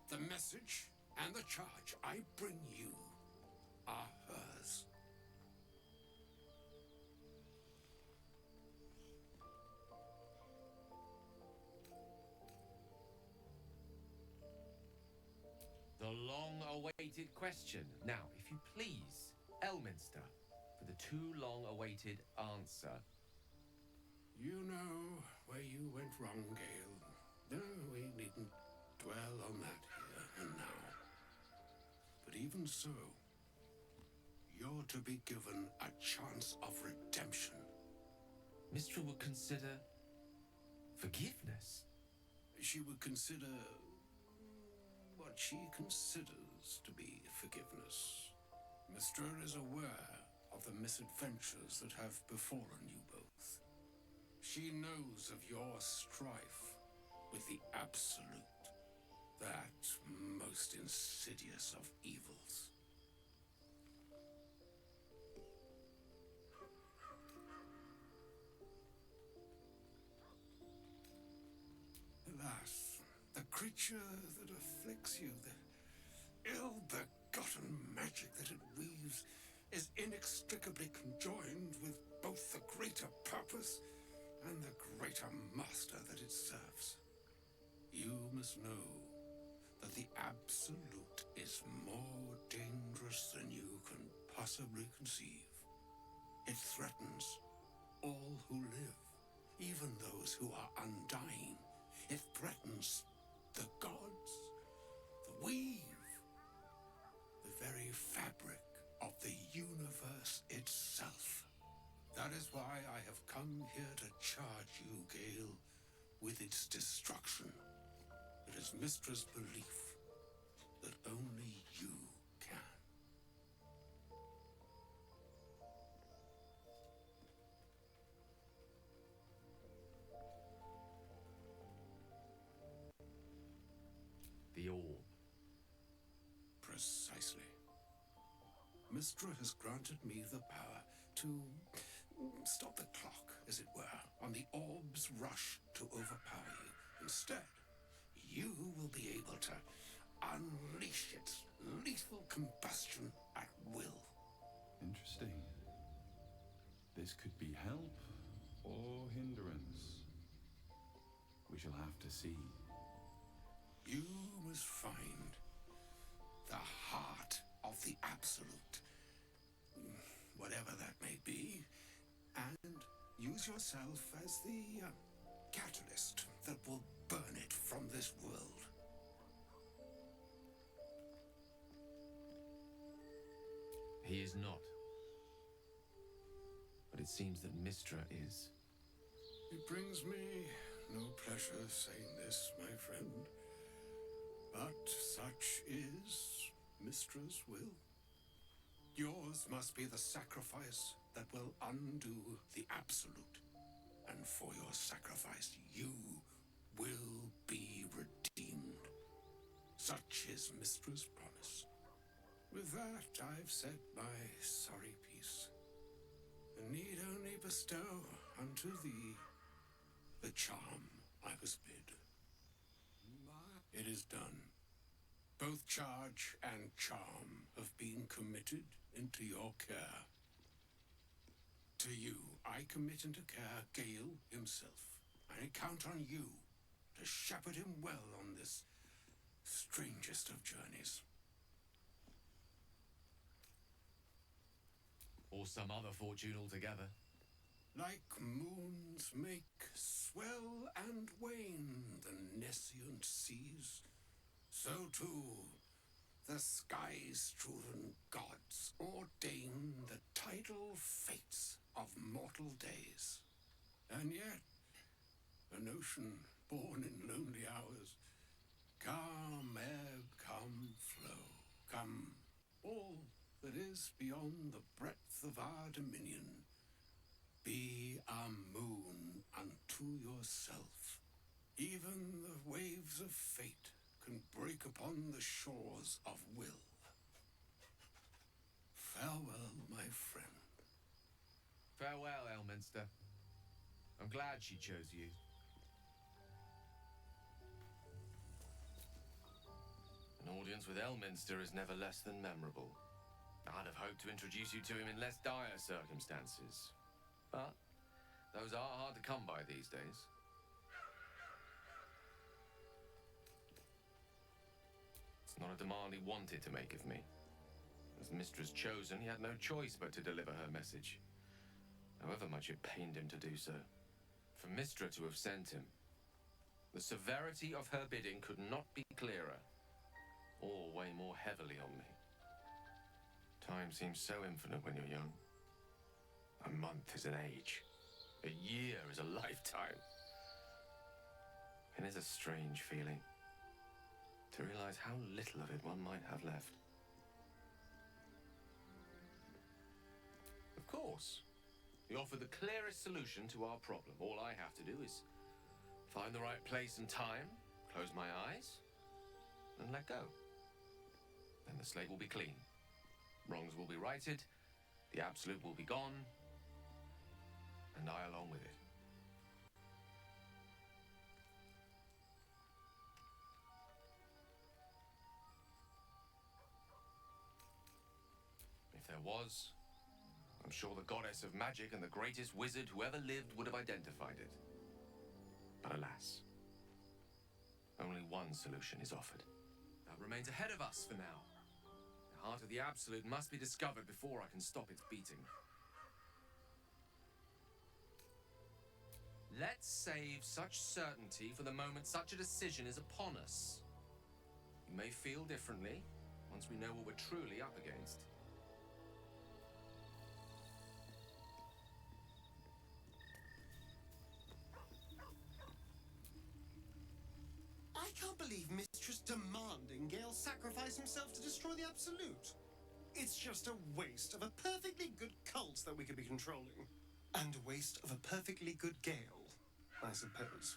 The message and the charge I bring you are hers. The long-awaited question. Now, if you please, Elminster, for the too long-awaited answer. You know where you went wrong, Gale. No, we needn't dwell on that here and now. But even so, you're to be given a chance of redemption. Mistra would consider forgiveness. She would consider what she considers to be forgiveness. Mistra is aware of the misadventures that have befallen you both. She knows of your strife with the Absolute, that most insidious of evils. Alas, the creature that afflicts you, the ill-begotten magic that it weaves, is inextricably conjoined with both the greater purpose and the greater master that it serves. You must know that the Absolute is more dangerous than you can possibly conceive. It threatens all who live, even those who are undying. It threatens the gods, the weave, the very fabric of the universe itself. That is why I have come here to charge you, Gale, with its destruction. It is Mistra's belief that only you can. The orb. Precisely. Mistra has granted me the power to stop the clock, as it were, on the orb's rush to overpower you. Instead, you will be able to unleash its lethal combustion at will. Interesting. This could be help or hindrance. We shall have to see. You must find the heart of the Absolute, whatever that may be, and use yourself as the catalyst that will burn it from this world. He is not. But it seems that Mistra is. It brings me no pleasure saying this, my friend, but such is Mistra's will. Yours must be the sacrifice that will undo the Absolute, and for your sacrifice you will be redeemed. Such is Mistra's promise. With that, I've said my sorry piece, and need only bestow unto thee the charm I was bid. It is done. Both charge and charm have been committed into your care. To you, I commit into care Gale himself. I count on you to shepherd him well on this strangest of journeys. Or some other fortune altogether. Like moons make swell and wane the nescient seas, so too the sky-strewn gods ordain the tidal fates of mortal days. And yet, an ocean born in lonely hours, come ebb, come flow, come all that is beyond the breadth of our dominion. Be a moon unto yourself. Even the waves of fate can break upon the shores of will. Farewell, my friend. Farewell, Elminster. I'm glad she chose you. An audience with Elminster is never less than memorable. I'd have hoped to introduce you to him in less dire circumstances. But those are hard to come by these days. It's not a demand he wanted to make of me. As Mistress chosen, he had no choice but to deliver her message, however much it pained him to do so. For Mistra to have sent him, the severity of her bidding could not be clearer, or weigh more heavily on me. Time seems so infinite when you're young. A month is an age. A year is a lifetime. It is a strange feeling to realize how little of it one might have left. Of course, we offer the clearest solution to our problem. All I have to do is find the right place and time, close my eyes, and let go. Then the slate will be clean. Wrongs will be righted, the absolute will be gone, and I along with it. If there was, I'm sure the goddess of magic and the greatest wizard who ever lived would have identified it. But alas, only one solution is offered. That remains ahead of us for now. The heart of the Absolute must be discovered before I can stop its beating. Let's save such certainty for the moment such a decision is upon us. We may feel differently once we know what we're truly up against. I can't believe Mistress demanding Gale sacrifice himself to destroy the Absolute. It's just a waste of a perfectly good cult that we could be controlling. And a waste of a perfectly good Gale, I suppose.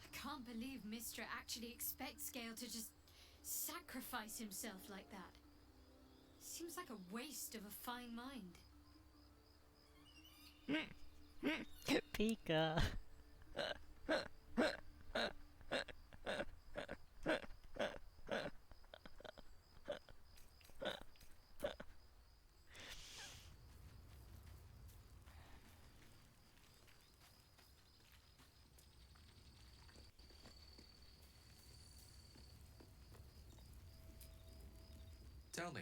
I can't believe Mistra actually expects Gale to just sacrifice himself like that. Seems like a waste of a fine mind. Pika. Tell me,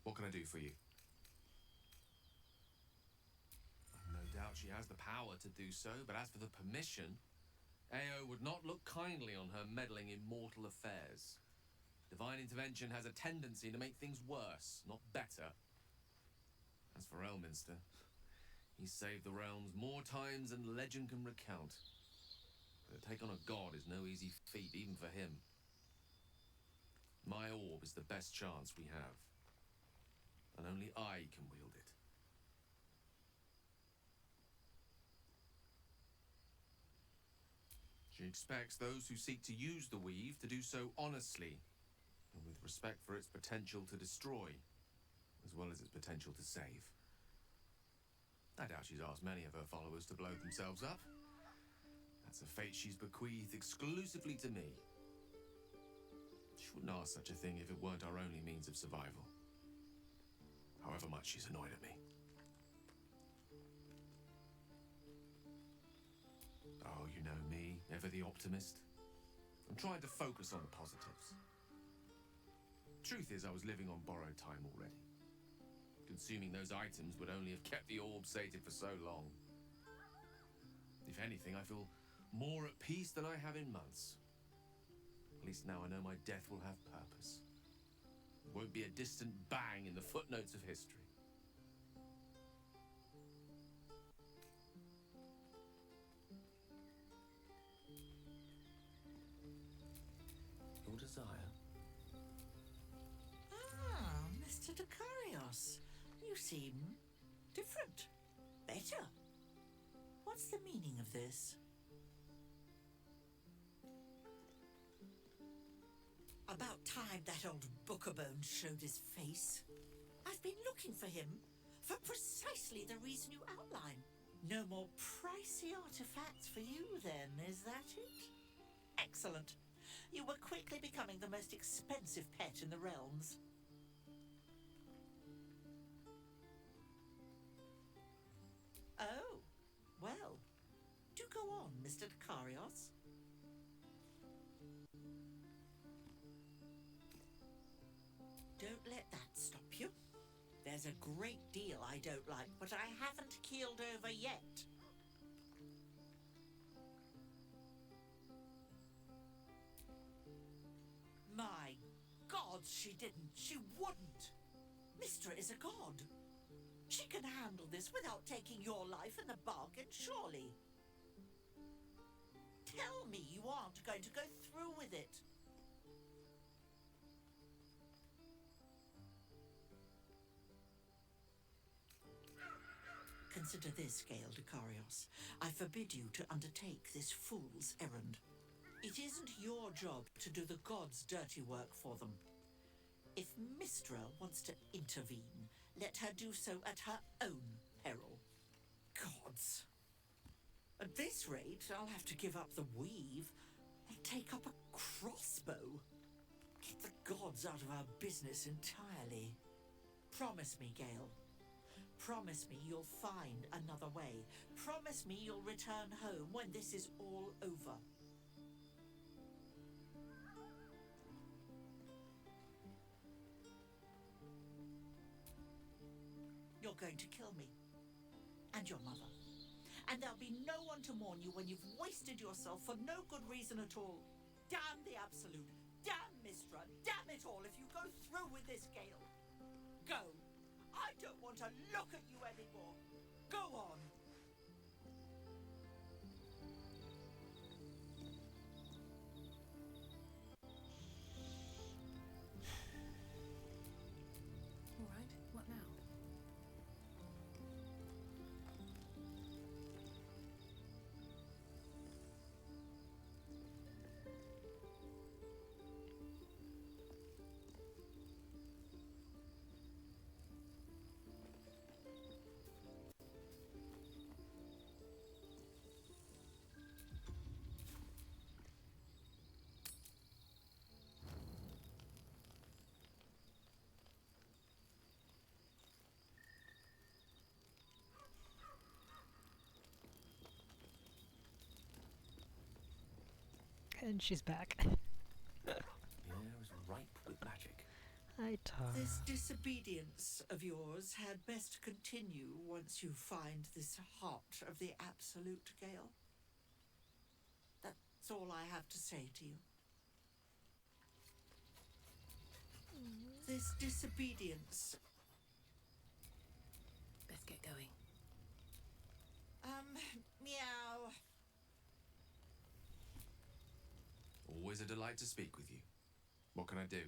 what can I do for you? No doubt she has the power to do so, but as for the permission, AO would not look kindly on her meddling in mortal affairs. Divine intervention has a tendency to make things worse, not better. As for Elminster, he saved the realms more times than legend can recount. But to take on a god is no easy feat, even for him. My orb is the best chance we have, and only I can wield it. She expects those who seek to use the weave to do so honestly, and with respect for its potential to destroy, as well as its potential to save. I doubt she's asked many of her followers to blow themselves up. That's a fate she's bequeathed exclusively to me. She wouldn't ask such a thing if it weren't our only means of survival. However much she's annoyed at me. Oh, you know me, ever the optimist. I'm trying to focus on the positives. Truth is, I was living on borrowed time already. Consuming those items would only have kept the orb sated for so long. If anything, I feel more at peace than I have in months. At least now I know my death will have purpose. It won't be a distant bang in the footnotes of history. Your desire? Ah, Mr. Decarios. You seem different. Better. What's the meaning of this? About time that old Bookerbone showed his face. I've been looking for him for precisely the reason you outline. No more pricey artifacts for you then, is that it? Excellent. You were quickly becoming the most expensive pet in the realms. Oh, well. Do go on, Mr. Decarios. Don't let that stop you. There's There's a great deal I don't like, but I haven't keeled over yet. My God, she didn't. She wouldn't. Mystra is a god. She can handle this without taking your life in the bargain, surely. Tell me you aren't going to go through with it. Consider this, Gale Decarios. I forbid you to undertake this fool's errand. It isn't your job to do the gods' dirty work for them. If Mystra wants to intervene, let her do so at her own peril. Gods. At this rate, I'll have to give up the weave and take up a crossbow. Get the gods out of our business entirely. Promise me, Gale. Promise me you'll find another way. Promise me you'll return home when this is all over. You're going to kill me. And your mother. And there'll be no one to mourn you when you've wasted yourself for no good reason at all. Damn the Absolute. Damn Mystra. Damn it all if you go through with this, Gale. Go. I don't want to look at you anymore. Go on. All right, what now? And she's back. The air is ripe with magic. Hi, Tara. This disobedience of yours had best continue once you find this heart of the Absolute, Gale. That's all I have to say to you. This disobedience... Let's get going. Meow. Always a delight to speak with you. What can I do?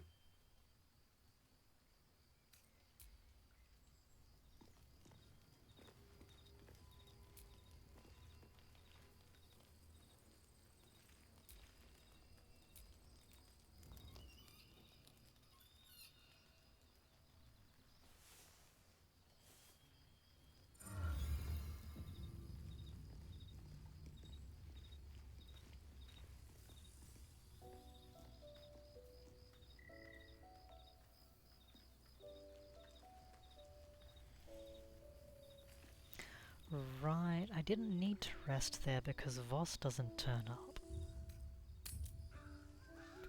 Right, I didn't need to rest there because Voss doesn't turn up.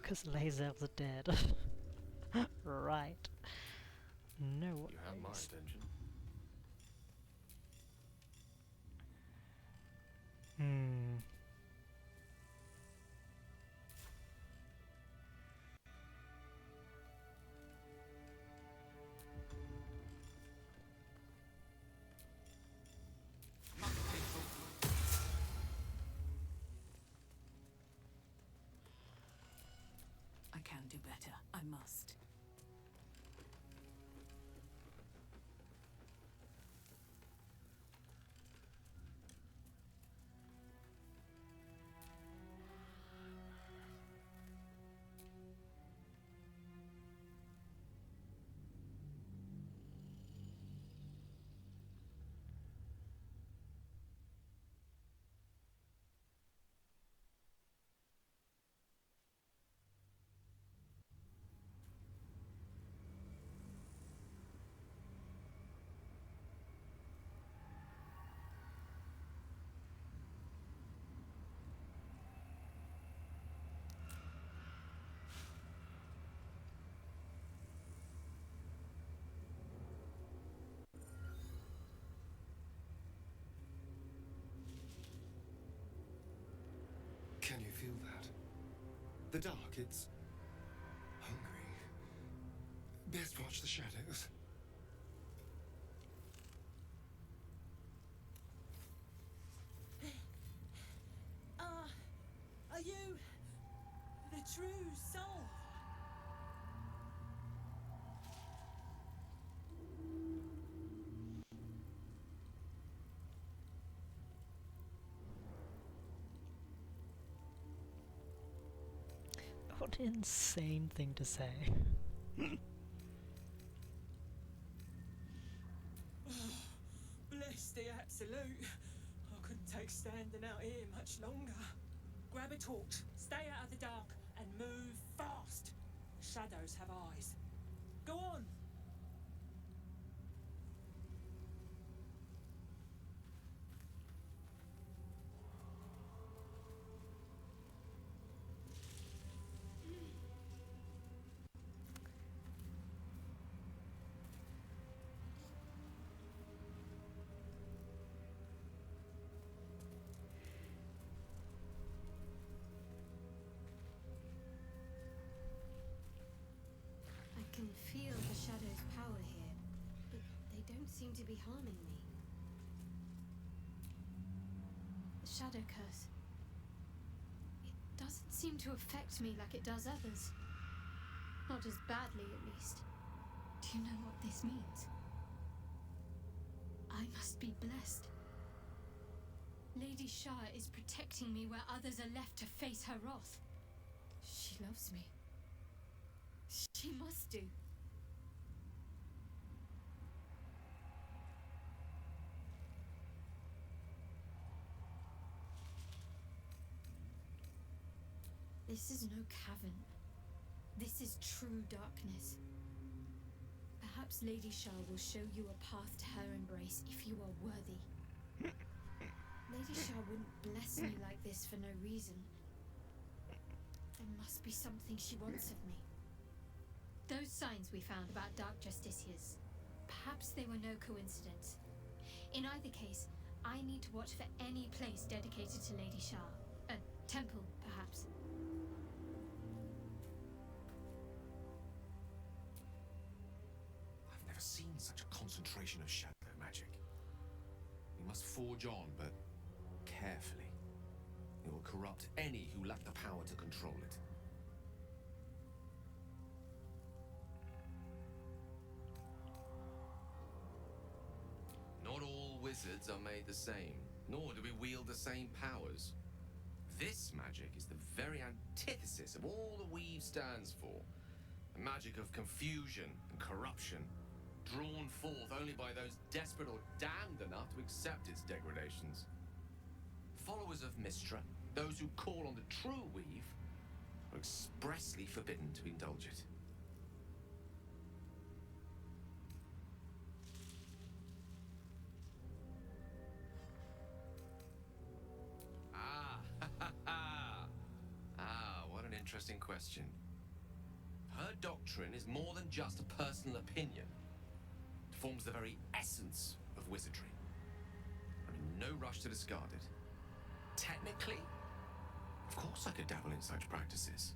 Because Lazel's dead. Right. No worries. You have my attention. I can do better. I must. The dark, it's hungry. Best watch the shadows. Are you the true soul? What an insane thing to say. Bless the absolute. I couldn't take standing out here much longer. Grab a torch, stay out of the dark, and move fast. Shadows have eyes. Go on. I can feel the shadow's power here, but they don't seem to be harming me. The shadow curse. It doesn't seem to affect me like it does others. Not as badly, at least. Do you know what this means? I must be blessed. Lady Shah is protecting me where others are left to face her wrath. She loves me. She must do. This is no cavern. This is true darkness. Perhaps Lady Shah will show you a path to her embrace if you are worthy. Lady Shah wouldn't bless me like this for no reason. There must be something she wants of me. Those signs we found about Dark Justiciars, perhaps they were no coincidence. In either case, I need to watch for any place dedicated to Lady Shah. A temple, perhaps. I've never seen such a concentration of shadow magic. We must forge on, but carefully. It will corrupt any who lack the power to control it. Not all wizards are made the same, nor do we wield the same powers. This magic is the very antithesis of all the weave stands for. A magic of confusion and corruption, drawn forth only by those desperate or damned enough to accept its degradations. Followers of Mystra, those who call on the true weave, are expressly forbidden to indulge it. What an interesting question. Her doctrine is more than just a personal opinion. It forms the very essence of wizardry. I'm in no rush to discard it. Technically, of course I could dabble in such practices.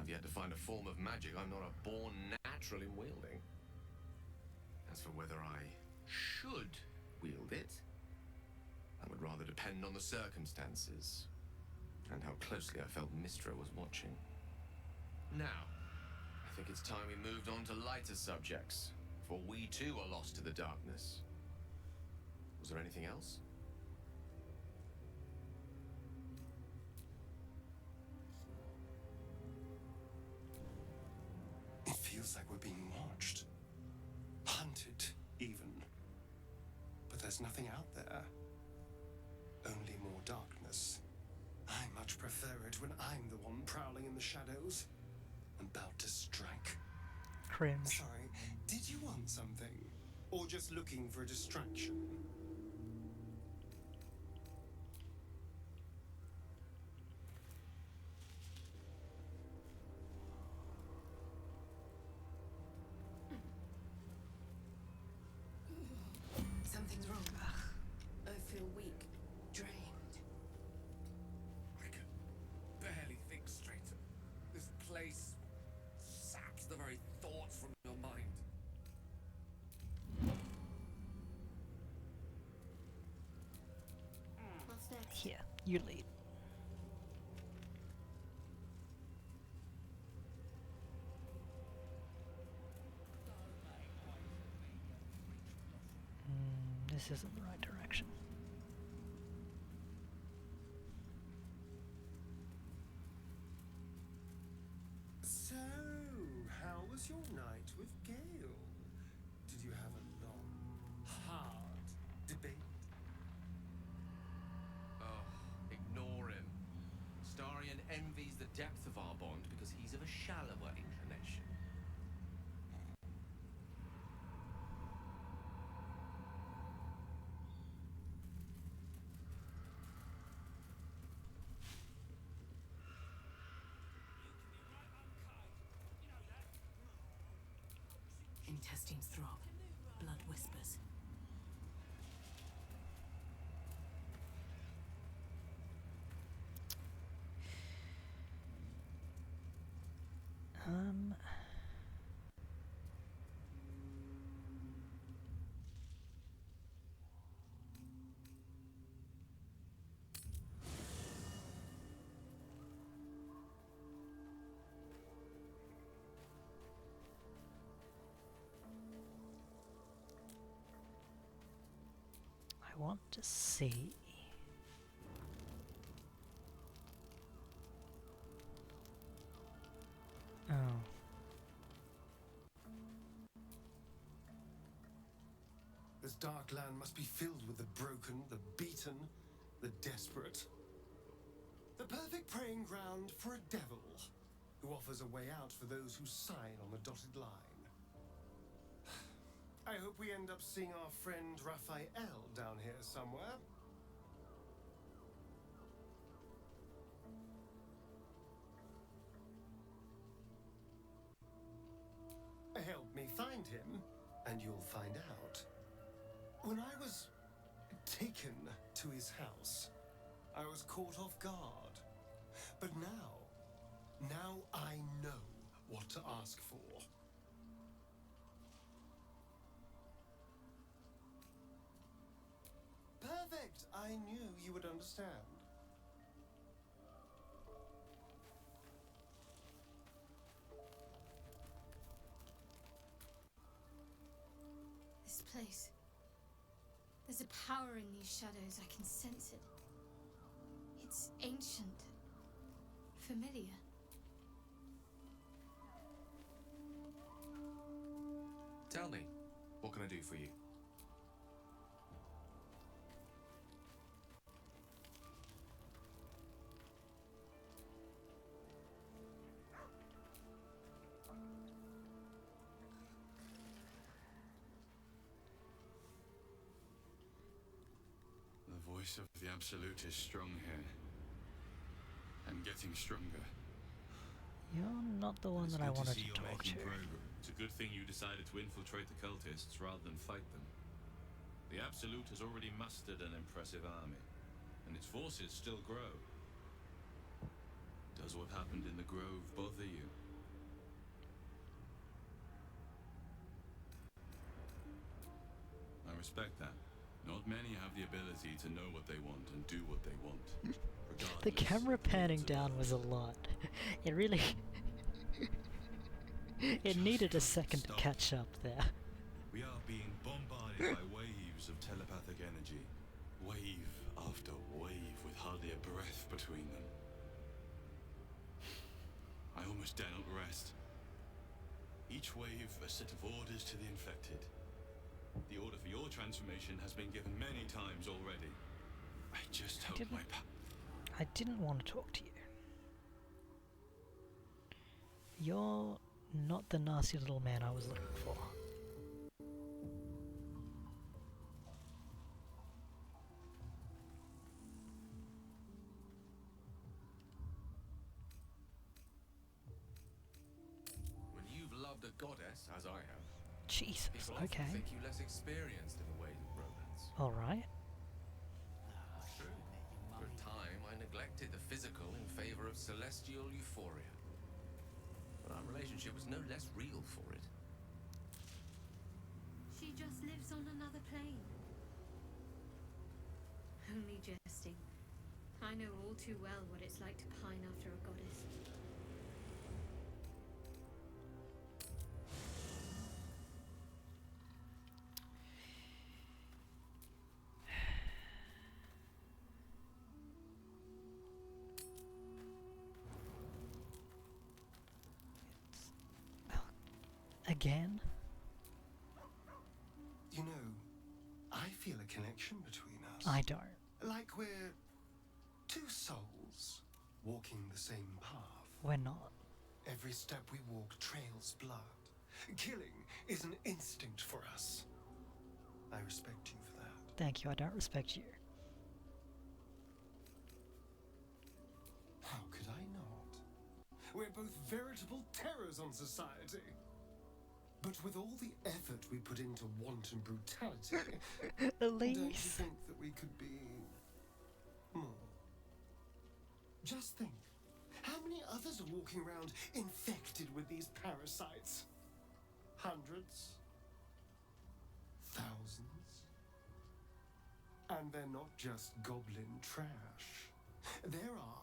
I've yet to find a form of magic I'm not a born natural in wielding. As for whether I should wield it, that would rather depend on the circumstances and how closely I felt Mystra was watching. Now, I think it's time we moved on to lighter subjects, for we too are lost to the darkness. Was there anything else? It feels like we're being watched. Hunted, even. But there's nothing out there. Only more darkness. I much prefer it when I'm the one prowling in the shadows. About to strike. Cringe. Sorry, did you want something? Or just looking for a distraction? Something's wrong. I feel weak, drained. I can barely think straight. You lead. This isn't the right direction. So, how was your night with Gale? Did you have a long, hard debate? Oh, ignore him. Starion envies the depth of our bond because he's of a shallower inclination. Intestines throb. Blood whispers. I want to see. Oh. This dark land must be filled with the broken, the beaten, the desperate. The perfect preying ground for a devil who offers a way out for those who sign on the dotted line. I hope we end up seeing our friend Raphael down here somewhere. Help me find him, and you'll find out. When I was taken to his house, I was caught off guard. But now I know what to ask for. Perfect! I knew you would understand. This place. There's a power in these shadows. I can sense it. It's ancient. Familiar. Tell me, what can I do for you? The voice of the Absolute is strong here. And getting stronger. You're not the one that I wanted to talk to. It's a good thing you decided to infiltrate the cultists rather than fight them. The Absolute has already mustered an impressive army, and its forces still grow. Does what happened in the Grove bother you? I respect that. Not many have the ability to know what they want and do what they want. The camera panning down was a lot. It really... it needed a second to catch up there. We are being bombarded by waves of telepathic energy. Wave after wave with hardly a breath between them. I almost dare not rest. Each wave a set of orders to the infected. The order for your transformation has been given many times already. I just hope my I didn't want to talk to you. You're not the nasty little man I was looking for. When you've loved a goddess, as I have, Jesus, people often okay. think you less experienced in the ways of romance. Alright. True. For a time, I neglected the physical in favor of celestial euphoria. But our relationship was no less real for it. She just lives on another plane. Only jesting. I know all too well what it's like to pine after a goddess. Again? You know, I feel a connection between us. I don't. Like we're two souls walking the same path. We're not. Every step we walk trails blood. Killing is an instinct for us. I respect you for that. Thank you, I don't respect you. How could I not? We're both veritable terrors on society. But with all the effort we put into wanton brutality, Elise, don't you think that we could be more? Just think, how many others are walking around infected with these parasites? Hundreds? Thousands? And they're not just goblin trash. There are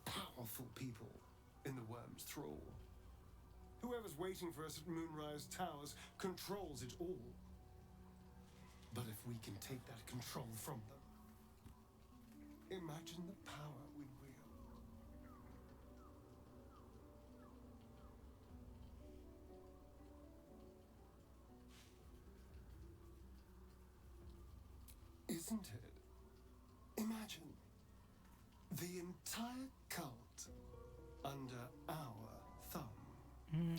powerful people in the worm's thrall. Whoever's waiting for us at Moonrise Towers controls it all. But if we can take that control from them, imagine the power we'd wield. Isn't it? Imagine the entire cult under our thumb.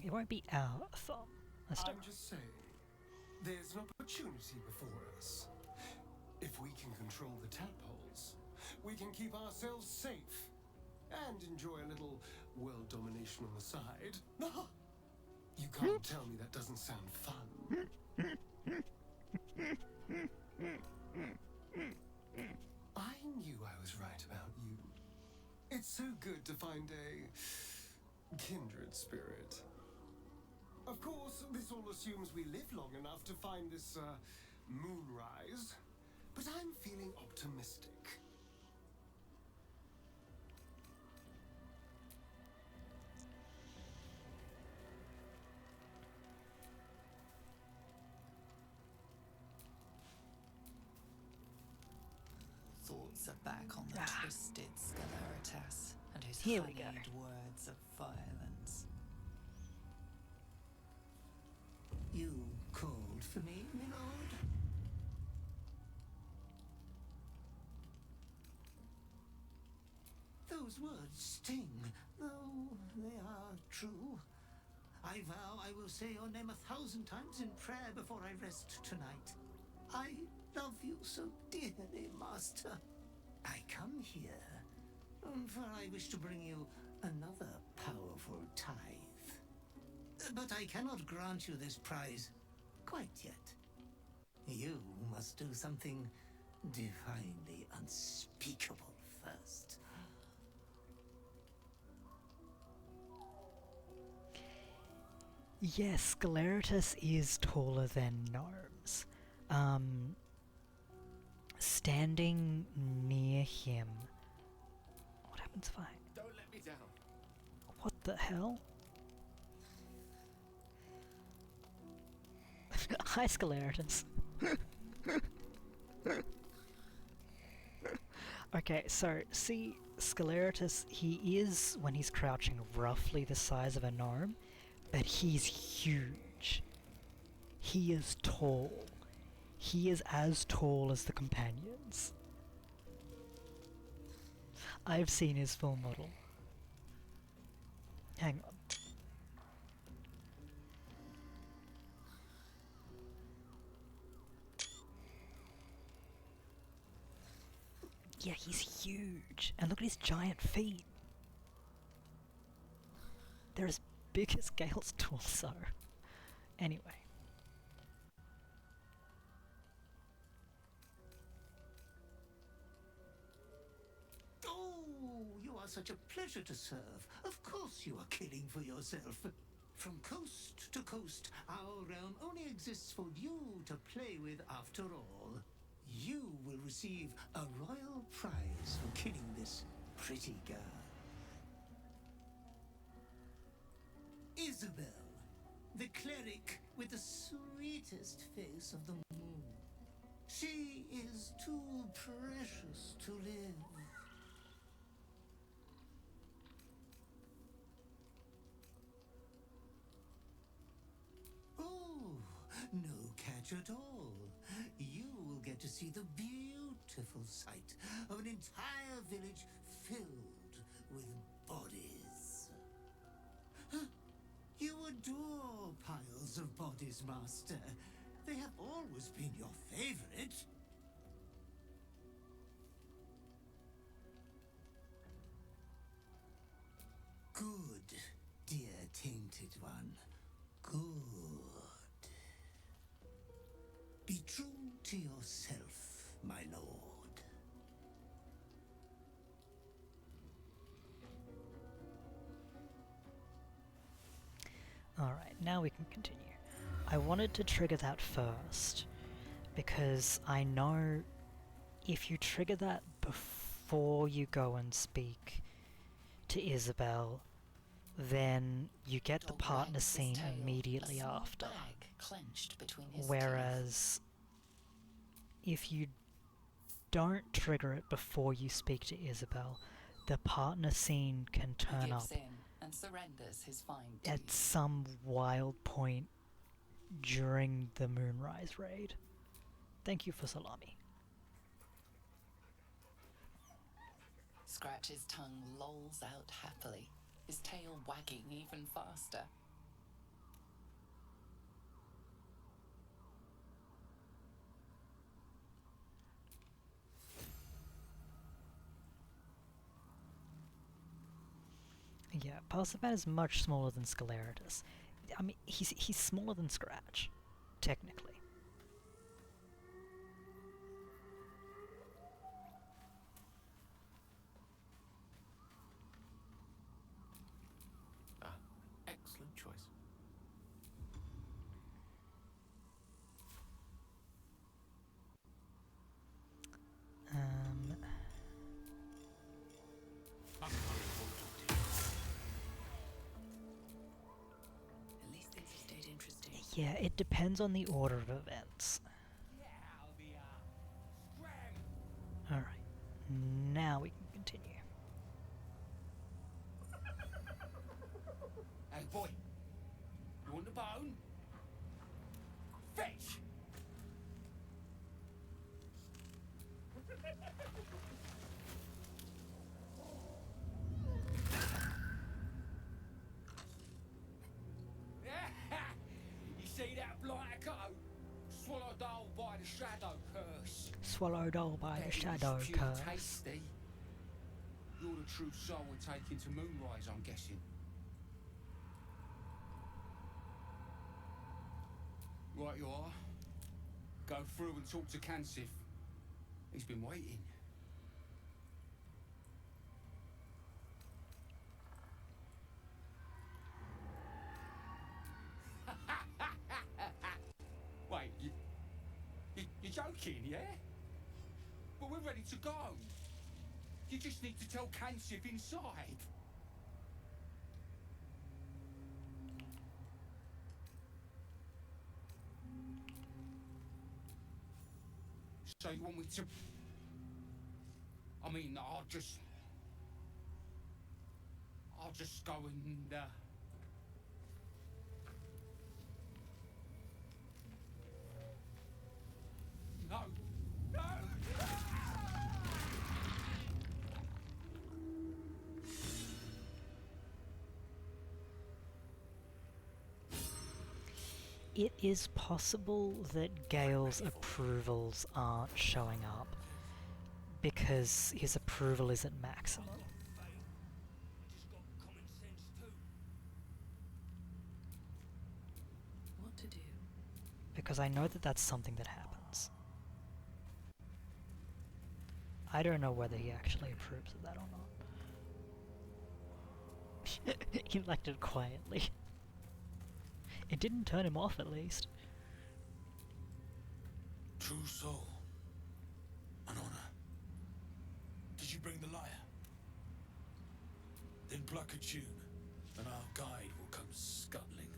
It won't be our thumb. I'm just saying, there's an opportunity before us. If we can control the tadpoles, we can keep ourselves safe and enjoy a little world domination on the side. You can't tell me that doesn't sound fun. I knew I was right about you. It's so good to find a kindred spirit. Of course, this all assumes we live long enough to find this, moonrise. But I'm feeling optimistic. Thoughts are back on the twisted Scaleritas and his Here we go. honeyed words of violence. You called for me, my lord? Those words sting, though they are true. I vow I will say your name 1,000 times in prayer before I rest tonight. I love you so dearly, Master. I come here, for I wish to bring you another powerful tithe. But I cannot grant you this prize quite yet. You must do something divinely unspeakable first. Yes, Scaleritas is taller than gnomes. Standing near him. What happens if I... Don't let me down. What the hell? Hi, Scaleritas. Okay, so, see, Scaleritas, he is, when he's crouching, roughly the size of a gnome, but he's huge. He is tall. He is as tall as the companions. I've seen his full model. Hang on. Yeah, he's huge. And look at his giant feet. They're as big as Gale's torso. Anyway. Oh, you are such a pleasure to serve. Of course you are killing for yourself. From coast to coast, our realm only exists for you to play with after all. You will receive a royal prize for killing this pretty girl. Isabel, the cleric with the sweetest face of them all. She is too precious to live. Oh, no catch at all. You will get to see the beautiful sight of an entire village filled with bodies. Huh? You adore piles of bodies, Master. They have always been your favorite. Good, dear tainted one. Good. Be true to yourself, my lord. Alright, now we can continue. I wanted to trigger that first, because I know if you trigger that before you go and speak to Isabel, then you get the partner scene immediately after. Whereas if you don't trigger it before you speak to Isabel, the partner scene can turn up and surrenders his fine at some wild point during the Moonrise raid. Thank you for salami. Scratch's tongue lolls out happily, his tail wagging even faster. Yeah, Parsipan is much smaller than Scaleritus. I mean, he's smaller than Scratch, technically. Excellent choice. Yeah, it depends on the order of events. Alright, now we can continue. Hey boy, you want the bone? Fetch! You see that blighter go? Swallowed whole by the shadow curse. Swallowed whole by the shadow Pure curse. tasty. You're the true soul we're taking to Moonrise, I'm guessing. Right you are. Go through and talk to Kansif. He's been waiting. Wait, you're joking, yeah? But we're ready to go. You just need to tell Kansif inside. So you want me to... I mean, I'll just go and, No! No! It is possible that Gale's approvals aren't showing up because his approval isn't maximum. What to do? Because I know that that's something that happens. I don't know whether he actually approves of that or not. He liked it quietly. It didn't turn him off, at least. True soul. Then pluck a tune, and our guide will come scuttling.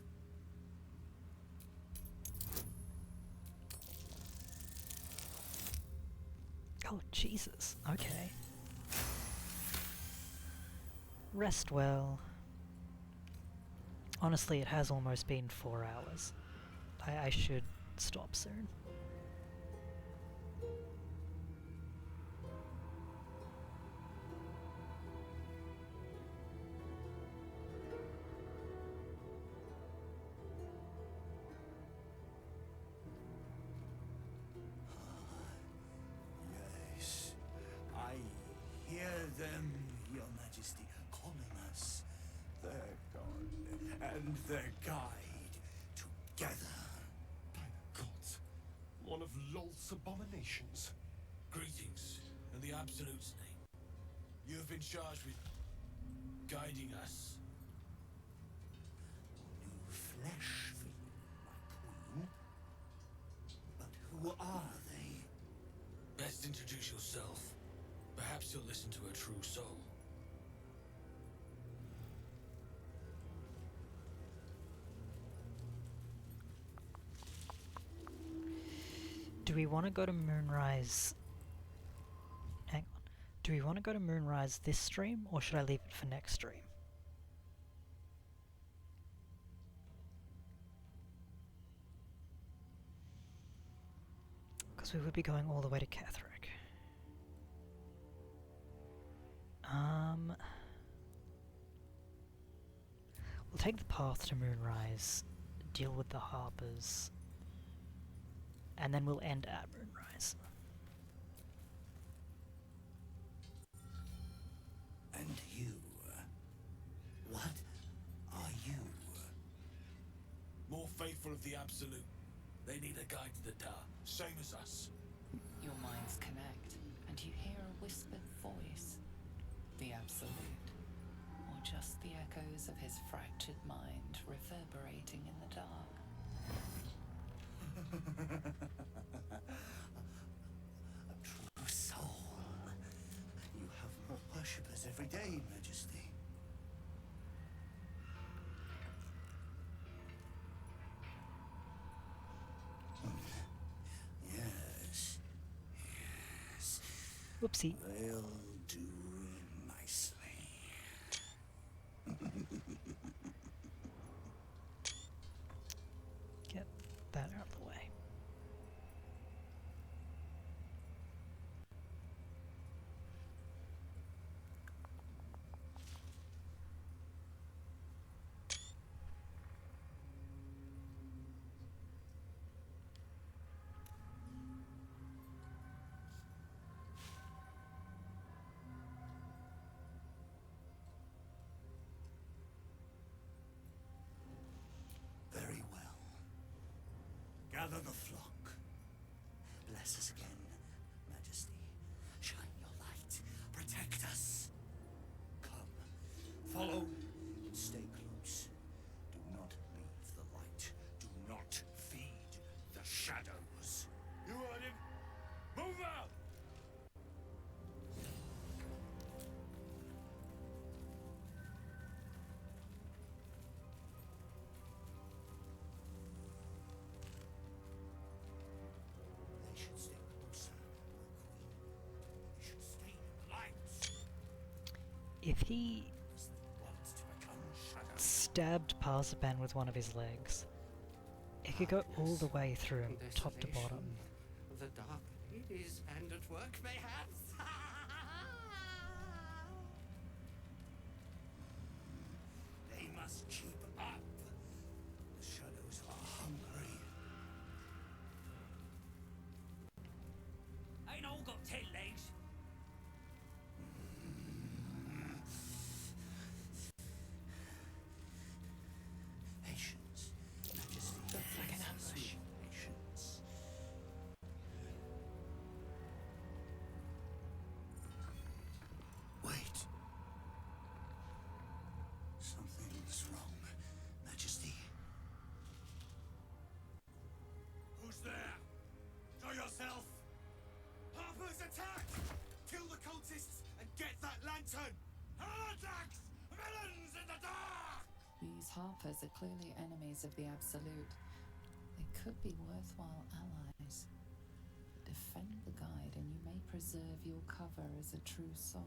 Oh, Jesus. Okay. Rest well. Honestly, it has almost been 4 hours. I should stop soon. Yes, I hear them, Your Majesty, calling us their god and their guide together. By the gods, one of Lolth's abominations. Greetings, in the Absolute's name. You have been charged with guiding us. New flesh for you, my queen. But who are they? Best introduce yourself. Perhaps you'll listen to a true soul. Do we want to go to Moonrise? Hang on. Do we want to go to Moonrise this stream, or should I leave it for next stream? Because we would be going all the way to Catherick. We'll take the path to Moonrise, deal with the Harpers, and then we'll end at Moonrise. And you, what are you? More faithful of the Absolute. They need a guide to the Dar, same as us. Your minds connect, and you hear a whispered voice. The Absolute. Or just the echoes of his fractured mind reverberating in the dark. A true soul. You have more worshippers every day, Majesty. Yes. Yes. Whoopsie. They'll do nicely. Get that out of the way. Very well. Gather the flock. Bless us again, Majesty. Shine your light. Protect us. Come. Follow and stay close. Do not leave the light. Do not feed the shadows. You heard him. Move out! They should stay closer, my queen. They should stay in the light. If he Wants to become shadows. stabbed Parsipan with one of his legs, it could go all the way through him, top to bottom. The dark is and at work, mayhaps. They must keep up. The shadows are hungry. Ain't all got 10 legs. Patience. Majesty. It's like an ambush. Patience. Wait. Something's wrong. These Harpers are clearly enemies of the Absolute. They could be worthwhile allies. Defend the guide and you may preserve your cover as a true soul.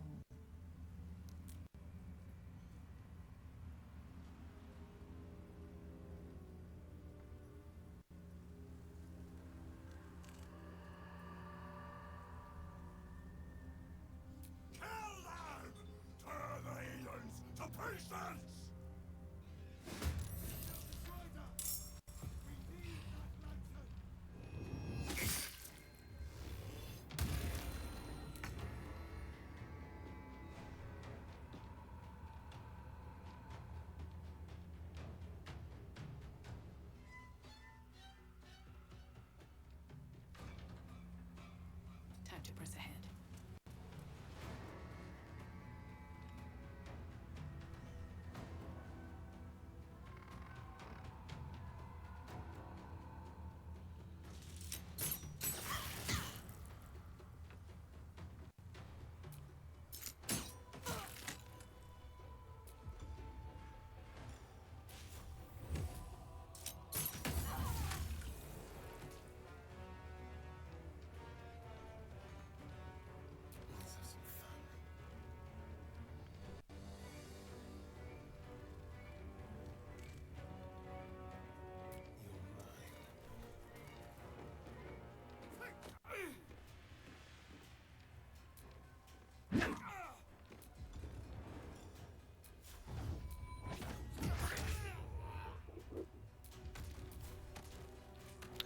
Kill them! Turn the heathens to pieces! Time to press ahead.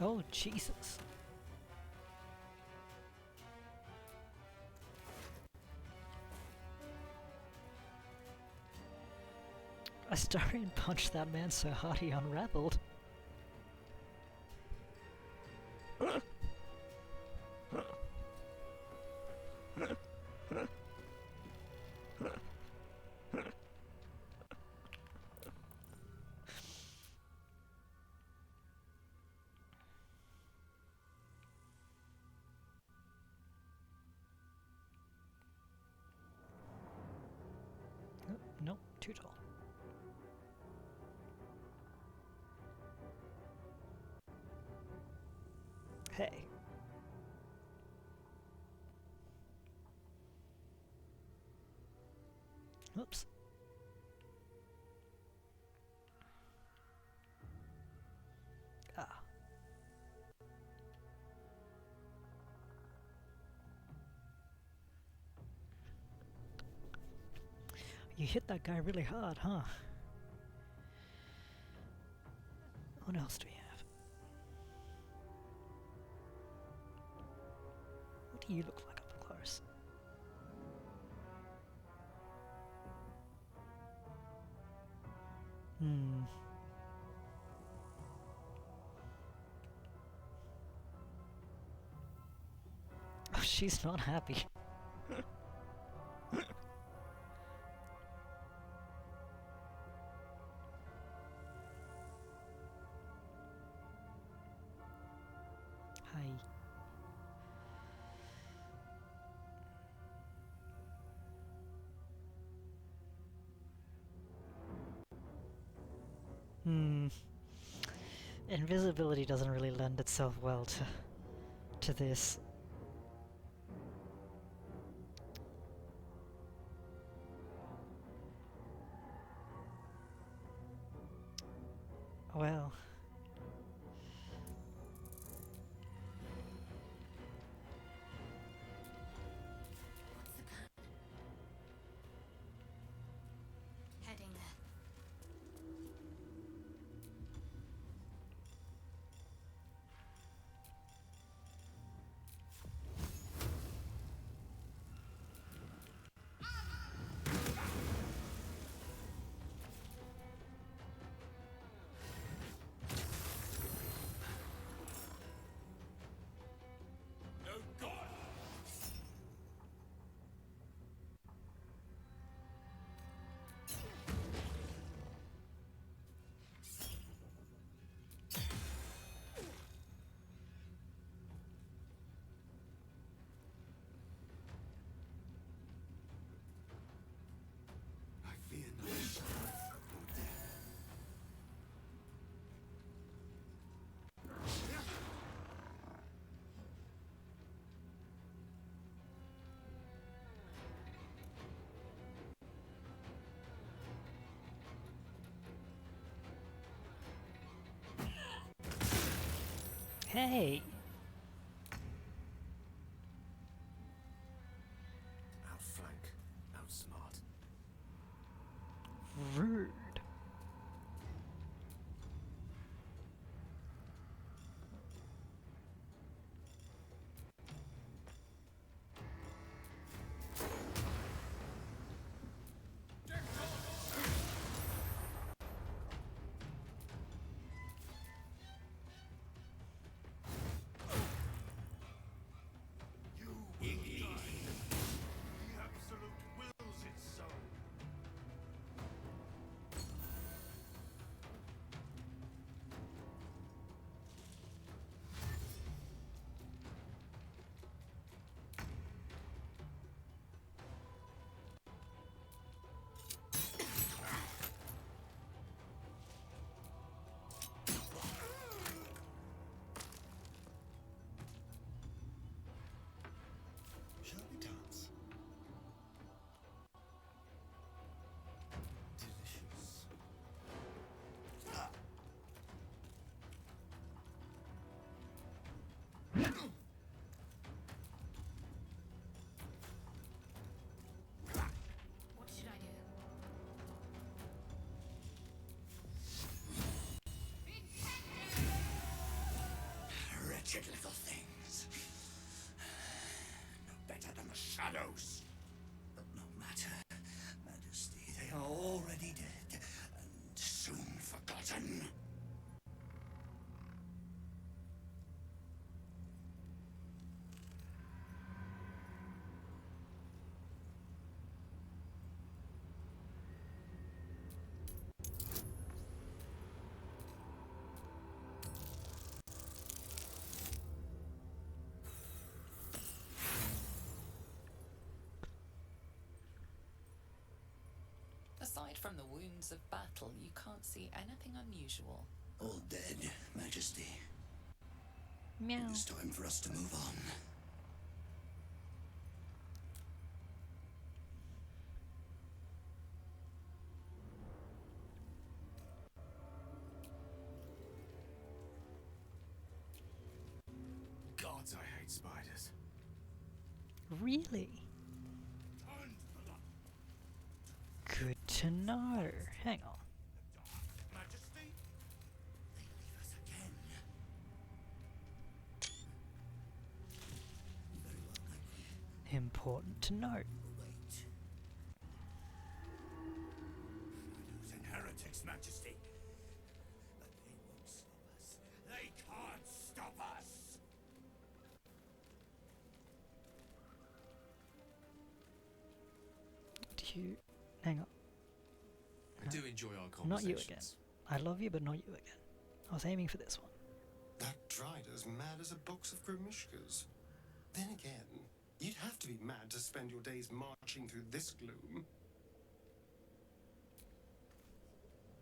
Oh, Jesus. Astarion punched that man so hard he unraveled. Nope, too tall. Hey. Oops. Ah. You hit that guy really hard, huh? What else do we have? What do you look like up close? Oh, she's not happy. Hi. Invisibility doesn't really lend itself well to this. Well. Heading there. Hey! Outflank, outsmart. Rude. The absolute wills it so. Shall we dance? Delicious. What should I do? Wretched little things. No better than the shadows. But no matter, Majesty, they are already dead and soon forgotten. Aside from the wounds of battle, you can't see anything unusual. All dead, Majesty. Meow. It is time for us to move on. Gods, I hate spiders. Really? Good to know. Hang on. Majesty? They leave us again. Very well, my queen. Important to note. Wait. Shadows and heretics, Majesty. But they won't stop us. They can't stop us. Do you... Hang on. I do enjoy our Not you conversations. again. I love you, but not you again. I was aiming for this one. That Drider's mad as a box of Gromishkas. Then again, you'd have to be mad to spend your days marching through this gloom.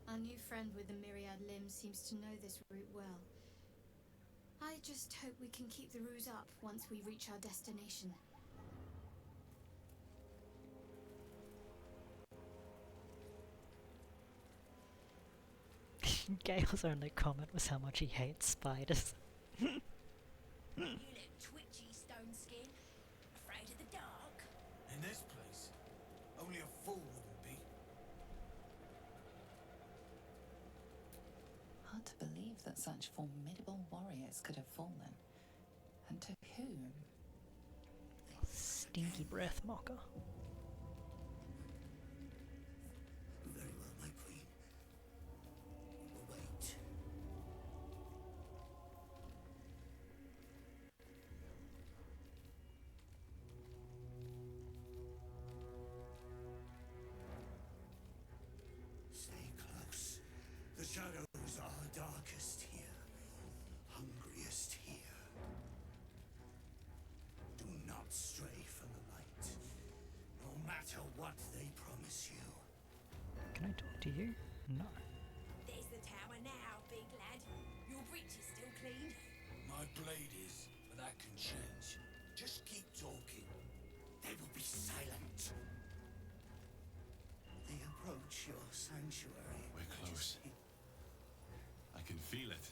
Our new friend with the myriad limbs seems to know this route well. I just hope we can keep the ruse up once we reach our destination. Gale's only comment was how much he hates spiders. You look twitchy, stone skin. Afraid of the dark? In this place, only a fool wouldn't be. Hard to believe that such formidable warriors could have fallen. And to whom? Stinky breath, Mocha. Very well, my queen. We will wait. Stay close. The shadows are darkest here, hungriest here. Do not stray from the light, no matter what they promise you. Can I talk to you? No. There's the tower now, big lad. Your breech is still clean. My blade is, but that can change. Just keep talking. They will be silent. They approach your sanctuary. We're close. I can feel it.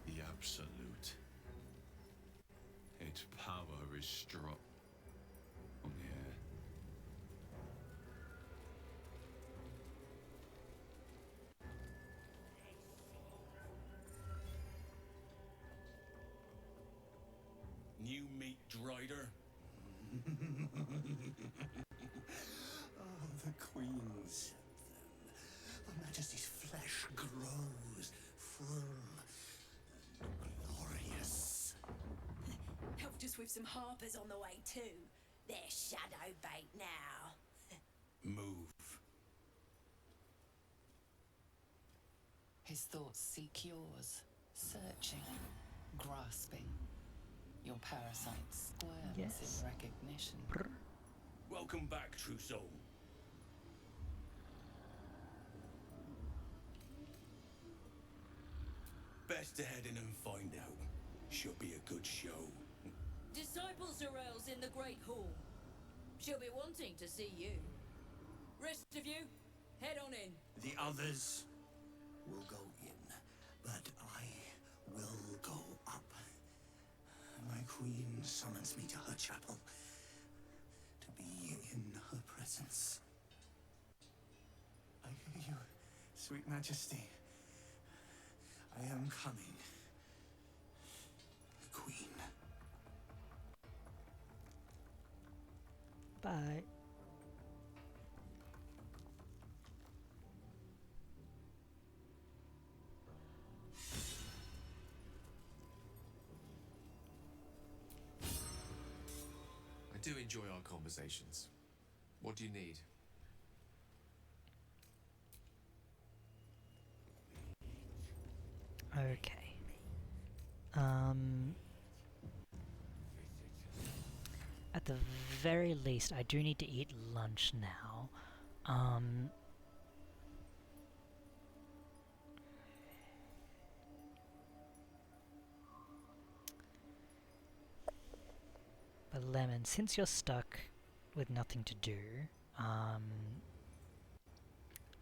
The Absolute. Its power is struck on the air. New meat drider. Oh, the Queen sent them. Her Majesty's flesh grows full and glorious. Helped us with some harpers on the way too. They're shadow bait now. Move. His thoughts seek yours, searching, grasping. Your parasite squirms Yes. in recognition. Welcome back, true soul. Best to head in and find out. Should be a good show. Disciples Zarel's in the Great Hall. She'll be wanting to see you. Rest of you, head on in. The others will go in, but I will go up. My Queen summons me to her chapel to be in her presence. I hear you, sweet Majesty. I am coming. Queen. Bye. I do enjoy our conversations. What do you need? Okay. At the very least, I do need to eat lunch now. But Lemon, since you're stuck with nothing to do,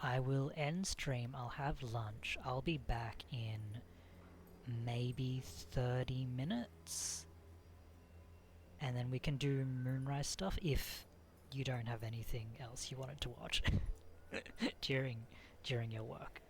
I will end stream, I'll have lunch, I'll be back in maybe 30 minutes, and then we can do Moonrise stuff if you don't have anything else you wanted to watch during your work.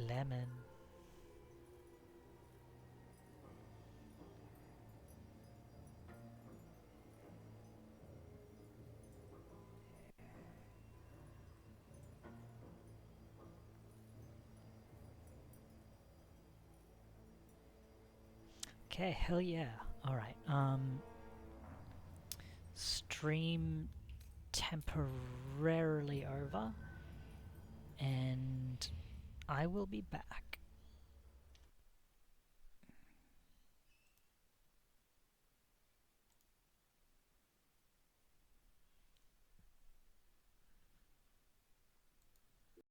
Lemon. Okay, hell yeah. Alright, stream temporarily over, and I will be back.